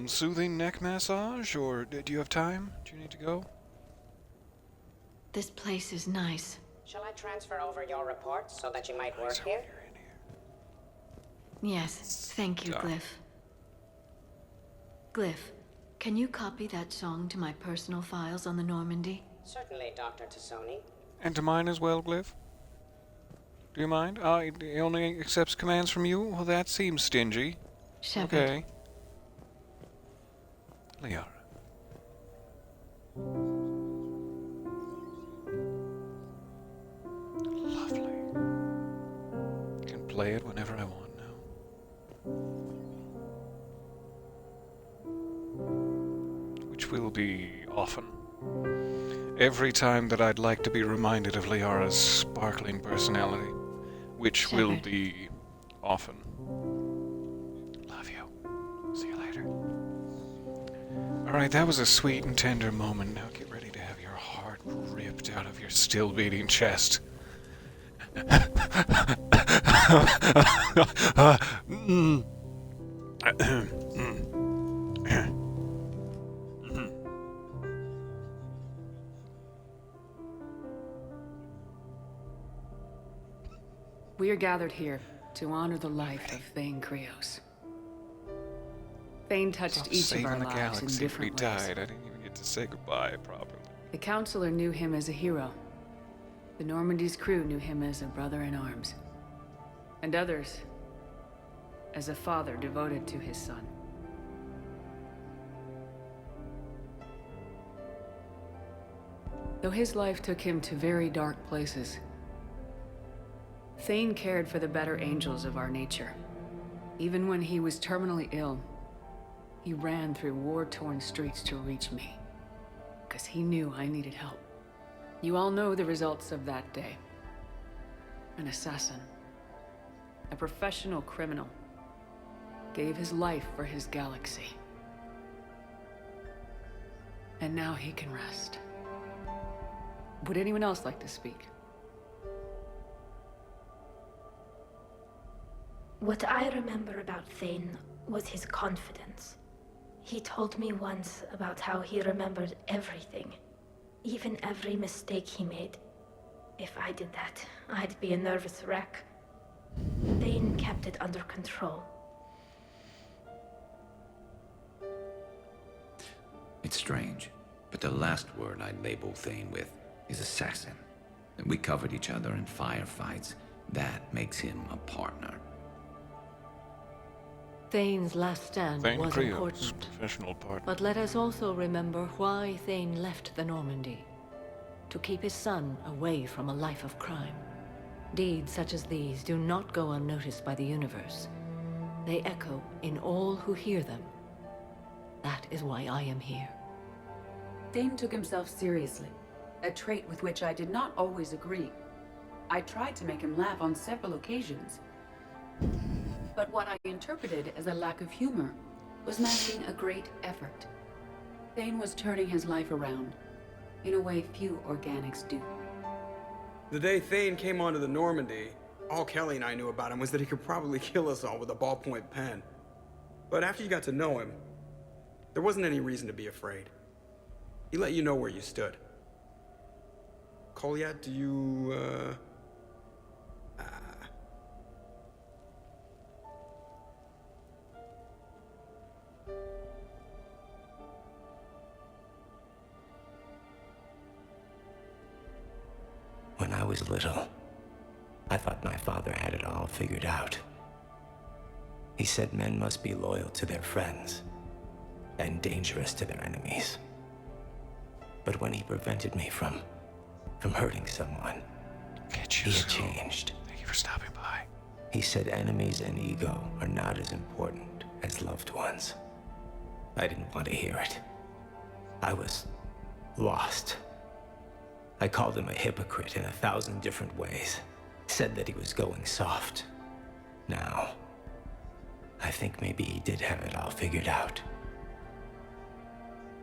Soothing neck massage, or do you have time? Do you need to go? This place is nice. Shall I transfer over your reports so that you might work here? Yes, thank you, Glyph. Glyph, can you copy that song to my personal files on the Normandy? Certainly, Dr. Tassoni. And to mine as well, Glyph? Do you mind? He only accepts commands from you? Well, that seems stingy. Shepard. Okay. Liara. Lovely. I can play it whenever I want now. Which will be often. Every time that I'd like to be reminded of Liara's sparkling personality. Which Shepard. will be often. Love you. See you later. Alright, that was a sweet and tender moment. Now get ready to have your heart ripped out of your still beating chest. We are gathered here to honor the life of Thane Krios. Thane touched each of our lives in different ways. Died. I didn't even get to say goodbye properly. The Counselor knew him as a hero. The Normandy's crew knew him as a brother in arms. And others as a father devoted to his son. Though his life took him to very dark places, Thane cared for the better angels of our nature. Even when he was terminally ill, he ran through war-torn streets to reach me, because he knew I needed help. You all know the results of that day. An assassin, a professional criminal, gave his life for his galaxy. And now he can rest. Would anyone else like to speak? What I remember about Thane was his confidence. He told me once about how he remembered everything, even every mistake he made. If I did that, I'd be a nervous wreck. Thane kept it under control. It's strange, but the last word I'd label Thane with is assassin. And we covered each other in firefights. That makes him a partner. Thane's last stand was important. Professional partner. But let us also remember why Thane left the Normandy. To keep his son away from a life of crime. Deeds such as these do not go unnoticed by the universe. They echo in all who hear them. That is why I am here. Thane took himself seriously, a trait with which I did not always agree. I tried to make him laugh on several occasions. But what I interpreted as a lack of humor was masking a great effort. Thane was turning his life around, in a way few organics do. The day Thane came onto the Normandy, all Kelly and I knew about him was that he could probably kill us all with a ballpoint pen. But after you got to know him, there wasn't any reason to be afraid. He let you know where you stood. Kolyat, do you, When I was little, I thought my father had it all figured out. He said men must be loyal to their friends and dangerous to their enemies. But when he prevented me from hurting someone, he had changed. Thank you for stopping by. He said enemies and ego are not as important as loved ones. I didn't want to hear it. I was lost. I called him a hypocrite in 1,000 different ways. Said that he was going soft. Now, I think maybe he did have it all figured out.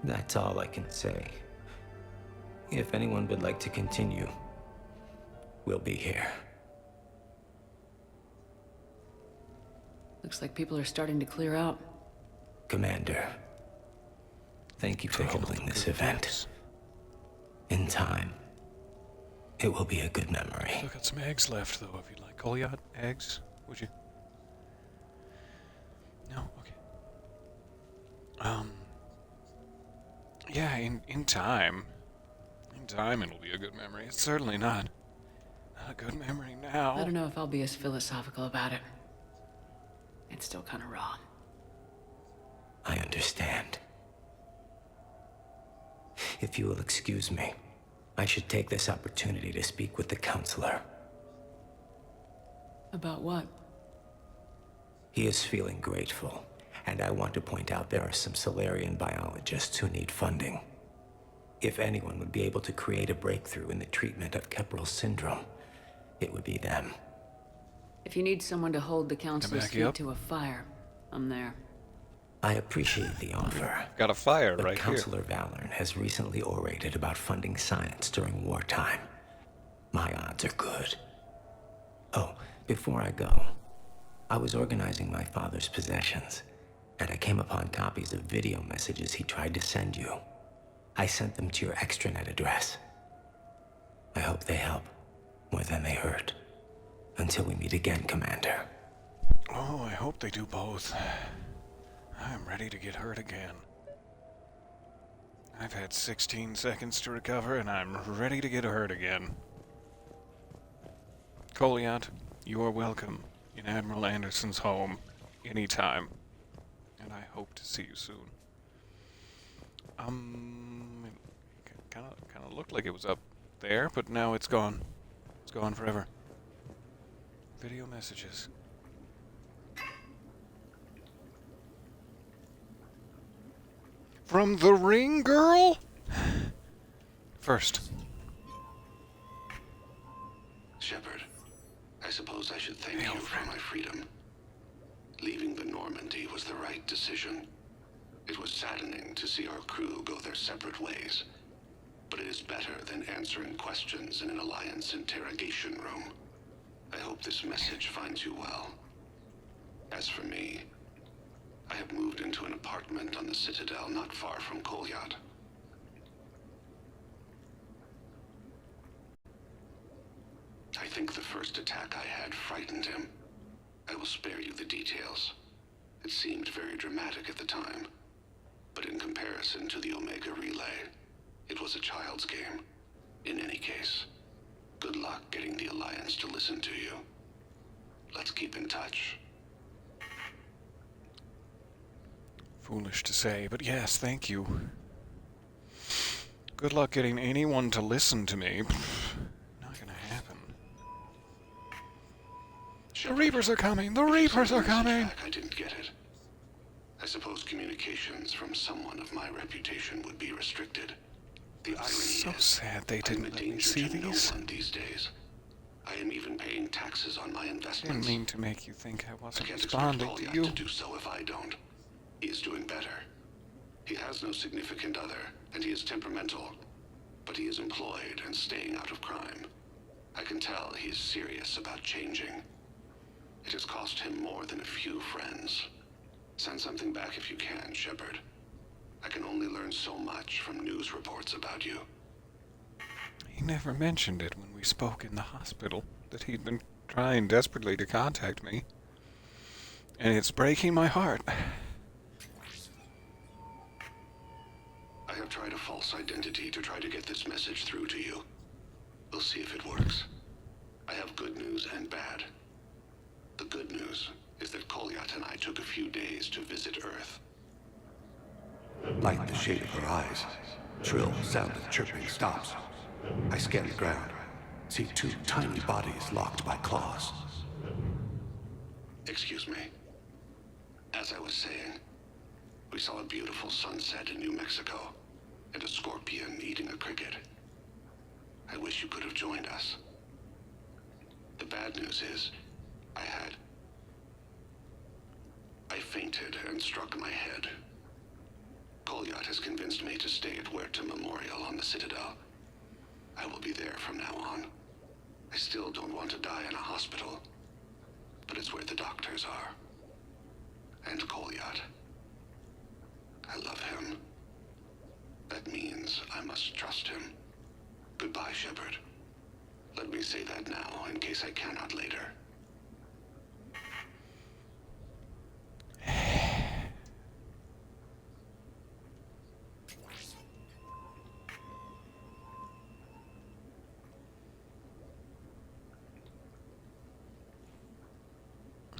That's all I can say. If anyone would like to continue, we'll be here. Looks like people are starting to clear out. Commander, thank you for holding this event. In time, it will be a good memory. Still got some eggs left, though, if you'd like. Kolyat eggs, would you? No? Okay. Yeah, in time. In time, it'll be a good memory. It's certainly not a good memory now. I don't know if I'll be as philosophical about it. It's still kind of raw. I understand. If you will excuse me, I should take this opportunity to speak with the counselor. About what? He is feeling grateful, and I want to point out there are some Solarian biologists who need funding. If anyone would be able to create a breakthrough in the treatment of Keppel's syndrome, it would be them. If you need someone to hold the council's feet to a fire, I'm there. I appreciate the offer. Got a fire but right here. Counselor Valorn has recently orated about funding science during wartime. My odds are good. Oh, before I go, I was organizing my father's possessions, and I came upon copies of video messages he tried to send you. I sent them to your extranet address. I hope they help more than they hurt. Until we meet again, Commander. Oh, I hope they do both. I'm ready to get hurt again. I've had 16 seconds to recover, and I'm ready to get hurt again. Kolyat, you are welcome in Admiral Anderson's home anytime, and I hope to see you soon. It kind of looked like it was up there, but now it's gone. It's gone forever. Video messages. From the ring girl? First. Shepard, I suppose I should thank you for my freedom. Leaving the Normandy was the right decision. It was saddening to see our crew go their separate ways, but it is better than answering questions in an Alliance interrogation room. I hope this message finds you well. As for me, I have moved into an apartment on the Citadel not far from Kolyat. I think the first attack I had frightened him. I will spare you the details. It seemed very dramatic at the time, but in comparison to the Omega Relay, it was a child's game. In any case, good luck getting the Alliance to listen to you. Let's keep in touch. Foolish to say, but yes, thank you. Good luck getting anyone to listen to me. Not gonna happen. The Reapers are coming! The Reapers are coming! I didn't get it. I suppose communications from someone of my reputation would be restricted. The irony so sad they didn't let me see these. No one these days. I am even paying taxes on my I investments. didn't mean to make you think I I wasn't can't responding expect to Kolyat you. to do so if I don't. He is doing better. He has no significant other, and he is temperamental. But he is employed and staying out of crime. I can tell he is serious about changing. It has cost him more than a few friends. Send something back if you can, Shepard. I can only learn so much from news reports about you. He never mentioned it when we spoke in the hospital, that he'd been trying desperately to contact me. And it's breaking my heart. I have tried a false identity to try to get this message through to you. We'll see if it works. I have good news and bad. The good news is that Kolyat and I took a few days to visit Earth. Like the shade of her eyes, shrill sound of chirping stops. I scan the ground, see two tiny bodies locked by claws. Excuse me. As I was saying, we saw a beautiful sunset in New Mexico, and a scorpion eating a cricket. I wish you could have joined us. The bad news is, I fainted and struck my head. Kolyat has convinced me to stay at Huerta Memorial on the Citadel. I will be there from now on. I still don't want to die in a hospital, but it's where the doctors are. And Kolyat. I love him. That means I must trust him. Goodbye, Shepard. Let me say that now, in case I cannot later.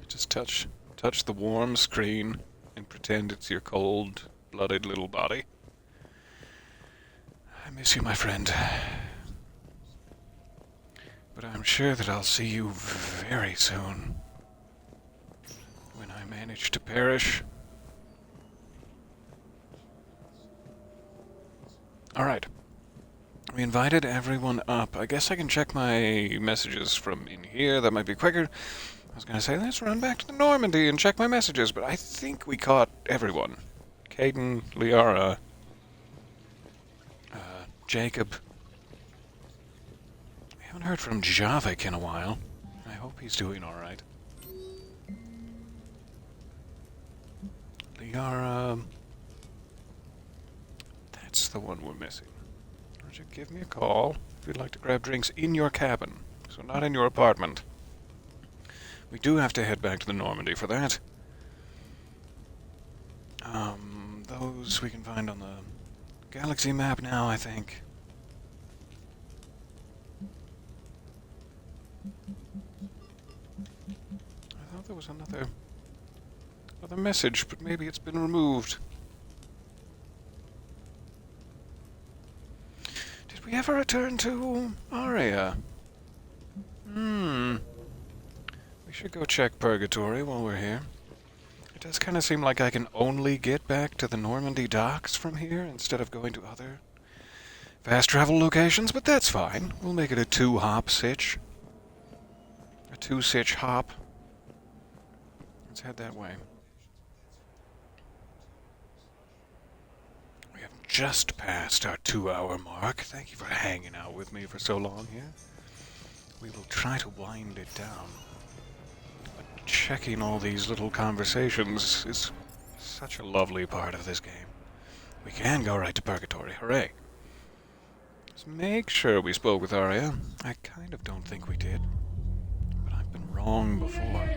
Just touch the warm screen and pretend it's your cold-blooded little body. I miss you, my friend. But I'm sure that I'll see you very soon. When I manage to perish. Alright. We invited everyone up. I guess I can check my messages from in here. That might be quicker. I was going to say, let's run back to the Normandy and check my messages, but I think we caught everyone. Caden, Liara, Jacob. We haven't heard from Javik in a while. I hope he's doing alright. Liara... That's the one we're missing. Why don't you give me a call if you'd like to grab drinks in your cabin, so not in your apartment. We do have to head back to the Normandy for that. Those we can find on the galaxy map now, I think. I thought there was another message, but maybe it's been removed. Did we ever return to Aria? We should go check Purgatory while we're here. It does kind of seem like I can only get back to the Normandy docks from here instead of going to other fast travel locations, but that's fine. We'll make it a 2-hop sitch. A 2-sitch hop. Let's head that way. We have just passed our 2-hour mark. Thank you for hanging out with me for so long here. We will try to wind it down. Checking all these little conversations is such a lovely part of this game. We can go right to Purgatory, hooray. Let's make sure we spoke with Arya. I kind of don't think we did, but I've been wrong before.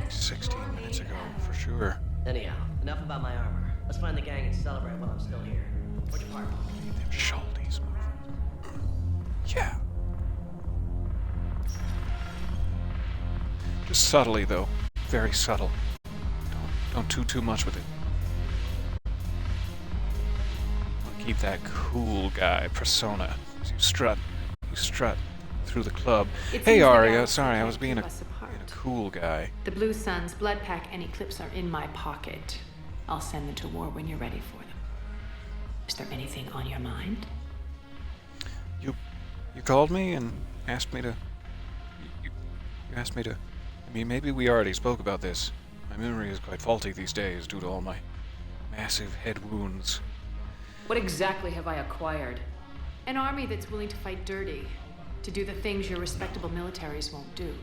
16 minutes ago, for sure. Anyhow, enough about my armor. Let's find the gang and celebrate while I'm still here. Where'd you park? Them Schultes moving. Yeah. Just subtly, though. Very subtle. Don't do too much with it. I'll keep that cool guy persona. You strut through the club. Hey, Arya. Sorry, I was being a cool guy. The Blue Suns, Blood Pack, and Eclipse are in my pocket. I'll send them to war when you're ready for them. Is there anything on your mind? You called me and asked me to... You asked me to... I mean, maybe we already spoke about this. My memory is quite faulty these days due to all my massive head wounds. What exactly have I acquired? An army that's willing to fight dirty, to do the things your respectable militaries won't do.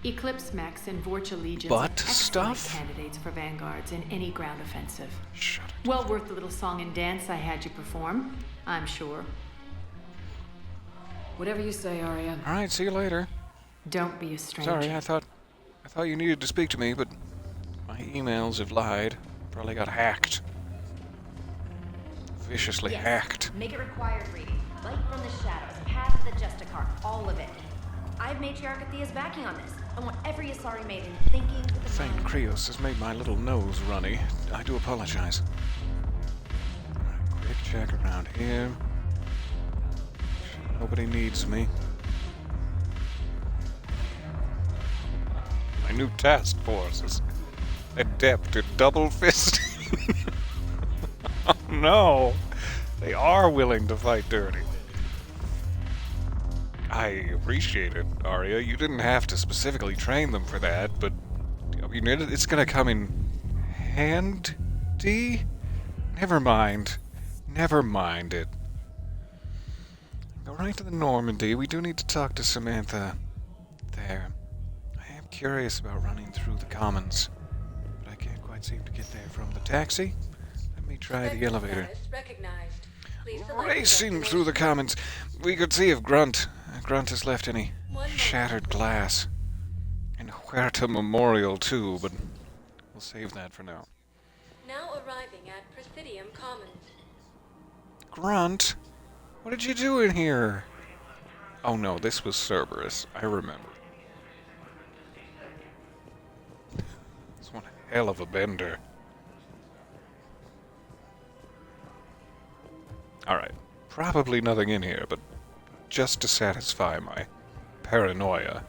Eclipse Mechs and Vorcha Legions are excellent candidates for vanguards in any ground offensive. Shut it. Well worth the little song and dance I had you perform, I'm sure. Whatever you say, Arya. All right, see you later. Don't be a stranger. Sorry, I thought you needed to speak to me, but my emails have lied. Probably got hacked. Viciously hacked. Make it required reading. Light from the shadows, path to the Justicar, all of it. I have Matriarch Athea's backing on this. I want every Asari maiden thinking with the Faint mind. Krios has made my little nose runny. I do apologize. Alright, quick check around here. Nobody needs me. My new task force is adept at double fisting. Oh no! They are willing to fight dirty. I appreciate it, Arya. You didn't have to specifically train them for that, but I mean, it's gonna come in handy? Never mind. Never mind it. Go right to the Normandy. We do need to talk to Samantha there. I am curious about running through the commons, but I can't quite seem to get there from the taxi. Let me try the elevator. Racing through the commons. We could see if Grunt has left any shattered glass. And Huerta Memorial too, but we'll save that for now. Now arriving at Presidium Commons. Grunt? What did you do in here? Oh no, this was Cerberus. I remember. It's one hell of a bender. Alright, probably nothing in here, but just to satisfy my paranoia,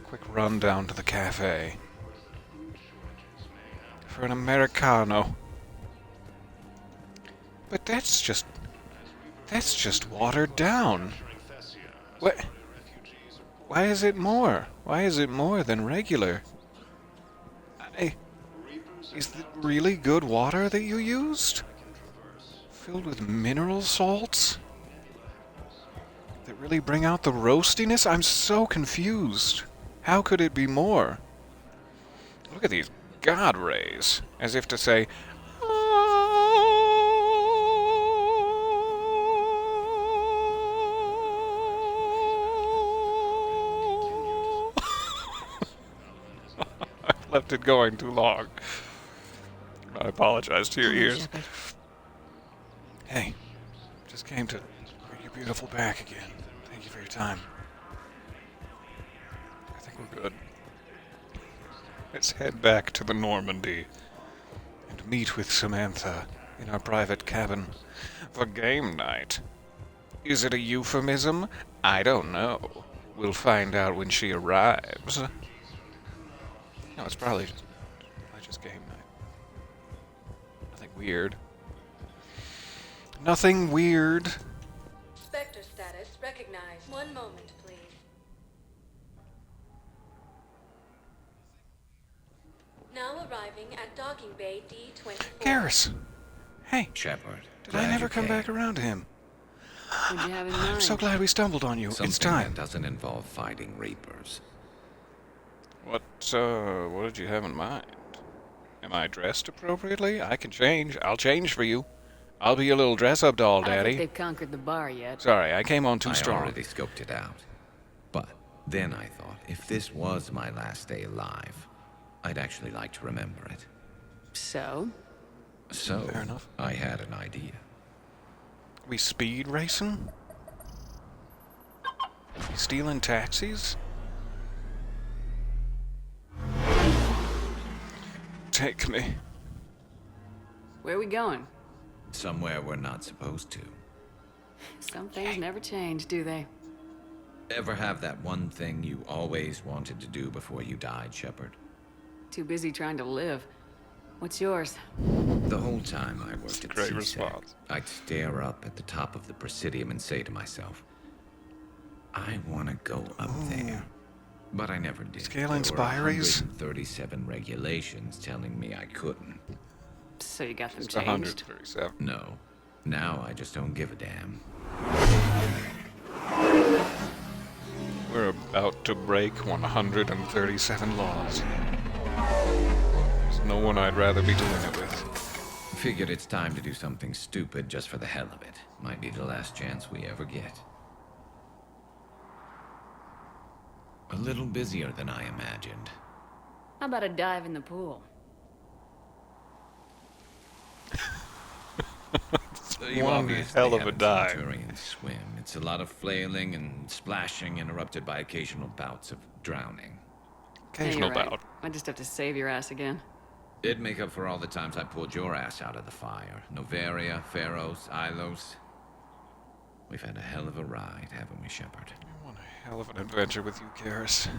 quick run down to the cafe for an Americano. But that's just watered down. What? Why is it more? Why is it more than regular? Is it really good water that you used? Filled with mineral salts? That really bring out the roastiness? I'm so confused. How could it be more? Look at these god rays, as if to say, I've left it going too long. I apologize to your ears. Hey, just came to bring your beautiful back again. Thank you for your time. I think we're good. Let's head back to the Normandy and meet with Samantha in our private cabin for game night. Is it a euphemism? I don't know. We'll find out when she arrives. No, it's probably just game night. Nothing weird. Nothing weird. Spectre status recognized. One moment, please. Now arriving at docking bay D24. Garrus! Hey! Shepard. Did I never come back around to him? What'd you have in mind? I'm so glad we stumbled on you. It's time. That doesn't involve fighting Reapers. What did you have in mind? Am I dressed appropriately? I can change. I'll change for you. I'll be your little dress-up doll, I don't Daddy. think they've conquered the bar yet. Sorry, I came on too strong. I already scoped it out. But then I thought, if this was my last day alive, I'd actually like to remember it. So? So, fair enough. I had an idea. We speed racing? Stealing taxis? Take me. Where are we going? Somewhere we're not supposed to. Some things never change, do they? Ever have that one thing you always wanted to do before you died, Shepard? Too busy trying to live. What's yours? The whole time I worked at Great CSEC, response. I'd stare up at the top of the Presidium and say to myself, I want to go up there. But I never did. Scaling There were Spires? 137 regulations telling me I couldn't. So you got them Just changed? 137. No. Now I just don't give a damn. We're about to break 137 laws. There's no one I'd rather be doing it with. Figured it's time to do something stupid just for the hell of it. Might be the last chance we ever get. A little busier than I imagined. How about a dive in the pool? You One obviously hell of a haven't dive. seen Turians swim. It's a lot of flailing and splashing, interrupted by occasional bouts of drowning. Occasional You're right. bout. I just have to save your ass again. It'd make up for all the times I pulled your ass out of the fire. Noveria, Pharos, Ilos. We've had a hell of a ride, haven't we, Shepard? What a hell of an adventure with you, Garrus.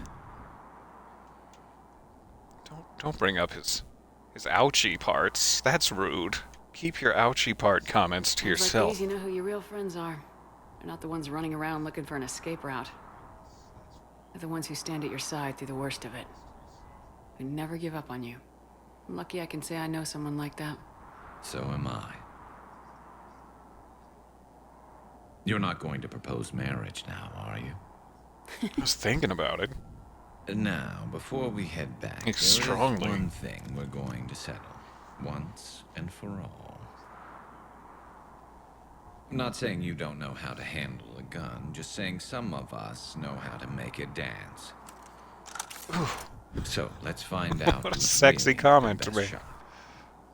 Don't bring up his ouchie parts. That's rude. Keep your ouchie part comments to yourself. Like these, you know who your real friends are. They're not the ones running around looking for an escape route. They're the ones who stand at your side through the worst of it. Who never give up on you. I'm lucky I can say I know someone like that. So am I. You're not going to propose marriage now, are you? I was thinking about it. Now, before we head back, Strongly. there is one thing we're going to settle. Once and for all. I'm not saying you don't know how to handle a gun, just saying some of us know how to make it dance. So, let's find out. What a who's sexy really comment the to best me. shot.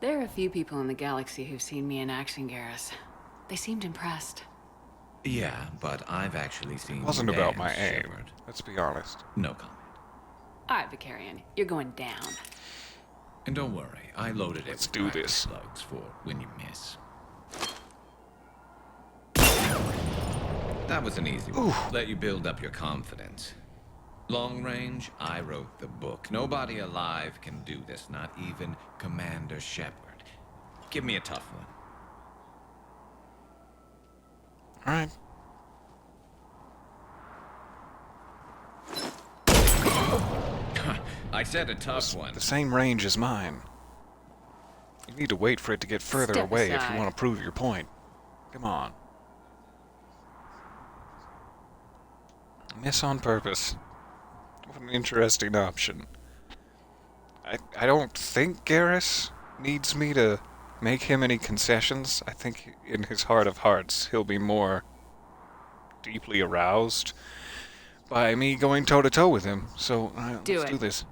There are a few people in the galaxy who've seen me in action, Garrus. They seemed impressed. Yeah, but I've actually seen It wasn't you about dance, my aim. Shepard. Let's be honest. No comment. Alright, Vicarian, you're going down. And don't worry, I loaded it with do practice this. slugs for when you miss. That was an easy one. Let you build up your confidence. Long range, I wrote the book. Nobody alive can do this, not even Commander Shepard. Give me a tough one. All right. I said a tough one. The same range as mine. You need to wait for it to get further Step away if aside. you want to prove your point. Come on. Miss on purpose. What an interesting option. I don't think Garrus needs me to make him any concessions. I think in his heart of hearts he'll be more deeply aroused by me going toe-to-toe with him. So let's do this.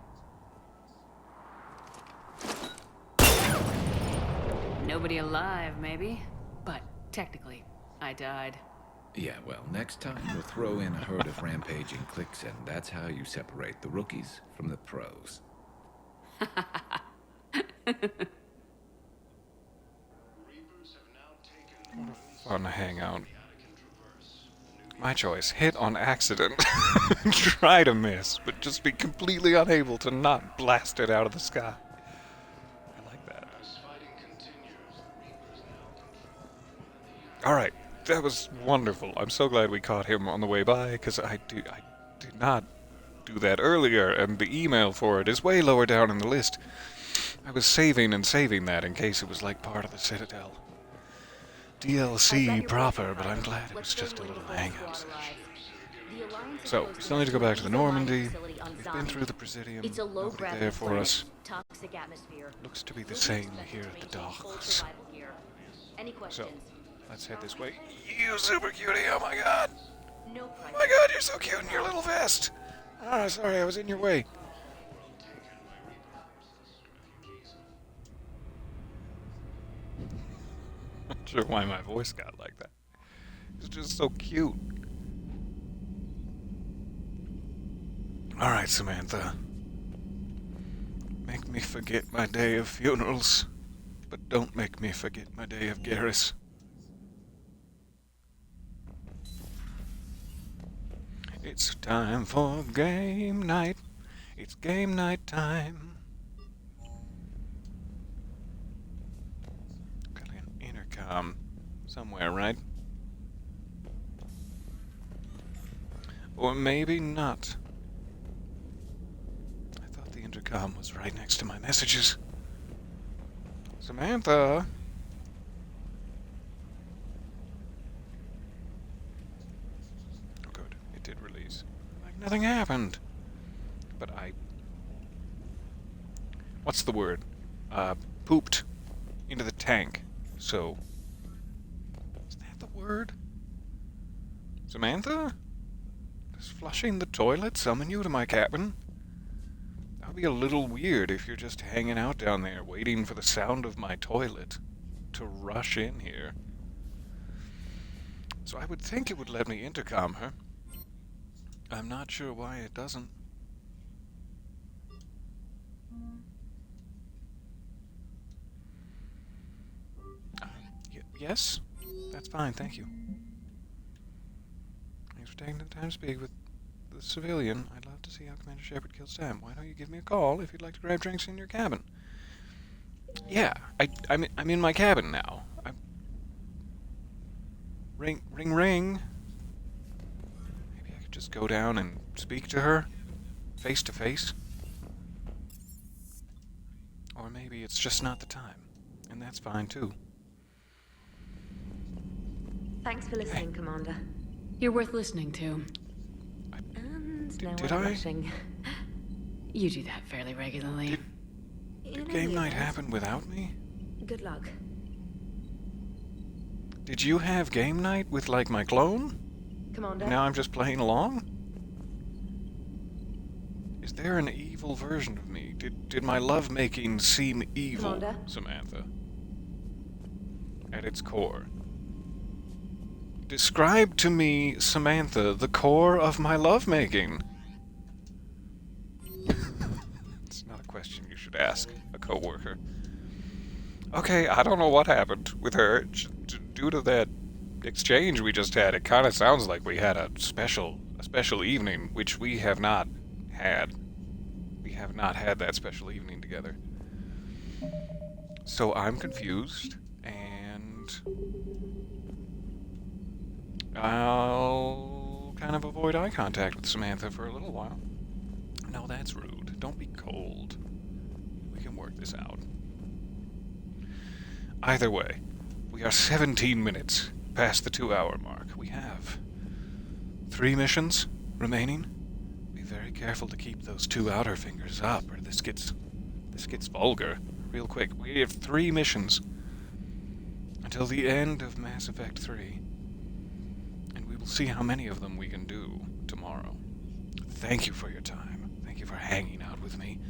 Nobody alive, maybe. But technically, I died. Yeah, well, next time we'll throw in a herd of rampaging cliques, and that's how you separate the rookies from the pros. Fun hangout. My choice. Hit on accident. Try to miss, but just be completely unable to not blast it out of the sky. I like that. Alright, that was wonderful. I'm so glad we caught him on the way by, because I did not do that earlier, and the email for it is way lower down in the list. I was saving that in case it was like part of the Citadel DLC proper, but I'm glad it was just a little hangout session. So, we still need to go back to the Normandy. We've been through the Presidium. It's a low Nobody gravity there for planet, us. toxic atmosphere. Looks to be the same here at the docks. Any So, questions? let's head this way. You super cutie, oh my god! No Oh price. my god, you're so cute in your little vest! Ah, sorry, I was in your way. Not sure why my voice got like that. It's just so cute. Alright, Samantha. Make me forget my day of funerals, but don't make me forget my day of Garrus. It's time for game night. It's game night time. Got an intercom somewhere, right? Or maybe not. I thought the intercom was right next to my messages. Samantha! Oh good, it did release. Like nothing happened. But I... What's the word? Pooped into the tank. So... Is that the word? Samantha? Does flushing the toilet summon you to my cabin? That would be a little weird if you're just hanging out down there waiting for the sound of my toilet to rush in here. So I would think it would let me intercom her. I'm not sure why it doesn't. Yes? That's fine, thank you. Thanks for taking the time to speak with the civilian. I'd love to see how Commander Shepard kills time. Why don't you give me a call if you'd like to grab drinks in your cabin? Yeah, I'm in my cabin now. Ring, ring, ring. Maybe I could just go down and speak to her, face to face. Or maybe it's just not the time, and that's fine too. Thanks for listening, Commander. You're worth listening to. And now Did I'm I? blushing. You do that fairly regularly. Did game night happen without me? Good luck. Did you have game night with, like, my clone? Commander? Now I'm just playing along? Is there an evil version of me? Did my lovemaking seem evil, Commander? Samantha? At its core. Describe to me, Samantha, the core of my lovemaking. It's not a question you should ask a coworker. Okay, I don't know what happened with her. Due to that exchange we just had, it kind of sounds like we had a special evening, which we have not had. We have not had that special evening together. So I'm confused, and I'll kind of avoid eye contact with Samantha for a little while. No, that's rude. Don't be cold. We can work this out. Either way, we are 17 minutes past the 2-hour mark. We have 3 missions remaining. Be very careful to keep those 2 outer fingers up, or this gets vulgar real quick. We have 3 missions until the end of Mass Effect 3, and we will see how many of them we can do tomorrow. Thank you for your time. Thank you for hanging out with me.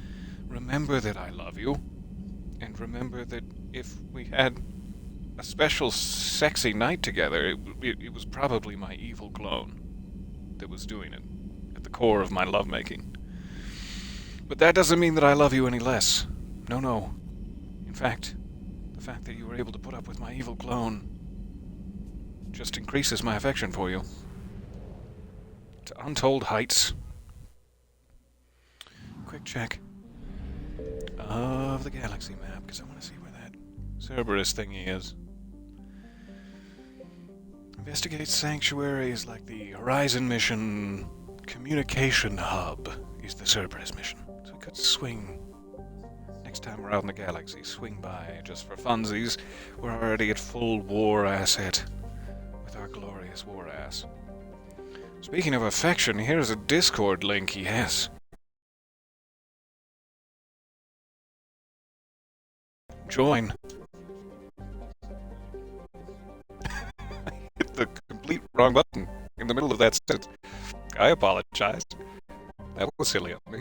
Remember that I love you, and remember that if we had a special sexy night together, it was probably my evil clone that was doing it, at the core of my lovemaking. But that doesn't mean that I love you any less. No, no. In fact, the fact that you were able to put up with my evil clone just increases my affection for you to untold heights. Quick check of the galaxy map, because I want to see where that Cerberus thingy is. Investigate sanctuaries like the Horizon mission. Communication hub is the Cerberus mission. So we could swing next time we're out in the galaxy. Swing by just for funsies. We're already at full war asset with our glorious war ass. Speaking of affection, here's a Discord link he has. Join. I hit the complete wrong button in the middle of that sentence. I apologize. That was silly of me.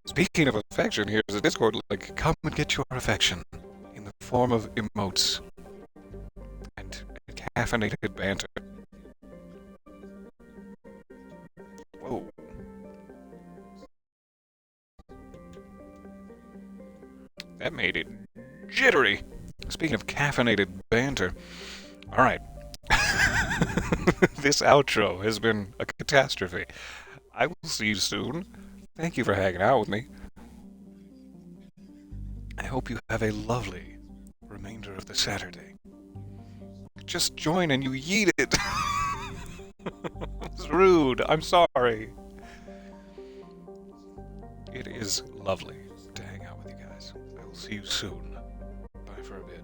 Speaking of affection, here's a Discord link. Come and get your affection in the form of emotes and caffeinated banter. Whoa. That made it jittery. Speaking of caffeinated banter. Alright. This outro has been a catastrophe. I will see you soon. Thank you for hanging out with me. I hope you have a lovely remainder of the Saturday. Just join and you yeet it. It's rude. I'm sorry. It is lovely to hang out with you guys. I will see you soon. Bye for a bit.